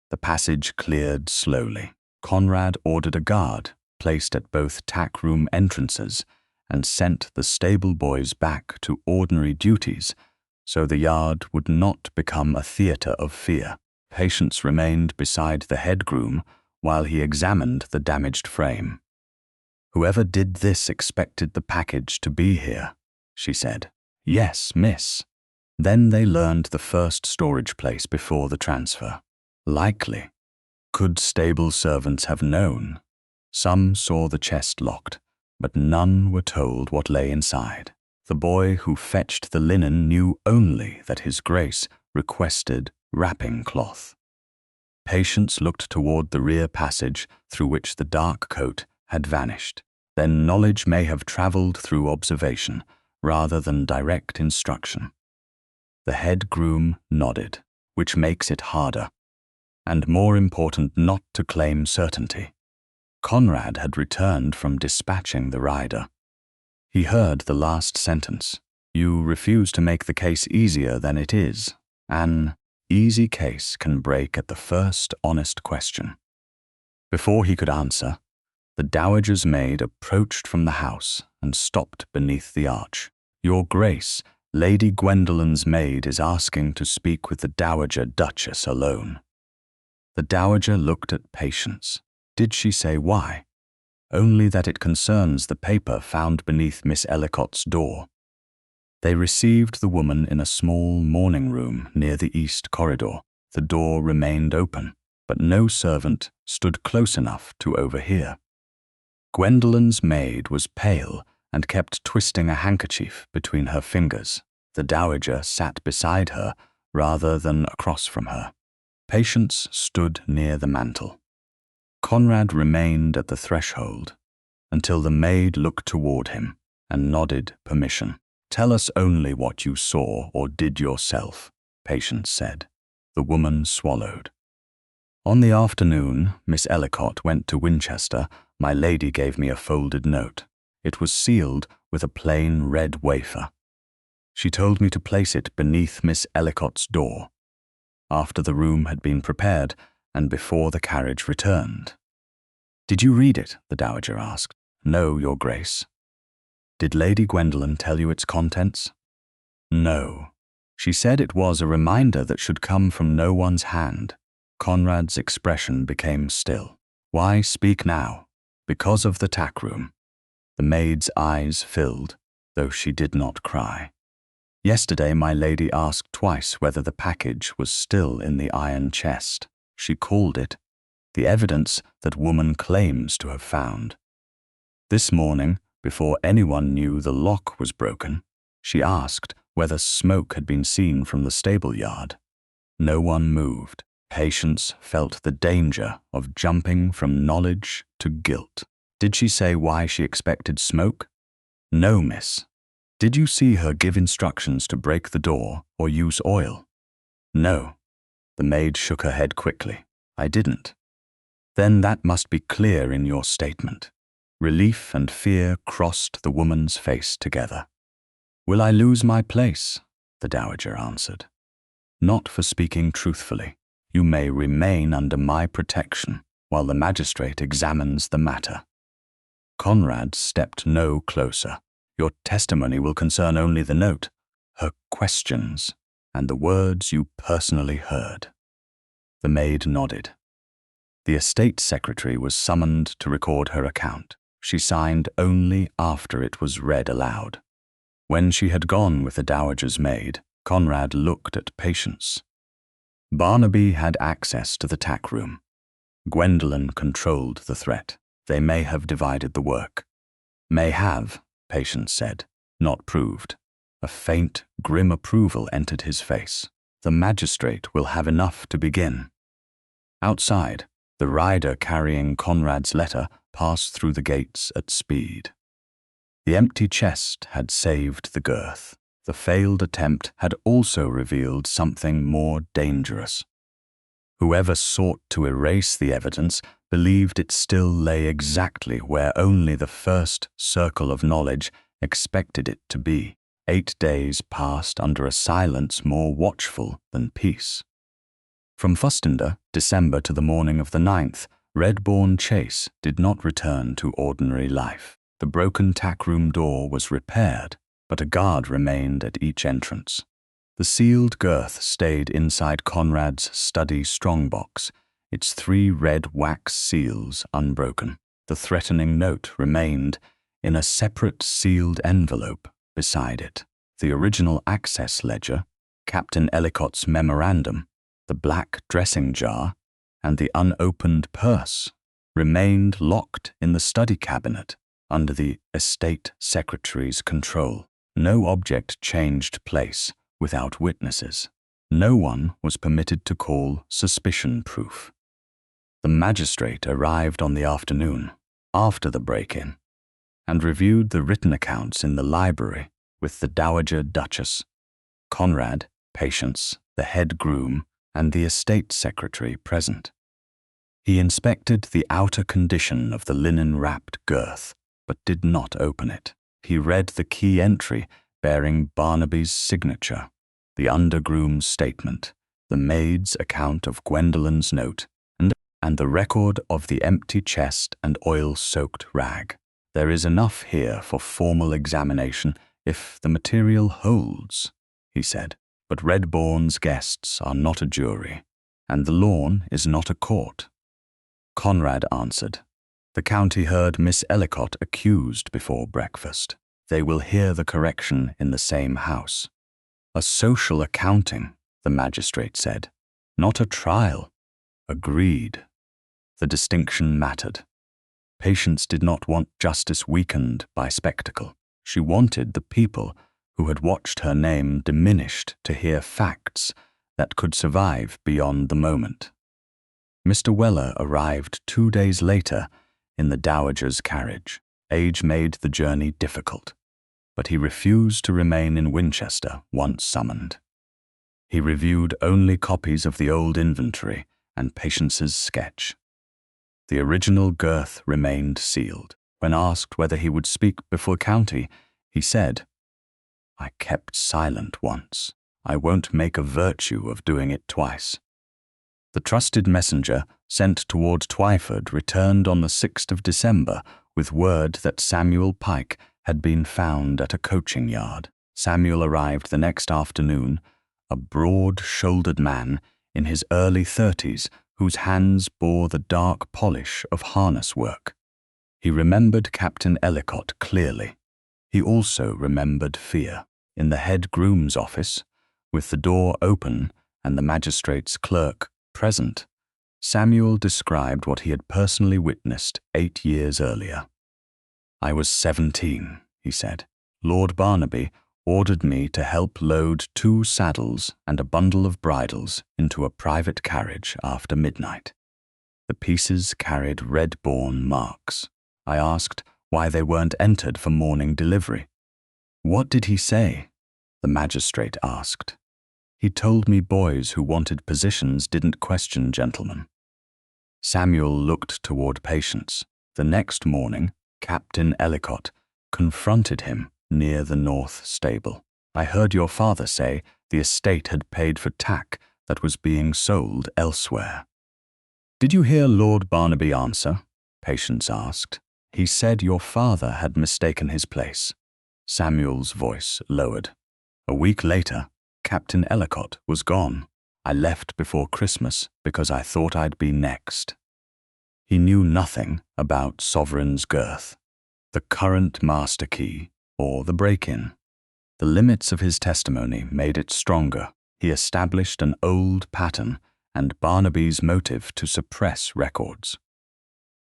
The passage cleared slowly. Conrad ordered a guard placed at both tack room entrances and sent the stable boys back to ordinary duties so the yard would not become a theatre of fear. Patience remained beside the head groom while he examined the damaged frame. Whoever did this expected the package to be here, she said. Yes, miss. Then they learned the first storage place before the transfer. Likely. Could stable servants have known? Some saw the chest locked, but none were told what lay inside. The boy who fetched the linen knew only that his grace requested wrapping cloth. Patience looked toward the rear passage through which the dark coat had vanished. Then knowledge may have traveled through observation rather than direct instruction. The head groom nodded, which makes it harder, and more important not to claim certainty. Conrad had returned from dispatching the rider. He heard the last sentence. You refuse to make the case easier than it is. An easy case can break at the first honest question. Before he could answer, the dowager's maid approached from the house and stopped beneath the arch. Your Grace, Lady Gwendolen's maid is asking to speak with the Dowager Duchess alone. The Dowager looked at Patience. Did she say why? Only that it concerns the paper found beneath Miss Ellicott's door. They received the woman in a small morning room near the east corridor. The door remained open, but no servant stood close enough to overhear. Gwendolen's maid was pale and kept twisting a handkerchief between her fingers. The dowager sat beside her rather than across from her. Patience stood near the mantel. Conrad remained at the threshold until the maid looked toward him and nodded permission. Tell us only what you saw or did yourself, Patience said. The woman swallowed. On the afternoon Miss Ellicott went to Winchester, my lady gave me a folded note. It was sealed with a plain red wafer. She told me to place it beneath Miss Ellicott's door, after the room had been prepared and before the carriage returned. Did you read it? The Dowager asked. No, Your Grace. Did Lady Gwendolen tell you its contents? No. She said it was a reminder that should come from no one's hand. Conrad's expression became still. Why speak now? Because of the tack room. The maid's eyes filled, though she did not cry. Yesterday my lady asked twice whether the package was still in the iron chest. She called it the evidence that woman claims to have found. This morning, before anyone knew the lock was broken, she asked whether smoke had been seen from the stable yard. No one moved. Patience felt the danger of jumping from knowledge to guilt. Did she say why she expected smoke? No, miss. Did you see her give instructions to break the door or use oil? No. The maid shook her head quickly. I didn't. Then that must be clear in your statement. Relief and fear crossed the woman's face together. Will I lose my place? The Dowager answered. Not for speaking truthfully. You may remain under my protection while the magistrate examines the matter. Conrad stepped no closer. Your testimony will concern only the note, her questions, and the words you personally heard. The maid nodded. The estate secretary was summoned to record her account. She signed only after it was read aloud. When she had gone with the Dowager's maid, Conrad looked at Patience. Barnaby had access to the tack room. Gwendolen controlled the threat. They may have divided the work. May have, Patience said, not proved. A faint, grim approval entered his face. The magistrate will have enough to begin. Outside, the rider carrying Conrad's letter passed through the gates at speed. The empty chest had saved the Girth. The failed attempt had also revealed something more dangerous. Whoever sought to erase the evidence believed it still lay exactly where only the first circle of knowledge expected it to be. 8 days passed under a silence more watchful than peace. From Fustender, December to the morning of the 9th, Red-bourne Chase did not return to ordinary life. The broken tack-room door was repaired, but a guard remained at each entrance. The sealed Girth stayed inside Conrad's study strongbox, its 3 red wax seals unbroken. The threatening note remained in a separate sealed envelope beside it. The original access ledger, Captain Ellicott's memorandum, the black dressing jar, and the unopened purse remained locked in the study cabinet under the estate secretary's control. No object changed place without witnesses. No one was permitted to call suspicion-proof. The magistrate arrived on the afternoon, after the break-in, and reviewed the written accounts in the library with the Dowager Duchess, Conrad, Patience, the head groom, and the estate secretary present. He inspected the outer condition of the linen-wrapped Girth, but did not open it. He read the key entry bearing Barnaby's signature, the undergroom's statement, the maid's account of Gwendolen's note, and the record of the empty chest and oil-soaked rag. There is enough here for formal examination if the material holds, he said. But Red-bourne's guests are not a jury, and the lawn is not a court. Conrad answered. The county heard Miss Ellicott accused before breakfast. They will hear the correction in the same house. A social accounting, the magistrate said. Not a trial. Agreed. The distinction mattered. Patience did not want justice weakened by spectacle. She wanted the people who had watched her name diminished to hear facts that could survive beyond the moment. Mr. Weller arrived 2 days later in the Dowager's carriage. Age made the journey difficult, but he refused to remain in Winchester once summoned. He reviewed only copies of the old inventory and Patience's sketch. The original Girth remained sealed. When asked whether he would speak before county, he said, I kept silent once. I won't make a virtue of doing it twice. The trusted messenger sent toward Twyford returned on the 6th of December with word that Samuel Pike had been found at a coaching yard. Samuel arrived the next afternoon, a broad-shouldered man in his early 30s whose hands bore the dark polish of harness work. He remembered Captain Ellicott clearly. He also remembered fear. In the head groom's office, with the door open and the magistrate's clerk present, Samuel described what he had personally witnessed 8 years earlier. "I was 17, he said. Lord Barnaby ordered me to help load 2 saddles and a bundle of bridles into a private carriage after midnight. The pieces carried Red-bourne marks. I asked why they weren't entered for morning delivery. What did he say? The magistrate asked. He told me boys who wanted positions didn't question gentlemen. Samuel looked toward Patience. The next morning, Captain Ellicott confronted him near the north stable. I heard your father say the estate had paid for tack that was being sold elsewhere. Did you hear Lord Barnaby answer? Patience asked. He said your father had mistaken his place. Samuel's voice lowered. A week later, Captain Ellicott was gone. I left before Christmas because I thought I'd be next. He knew nothing about Sovereign's Girth, the current master key, or the break-in. The limits of his testimony made it stronger. He established an old pattern and Barnaby's motive to suppress records.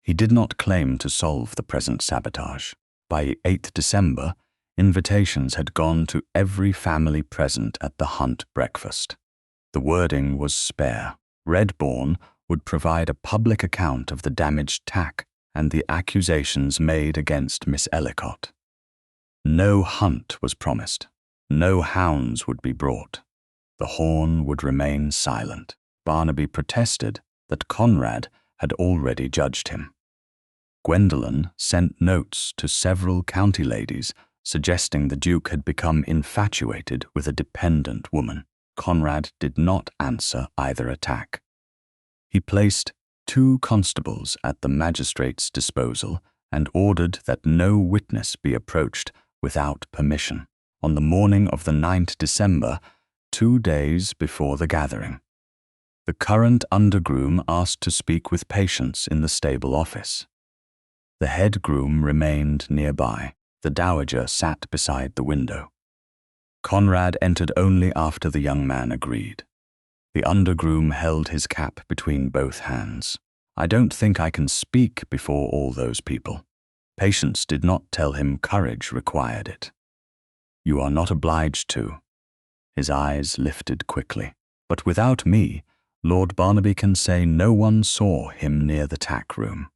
He did not claim to solve the present sabotage. By 8th December, invitations had gone to every family present at the Hunt breakfast. The wording was spare. Red-bourne would provide a public account of the damaged tack and the accusations made against Miss Ellicott. No hunt was promised. No hounds would be brought. The horn would remain silent. Barnaby protested that Conrad had already judged him. Gwendolen sent notes to several county ladies suggesting the Duke had become infatuated with a dependent woman. Conrad did not answer either attack. He placed 2 constables at the magistrate's disposal and ordered that no witness be approached without permission. On the morning of the 9th December, 2 days before the gathering, the current undergroom asked to speak with Patience in the stable office. The head groom remained nearby. The dowager sat beside the window. Conrad entered only after the young man agreed. The undergroom held his cap between both hands. I don't think I can speak before all those people. Patience did not tell him courage required it. You are not obliged to. His eyes lifted quickly. But without me, Lord Barnaby can say no one saw him near the tack room.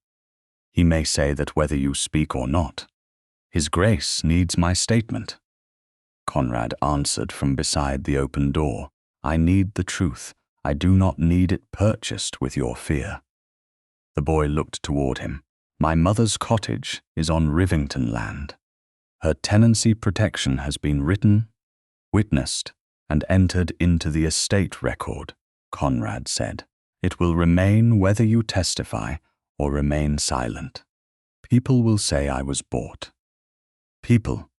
He may say that whether you speak or not, His Grace needs my statement. Conrad answered from beside the open door. I need the truth. I do not need it purchased with your fear. The boy looked toward him. My mother's cottage is on Rivington land. Her tenancy protection has been written, witnessed, and entered into the estate record, Conrad said. It will remain whether you testify or remain silent. People will say I was bought. People,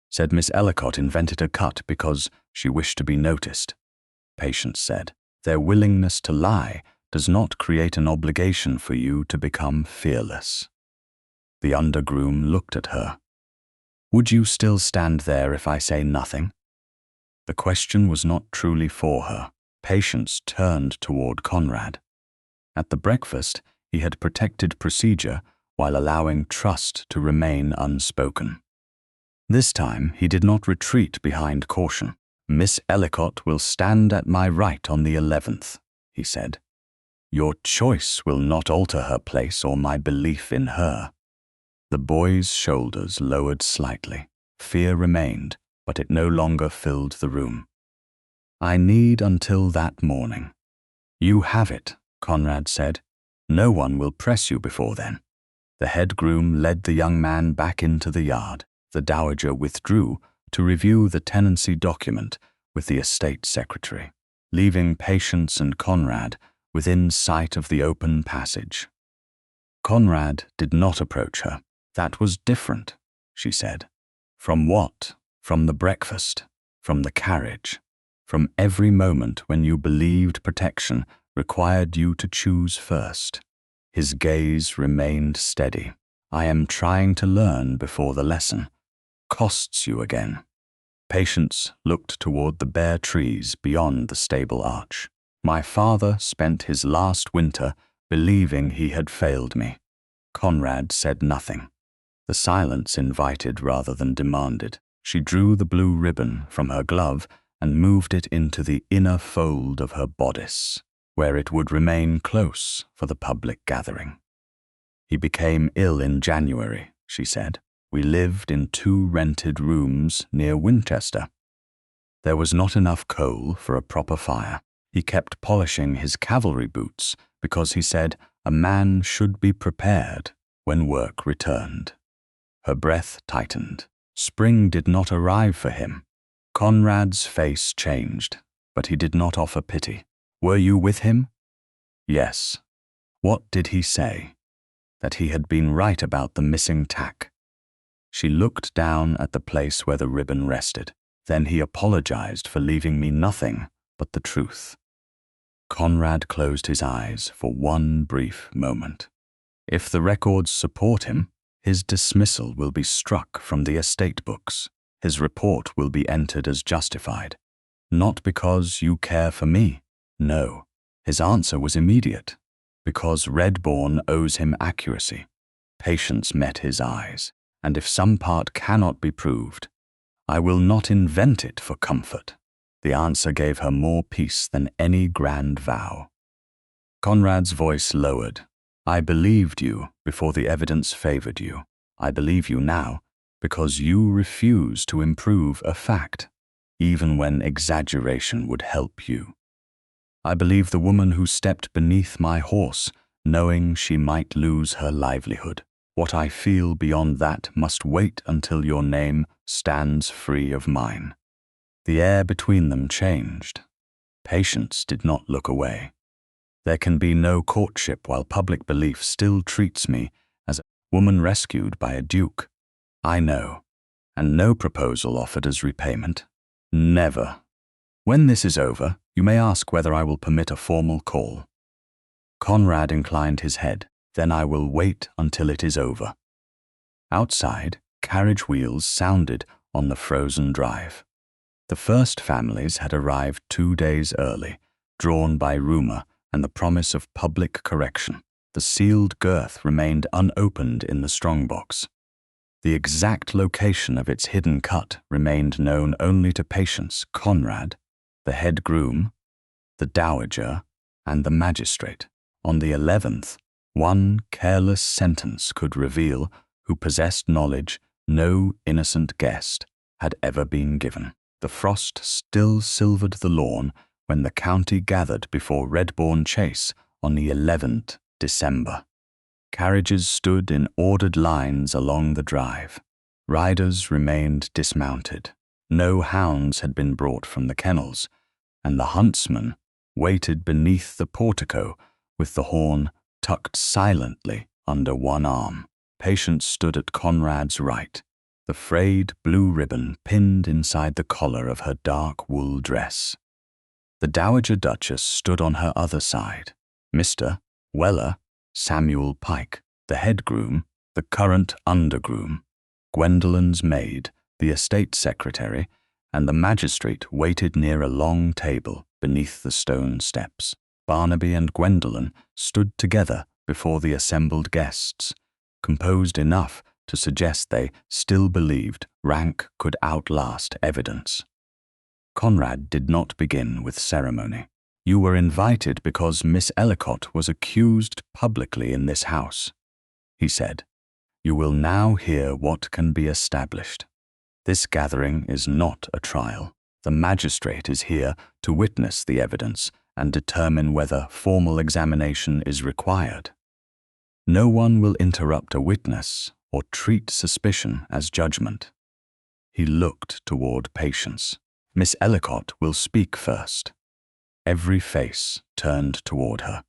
said Miss Ellicott invented a cut because she wished to be noticed. Patience said, their willingness to lie does not create an obligation for you to become fearless. The undergroom looked at her. Would you still stand there if I say nothing? The question was not truly for her. Patience turned toward Conrad. At the breakfast, he had protected procedure while allowing trust to remain unspoken. This time, he did not retreat behind caution. Miss Ellicott will stand at my right on the 11th, he said. Your choice will not alter her place or my belief in her. The boy's shoulders lowered slightly. Fear remained, but it no longer filled the room. I need until that morning. You have it, Conrad said. No one will press you before then. The head groom led the young man back into the yard. The dowager withdrew to review the tenancy document with the estate secretary. Leaving Patience and Conrad within sight of the open passage. Conrad did not approach her. That was different, she said. From what? From the breakfast, from the carriage, from every moment when you believed protection required you to choose first. His gaze remained steady. I am trying to learn before the lesson costs you again. Patience looked toward the bare trees beyond the stable arch. My father spent his last winter believing he had failed me. Conrad said nothing. The silence invited rather than demanded. She drew the blue ribbon from her glove and moved it into the inner fold of her bodice, where it would remain close for the public gathering. He became ill in January, she said. We lived in 2 rented rooms near Winchester. There was not enough coal for a proper fire. He kept polishing his cavalry boots because he said a man should be prepared when work returned. Her breath tightened. Spring did not arrive for him. Conrad's face changed, but he did not offer pity. Were you with him? Yes. What did he say? That he had been right about the missing tack. She looked down at the place where the ribbon rested. Then he apologized for leaving me nothing but the truth. Conrad closed his eyes for one brief moment. If the records support him, his dismissal will be struck from the estate books. His report will be entered as justified. Not because you care for me. No. His answer was immediate. Because Red-bourne owes him accuracy. Patience met his eyes. And if some part cannot be proved, I will not invent it for comfort. The answer gave her more peace than any grand vow. Conrad's voice lowered. I believed you before the evidence favored you. I believe you now because you refuse to improve a fact, even when exaggeration would help you. I believe the woman who stepped beneath my horse, knowing she might lose her livelihood. What I feel beyond that must wait until your name stands free of mine. The air between them changed. Patience did not look away. There can be no courtship while public belief still treats me as a woman rescued by a duke. I know. And no proposal offered as repayment. Never. When this is over, you may ask whether I will permit a formal call. Conrad inclined his head. Then I will wait until it is over. Outside, carriage wheels sounded on the frozen drive. The first families had arrived 2 days early, drawn by rumor and the promise of public correction. The sealed girth remained unopened in the strongbox. The exact location of its hidden cut remained known only to Patience, Conrad, the head groom, the dowager, and the magistrate. On the 11th, one careless sentence could reveal who possessed knowledge no innocent guest had ever been given. The frost still silvered the lawn when the county gathered before Red-bourne Chase on the 11th December. Carriages stood in ordered lines along the drive. Riders remained dismounted. No hounds had been brought from the kennels, and the huntsman waited beneath the portico with the horn tucked silently under one arm. Patience stood at Conrad's right, the frayed blue ribbon pinned inside the collar of her dark wool dress. The Dowager Duchess stood on her other side. Mr. Weller, Samuel Pike, the head groom, the current undergroom, Gwendolen's maid, the estate secretary, and the magistrate waited near a long table beneath the stone steps. Barnaby and Gwendolen stood together before the assembled guests, composed enough to suggest they still believed rank could outlast evidence. Conrad did not begin with ceremony. You were invited because Miss Ellicott was accused publicly in this house, he said. You will now hear what can be established. This gathering is not a trial. The magistrate is here to witness the evidence and determine whether formal examination is required. No one will interrupt a witness or treat suspicion as judgment. He looked toward Patience. Miss Ellicott will speak first. every face turned toward her.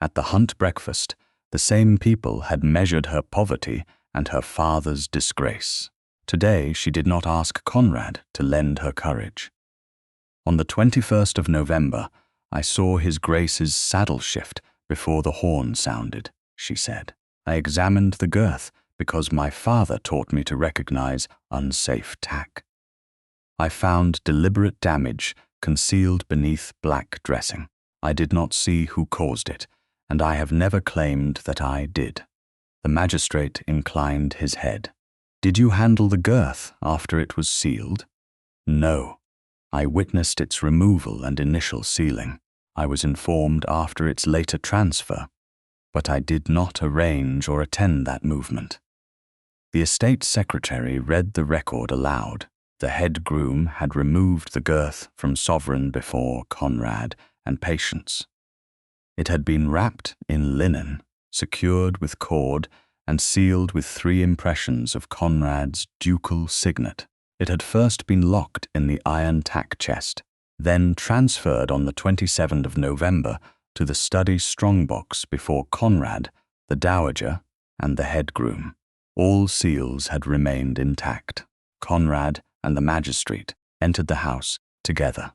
At the hunt breakfast, the same people had measured her poverty and her father's disgrace. Today she did not ask Conrad to lend her courage. On the 21st of November, I saw his Grace's saddle shift before the horn sounded, she said. I examined the girth because my father taught me to recognize unsafe tack. I found deliberate damage concealed beneath black dressing. I did not see who caused it, and I have never claimed that I did. The magistrate inclined his head. Did you handle the girth after it was sealed? No. I witnessed its removal and initial sealing. I was informed after its later transfer, but I did not arrange or attend that movement. The estate secretary read the record aloud. The head groom had removed the girth from Sovereign before Conrad and Patience. It had been wrapped in linen, secured with cord, and sealed with 3 impressions of Conrad's ducal signet. It had first been locked in the iron tack chest, then transferred on the 27th of November to the study strongbox before Conrad, the dowager, and the head groom. All seals had remained intact. Conrad and the magistrate entered the house together.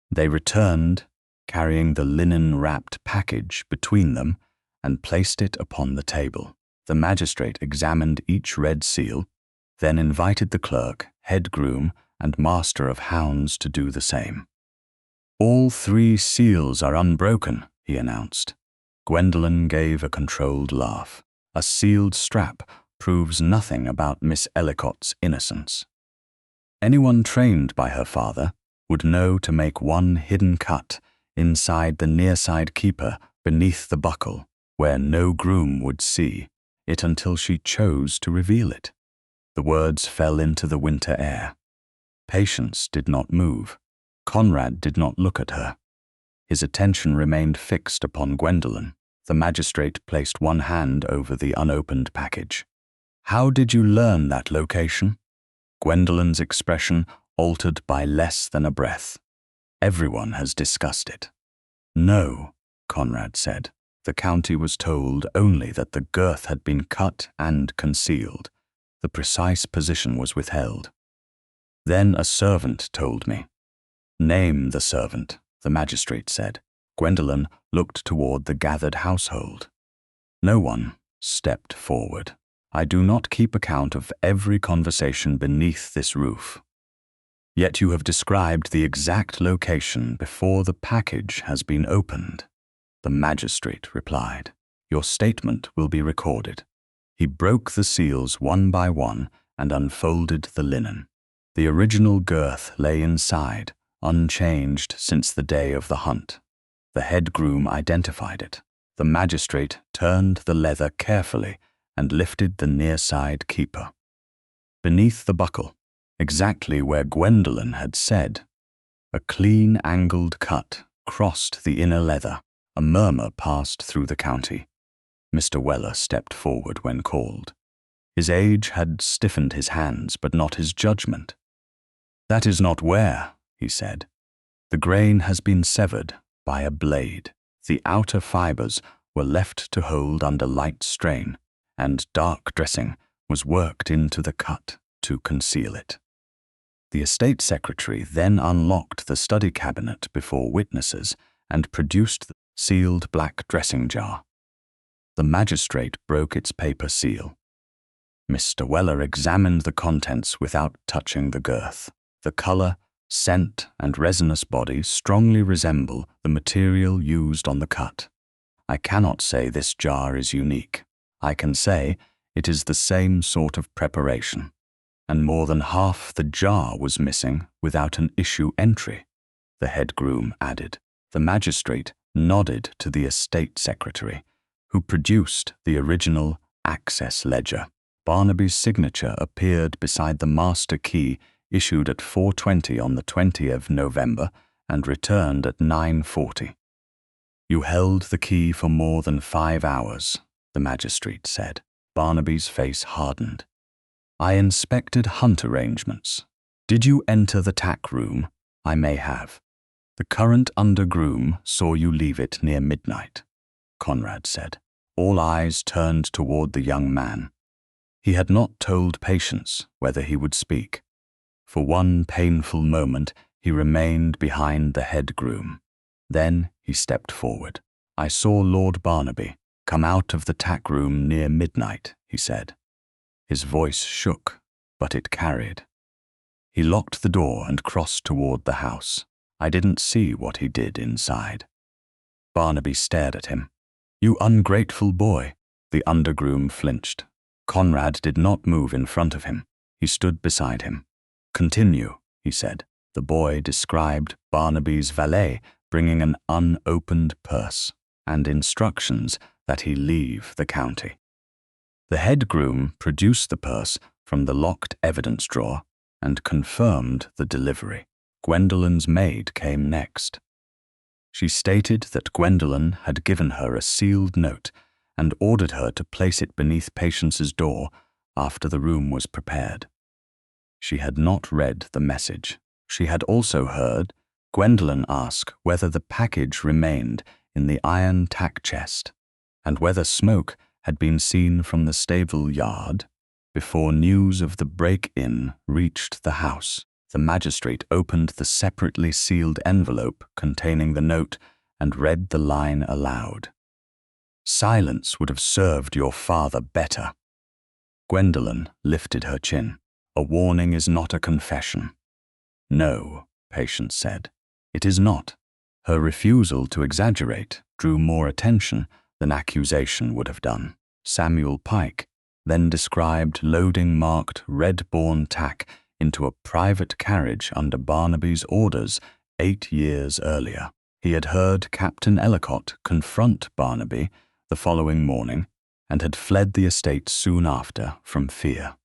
They returned, carrying the linen-wrapped package between them, and placed it upon the table. The magistrate examined each red seal, then invited the clerk, head groom, and master of hounds to do the same. All 3 seals are unbroken, he announced. Gwendolen gave a controlled laugh. A sealed strap proves nothing about Miss Ellicott's innocence. Anyone trained by her father would know to make one hidden cut inside the near-side keeper beneath the buckle, where no groom would see it until she chose to reveal it. The words fell into the winter air. Patience did not move. Conrad did not look at her. His attention remained fixed upon Gwendolen. The magistrate placed one hand over the unopened package. How did you learn that location? Gwendolen's expression altered by less than a breath. Everyone has discussed it. No, Conrad said. The county was told only that the girth had been cut and concealed. The precise position was withheld. Then a servant told me. Name the servant, the magistrate said. Gwendolen looked toward the gathered household. No one stepped forward. I do not keep account of every conversation beneath this roof. Yet you have described the exact location before the package has been opened. The magistrate replied. Your statement will be recorded. He broke the seals one by one and unfolded the linen. The original girth lay inside, unchanged since the day of the hunt. The head groom identified it. The magistrate turned the leather carefully and lifted the near-side keeper. Beneath the buckle, exactly where Gwendolen had said, a clean angled cut crossed the inner leather. A murmur passed through the county. Mr. Weller stepped forward when called. His age had stiffened his hands, but not his judgment. That is not where, he said. The grain has been severed by a blade. The outer fibers were left to hold under light strain, and dark dressing was worked into the cut to conceal it. The estate secretary then unlocked the study cabinet before witnesses and produced the sealed black dressing jar. The magistrate broke its paper seal. Mr. Weller examined the contents without touching the girth. The color, scent, and resinous body strongly resemble the material used on the cut. I cannot say this jar is unique. I can say it is the same sort of preparation, and more than half the jar was missing without an issue entry, the head groom added. The magistrate nodded to the estate secretary, who produced the original access ledger. Barnaby's signature appeared beside the master key issued at 4:20 on the 20th of November and returned at 9:40. You held the key for more than 5 hours, the magistrate said. Barnaby's face hardened. I inspected hunt arrangements. Did you enter the tack room? I may have. The current under-groom saw you leave it near midnight, Conrad said. All eyes turned toward the young man. He had not told Patience whether he would speak. For one painful moment, he remained behind the head groom. Then he stepped forward. I saw Lord Barnaby come out of the tack room near midnight, he said. His voice shook, but it carried. He locked the door and crossed toward the house. I didn't see what he did inside. Barnaby stared at him. You ungrateful boy. The undergroom flinched. Conrad did not move in front of him. He stood beside him. Continue, he said. The boy described Barnaby's valet bringing an unopened purse and instructions that he leave the county. The head groom produced the purse from the locked evidence drawer and confirmed the delivery. Gwendolyn's maid came next. She stated that Gwendolyn had given her a sealed note and ordered her to place it beneath Patience's door after the room was prepared. She had not read the message. She had also heard Gwendolyn ask whether the package remained in the iron tack chest and whether smoke had been seen from the stable yard before news of the break-in reached the house. The magistrate opened the separately sealed envelope containing the note and read the line aloud. Silence would have served your father better. Gwendolyn lifted her chin. A warning is not a confession. No, Patience said. It is not. Her refusal to exaggerate drew more attention than accusation would have done. Samuel Pike then described loading marked Red-bourne tack into a private carriage under Barnaby's orders 8 years earlier. He had heard Captain Ellicott confront Barnaby the following morning and had fled the estate soon after from fear.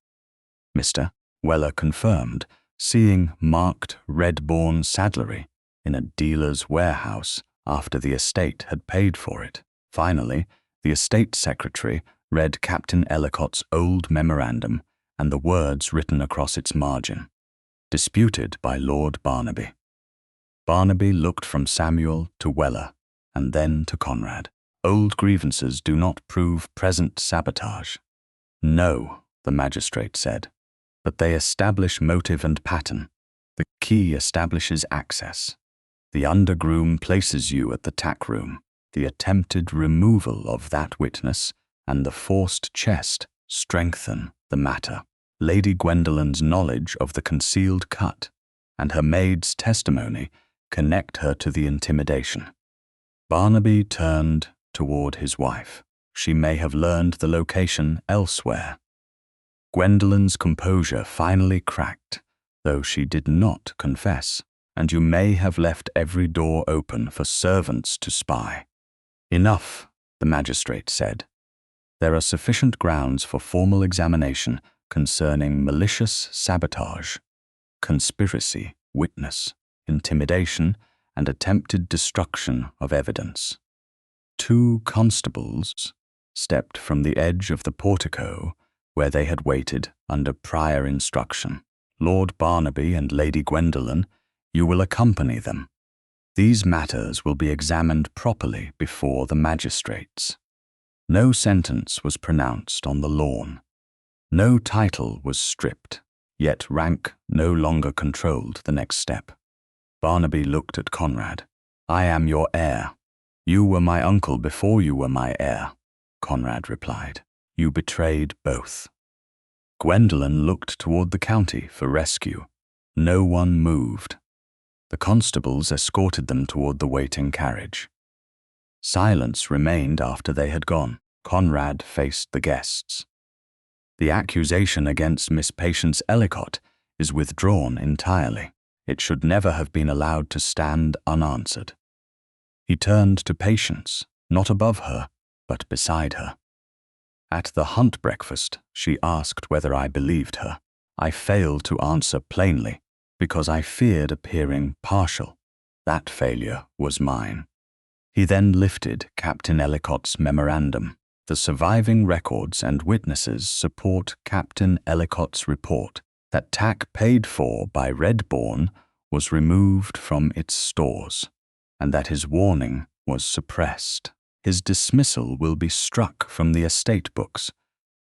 Mr. Weller confirmed seeing marked Red-bourne saddlery in a dealer's warehouse after the estate had paid for it. Finally, the estate secretary read Captain Ellicott's old memorandum and the words written across its margin. Disputed by Lord Barnaby. Barnaby looked from Samuel to Weller and then to Conrad. Old grievances do not prove present sabotage. No, the magistrate said, but they establish motive and pattern. The key establishes access. The undergroom places you at the tack room. The attempted removal of that witness and the forced chest strengthen the matter. Lady Gwendolyn's knowledge of the concealed cut and her maid's testimony connect her to the intimidation. Barnaby turned toward his wife. She may have learned the location elsewhere. Gwendolyn's composure finally cracked, though she did not confess, and you may have left every door open for servants to spy. Enough, the magistrate said. There are sufficient grounds for formal examination concerning malicious sabotage, conspiracy, witness, intimidation, and attempted destruction of evidence. 2 constables stepped from the edge of the portico where they had waited under prior instruction. Lord Barnaby and Lady Gwendolyn, you will accompany them. These matters will be examined properly before the magistrates. No sentence was pronounced on the lawn. No title was stripped, yet rank no longer controlled the next step. Barnaby looked at Conrad. I am your heir. You were my uncle before you were my heir, Conrad replied. You betrayed both. Gwendolyn looked toward the county for rescue. No one moved. The constables escorted them toward the waiting carriage. Silence remained after they had gone. Conrad faced the guests. The accusation against Miss Patience Ellicott is withdrawn entirely. It should never have been allowed to stand unanswered. He turned to Patience, not above her, but beside her. At the hunt breakfast, she asked whether I believed her. I failed to answer plainly because I feared appearing partial. That failure was mine. He then lifted Captain Ellicott's memorandum. The surviving records and witnesses support Captain Ellicott's report that tack paid for by Red-bourne was removed from its stores, and that his warning was suppressed. His dismissal will be struck from the estate books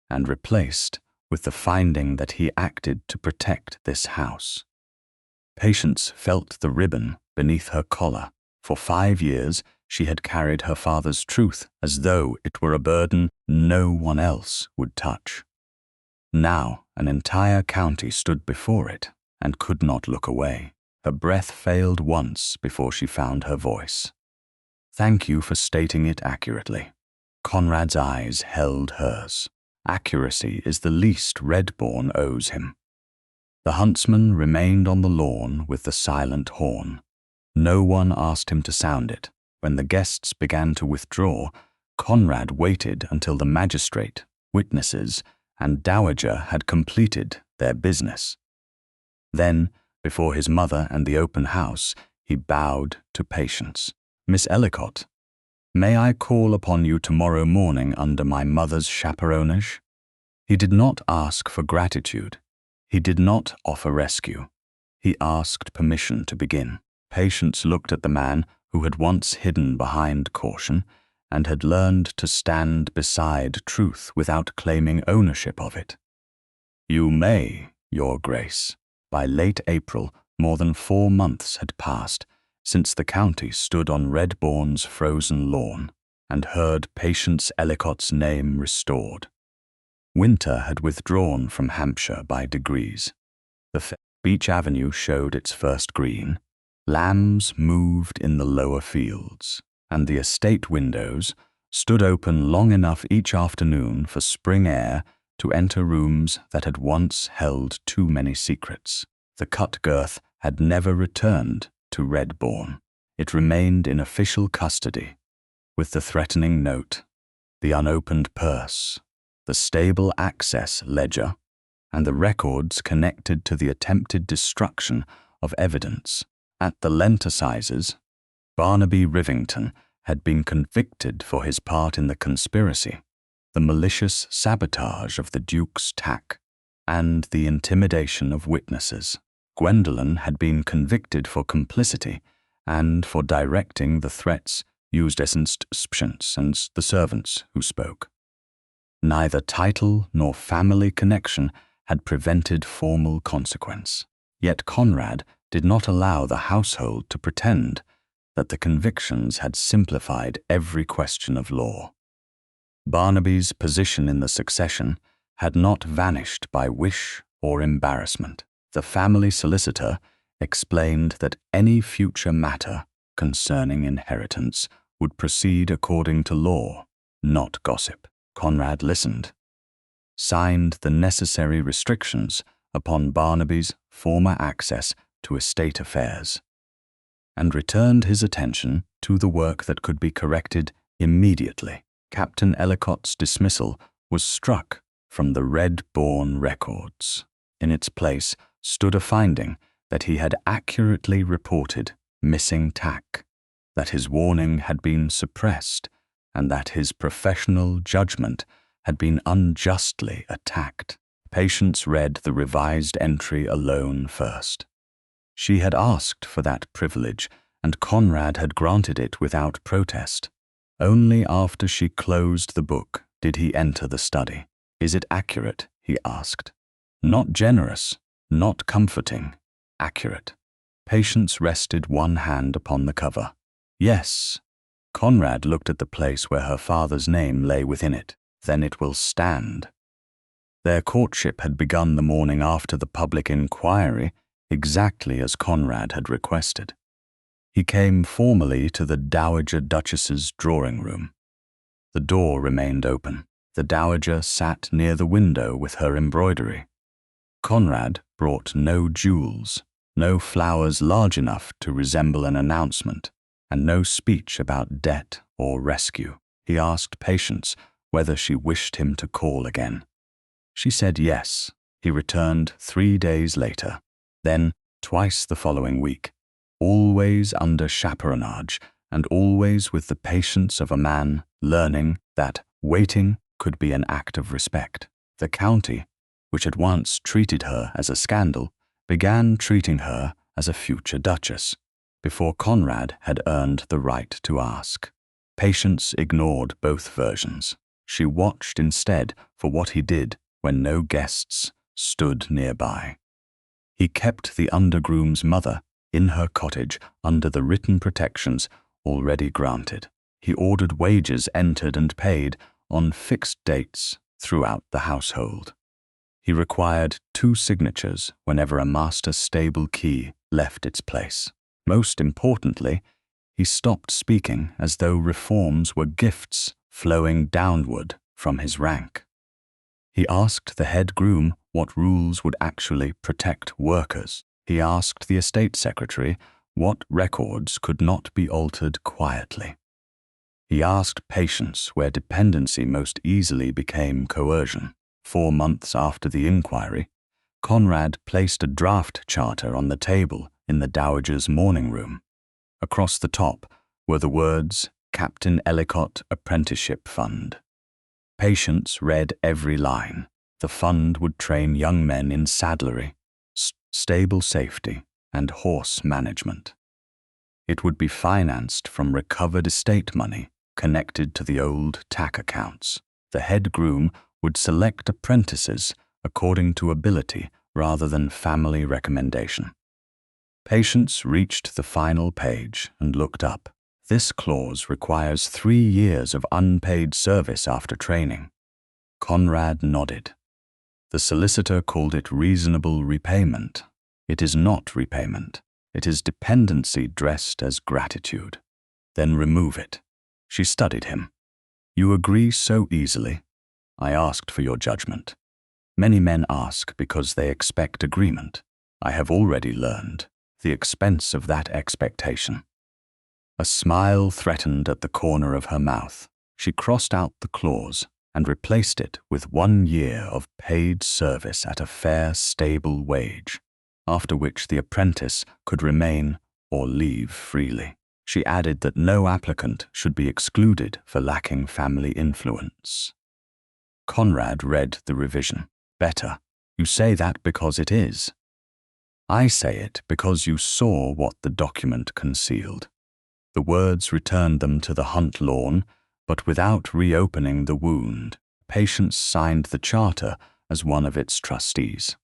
and replaced with the finding that he acted to protect this house. Patience felt the ribbon beneath her collar. For 5 years, she had carried her father's truth as though it were a burden no one else would touch. Now, an entire county stood before it and could not look away. Her breath failed once before she found her voice. "Thank you for stating it accurately." Conrad's eyes held hers. Accuracy is the least Red-bourne owes him. The huntsman remained on the lawn with the silent horn. No one asked him to sound it. When the guests began to withdraw, Conrad waited until the magistrate, witnesses, and dowager had completed their business. Then, before his mother and the open house, he bowed to Patience. "Miss Ellicott, may I call upon you tomorrow morning under my mother's chaperonage?" He did not ask for gratitude. He did not offer rescue. He asked permission to begin. Patience looked at the man who had once hidden behind caution and had learned to stand beside truth without claiming ownership of it. "You may, Your Grace." By late April, more than 4 months had passed since the county stood on Red-bourne's frozen lawn and heard Patience Ellicott's name restored. Winter had withdrawn from Hampshire by degrees. The beech avenue showed its first green. Lambs moved in the lower fields, and the estate windows stood open long enough each afternoon for spring air to enter rooms that had once held too many secrets. The cut girth had never returned to Red-bourne. It remained in official custody, with the threatening note, the unopened purse, the stable access ledger, and the records connected to the attempted destruction of evidence. At the Lent Assizes, Barnaby Rivington had been convicted for his part in the conspiracy, the malicious sabotage of the Duke's tack, and the intimidation of witnesses. Gwendolen had been convicted for complicity and for directing the threats used against patients and the servants who spoke. Neither title nor family connection had prevented formal consequence. Yet Conrad did not allow the household to pretend that the convictions had simplified every question of law. Barnaby's position in the succession had not vanished by wish or embarrassment. The family solicitor explained that any future matter concerning inheritance would proceed according to law, not gossip. Conrad listened, signed the necessary restrictions upon Barnaby's former access to estate affairs, and returned his attention to the work that could be corrected immediately. Captain Ellicott's dismissal was struck from the Red-bourne records. In its place stood a finding that he had accurately reported missing tack, that his warning had been suppressed, and that his professional judgment had been unjustly attacked. Patience read the revised entry alone first. She had asked for that privilege, and Conrad had granted it without protest. Only after she closed the book did he enter the study. "Is it accurate?" he asked. "Not generous, not comforting, accurate." Patience rested one hand upon the cover. "Yes." Conrad looked at the place where her father's name lay within it. "Then it will stand." Their courtship had begun the morning after the public inquiry, exactly as Conrad had requested. He came formally to the Dowager Duchess's drawing room. The door remained open. The Dowager sat near the window with her embroidery. Conrad brought no jewels, no flowers large enough to resemble an announcement, and no speech about debt or rescue. He asked Patience whether she wished him to call again. She said yes. He returned 3 days later, then twice the following week, always under chaperonage and always with the patience of a man learning that waiting could be an act of respect. The county, which had once treated her as a scandal, began treating her as a future duchess, before Conrad had earned the right to ask. Patience ignored both versions. She watched instead for what he did when no guests stood nearby. He kept the undergroom's mother in her cottage under the written protections already granted. He ordered wages entered and paid on fixed dates throughout the household. He required 2 signatures whenever a master stable key left its place. Most importantly, he stopped speaking as though reforms were gifts flowing downward from his rank. He asked the head groom what rules would actually protect workers. He asked the estate secretary what records could not be altered quietly. He asked patience where dependency most easily became coercion. 4 months after the inquiry, Conrad placed a draft charter on the table in the dowager's morning room. Across the top were the words, Captain Ellicott Apprenticeship Fund. Patience read every line. The fund would train young men in saddlery, stable safety, and horse management. It would be financed from recovered estate money connected to the old tack accounts. The head groom would select apprentices according to ability rather than family recommendation. Patience reached the final page and looked up. This clause requires 3 years of unpaid service after training. Conrad nodded. The solicitor called it reasonable repayment. It is not repayment. It is dependency dressed as gratitude. Then remove it. She studied him. You agree so easily. I asked for your judgment. Many men ask because they expect agreement. I have already learned the expense of that expectation. A smile threatened at the corner of her mouth. She crossed out the clause and replaced it with 1 year of paid service at a fair, stable wage, after which the apprentice could remain or leave freely. She added that no applicant should be excluded for lacking family influence. Conrad read the revision. Better. You say that because it is. I say it because you saw what the document concealed. The words returned them to the hunt lawn, but without reopening the wound. Patience signed the charter as one of its trustees.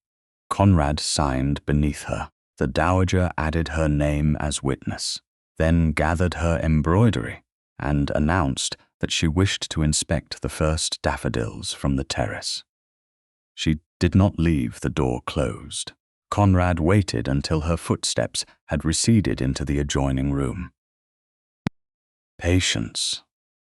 Conrad signed beneath her. The dowager added her name as witness, then gathered her embroidery and announced that she wished to inspect the first daffodils from the terrace. She did not leave the door closed. Conrad waited until her footsteps had receded into the adjoining room. Patience.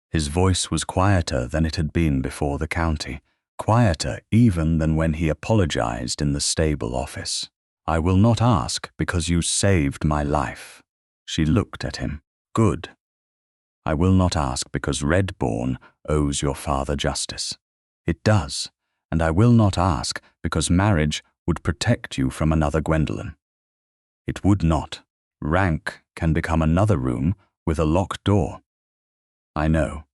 His voice was quieter than it had been before the county, quieter even than when he apologized in the stable office. I will not ask because you saved my life. She looked at him. Good. I will not ask because Red-bourne owes your father justice. It does, and I will not ask because marriage would protect you from another Gwendolen. It would not. Rank can become another room with a locked door. I know.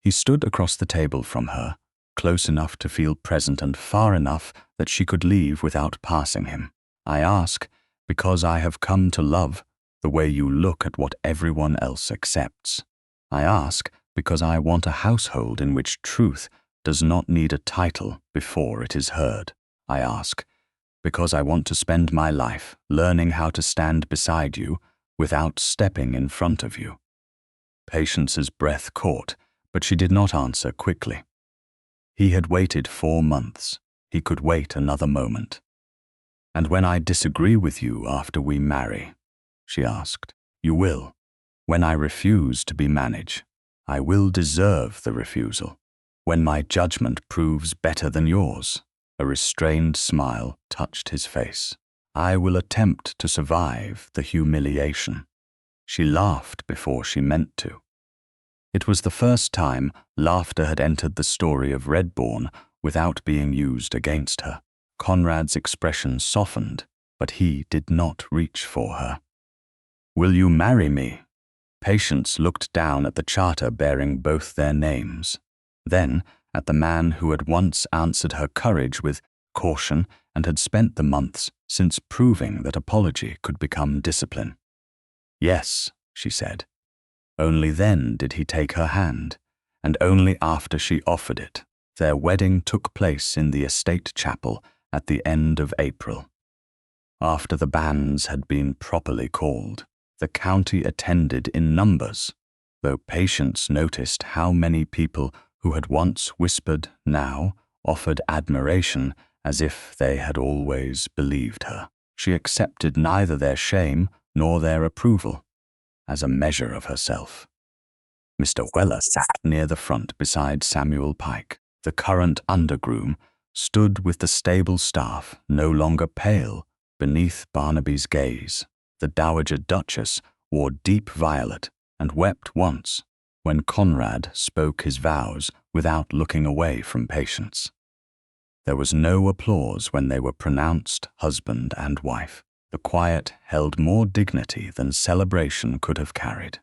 He stood across the table from her, close enough to feel present and far enough that she could leave without passing him. I ask because I have come to love the way you look at what everyone else accepts. I ask because I want a household in which truth does not need a title before it is heard. I ask because I want to spend my life learning how to stand beside you without stepping in front of you. Patience's breath caught, but she did not answer quickly. He had waited 4 months. He could wait another moment. And when I disagree with you after we marry, she asked, you will. When I refuse to be managed, I will deserve the refusal. When my judgment proves better than yours, a restrained smile touched his face. I will attempt to survive the humiliation. She laughed before she meant to. It was the first time laughter had entered the story of Red-bourne without being used against her. Conrad's expression softened, but he did not reach for her. Will you marry me? Patience looked down at the charter bearing both their names, then at the man who had once answered her courage with caution and had spent the months since proving that apology could become discipline. Yes, she said. Only then did he take her hand, and only after she offered it. Their wedding took place in the estate chapel at the end of April. After the banns had been properly called, the county attended in numbers, though Patience noticed how many people who had once whispered now offered admiration as if they had always believed her. She accepted neither their shame nor their approval, as a measure of herself. Mr. Weller sat near the front beside Samuel Pike. The current undergroom stood with the stable staff, no longer pale, beneath Barnaby's gaze. The Dowager Duchess wore deep violet and wept once when Conrad spoke his vows without looking away from Patience. There was no applause when they were pronounced husband and wife. The quiet held more dignity than celebration could have carried.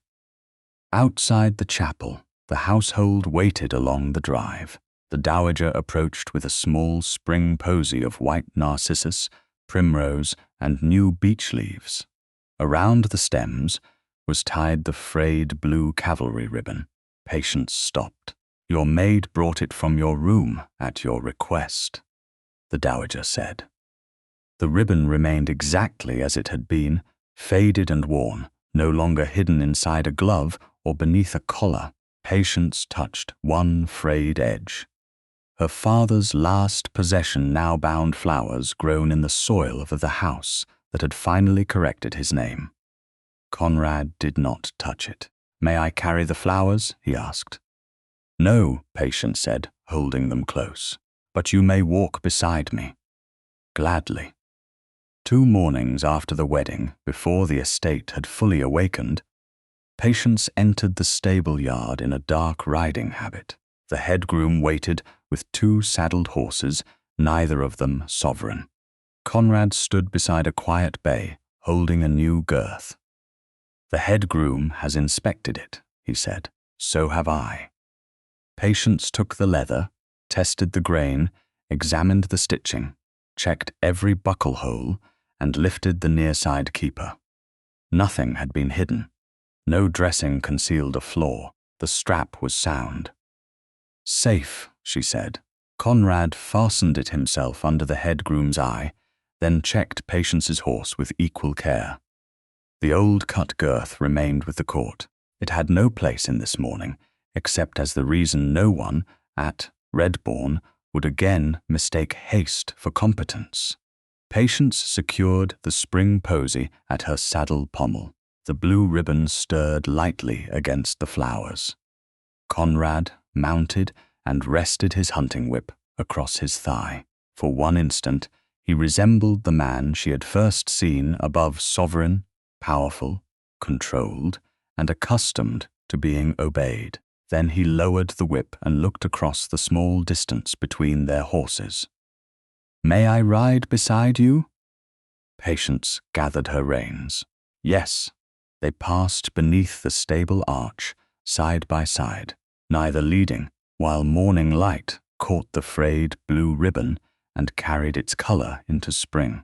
Outside the chapel, the household waited along the drive. The dowager approached with a small spring posy of white narcissus, primrose, and new beech leaves. Around the stems was tied the frayed blue cavalry ribbon. Patience stopped. "Your maid brought it from your room at your request," the dowager said. The ribbon remained exactly as it had been, faded and worn, no longer hidden inside a glove or beneath a collar. Patience touched one frayed edge. Her father's last possession now bound flowers grown in the soil of the house that had finally corrected his name. Conrad did not touch it. "May I carry the flowers?" he asked. "No," Patience said, holding them close. "But you may walk beside me." "Gladly." 2 mornings after the wedding, before the estate had fully awakened, Patience entered the stable yard in a dark riding habit. The head groom waited with 2 saddled horses, neither of them sovereign. Conrad stood beside a quiet bay, holding a new girth. "The head groom has inspected it," he said. "So have I." Patience took the leather, tested the grain, examined the stitching, checked every buckle hole, and lifted the near-side keeper. Nothing had been hidden. No dressing concealed a flaw. The strap was sound. "Safe," she said. Conrad fastened it himself under the head groom's eye, then checked Patience's horse with equal care. The old cut girth remained with the court. It had no place in this morning, except as the reason no one, at Red-bourne, would again mistake haste for competence. Patience secured the spring posy at her saddle pommel. The blue ribbon stirred lightly against the flowers. Conrad mounted and rested his hunting whip across his thigh. For one instant, he resembled the man she had first seen above sovereign, powerful, controlled, and accustomed to being obeyed. Then he lowered the whip and looked across the small distance between their horses. "May I ride beside you?" Patience gathered her reins. Yes. They passed beneath the stable arch, side by side, neither leading, while morning light caught the frayed blue ribbon and carried its color into spring.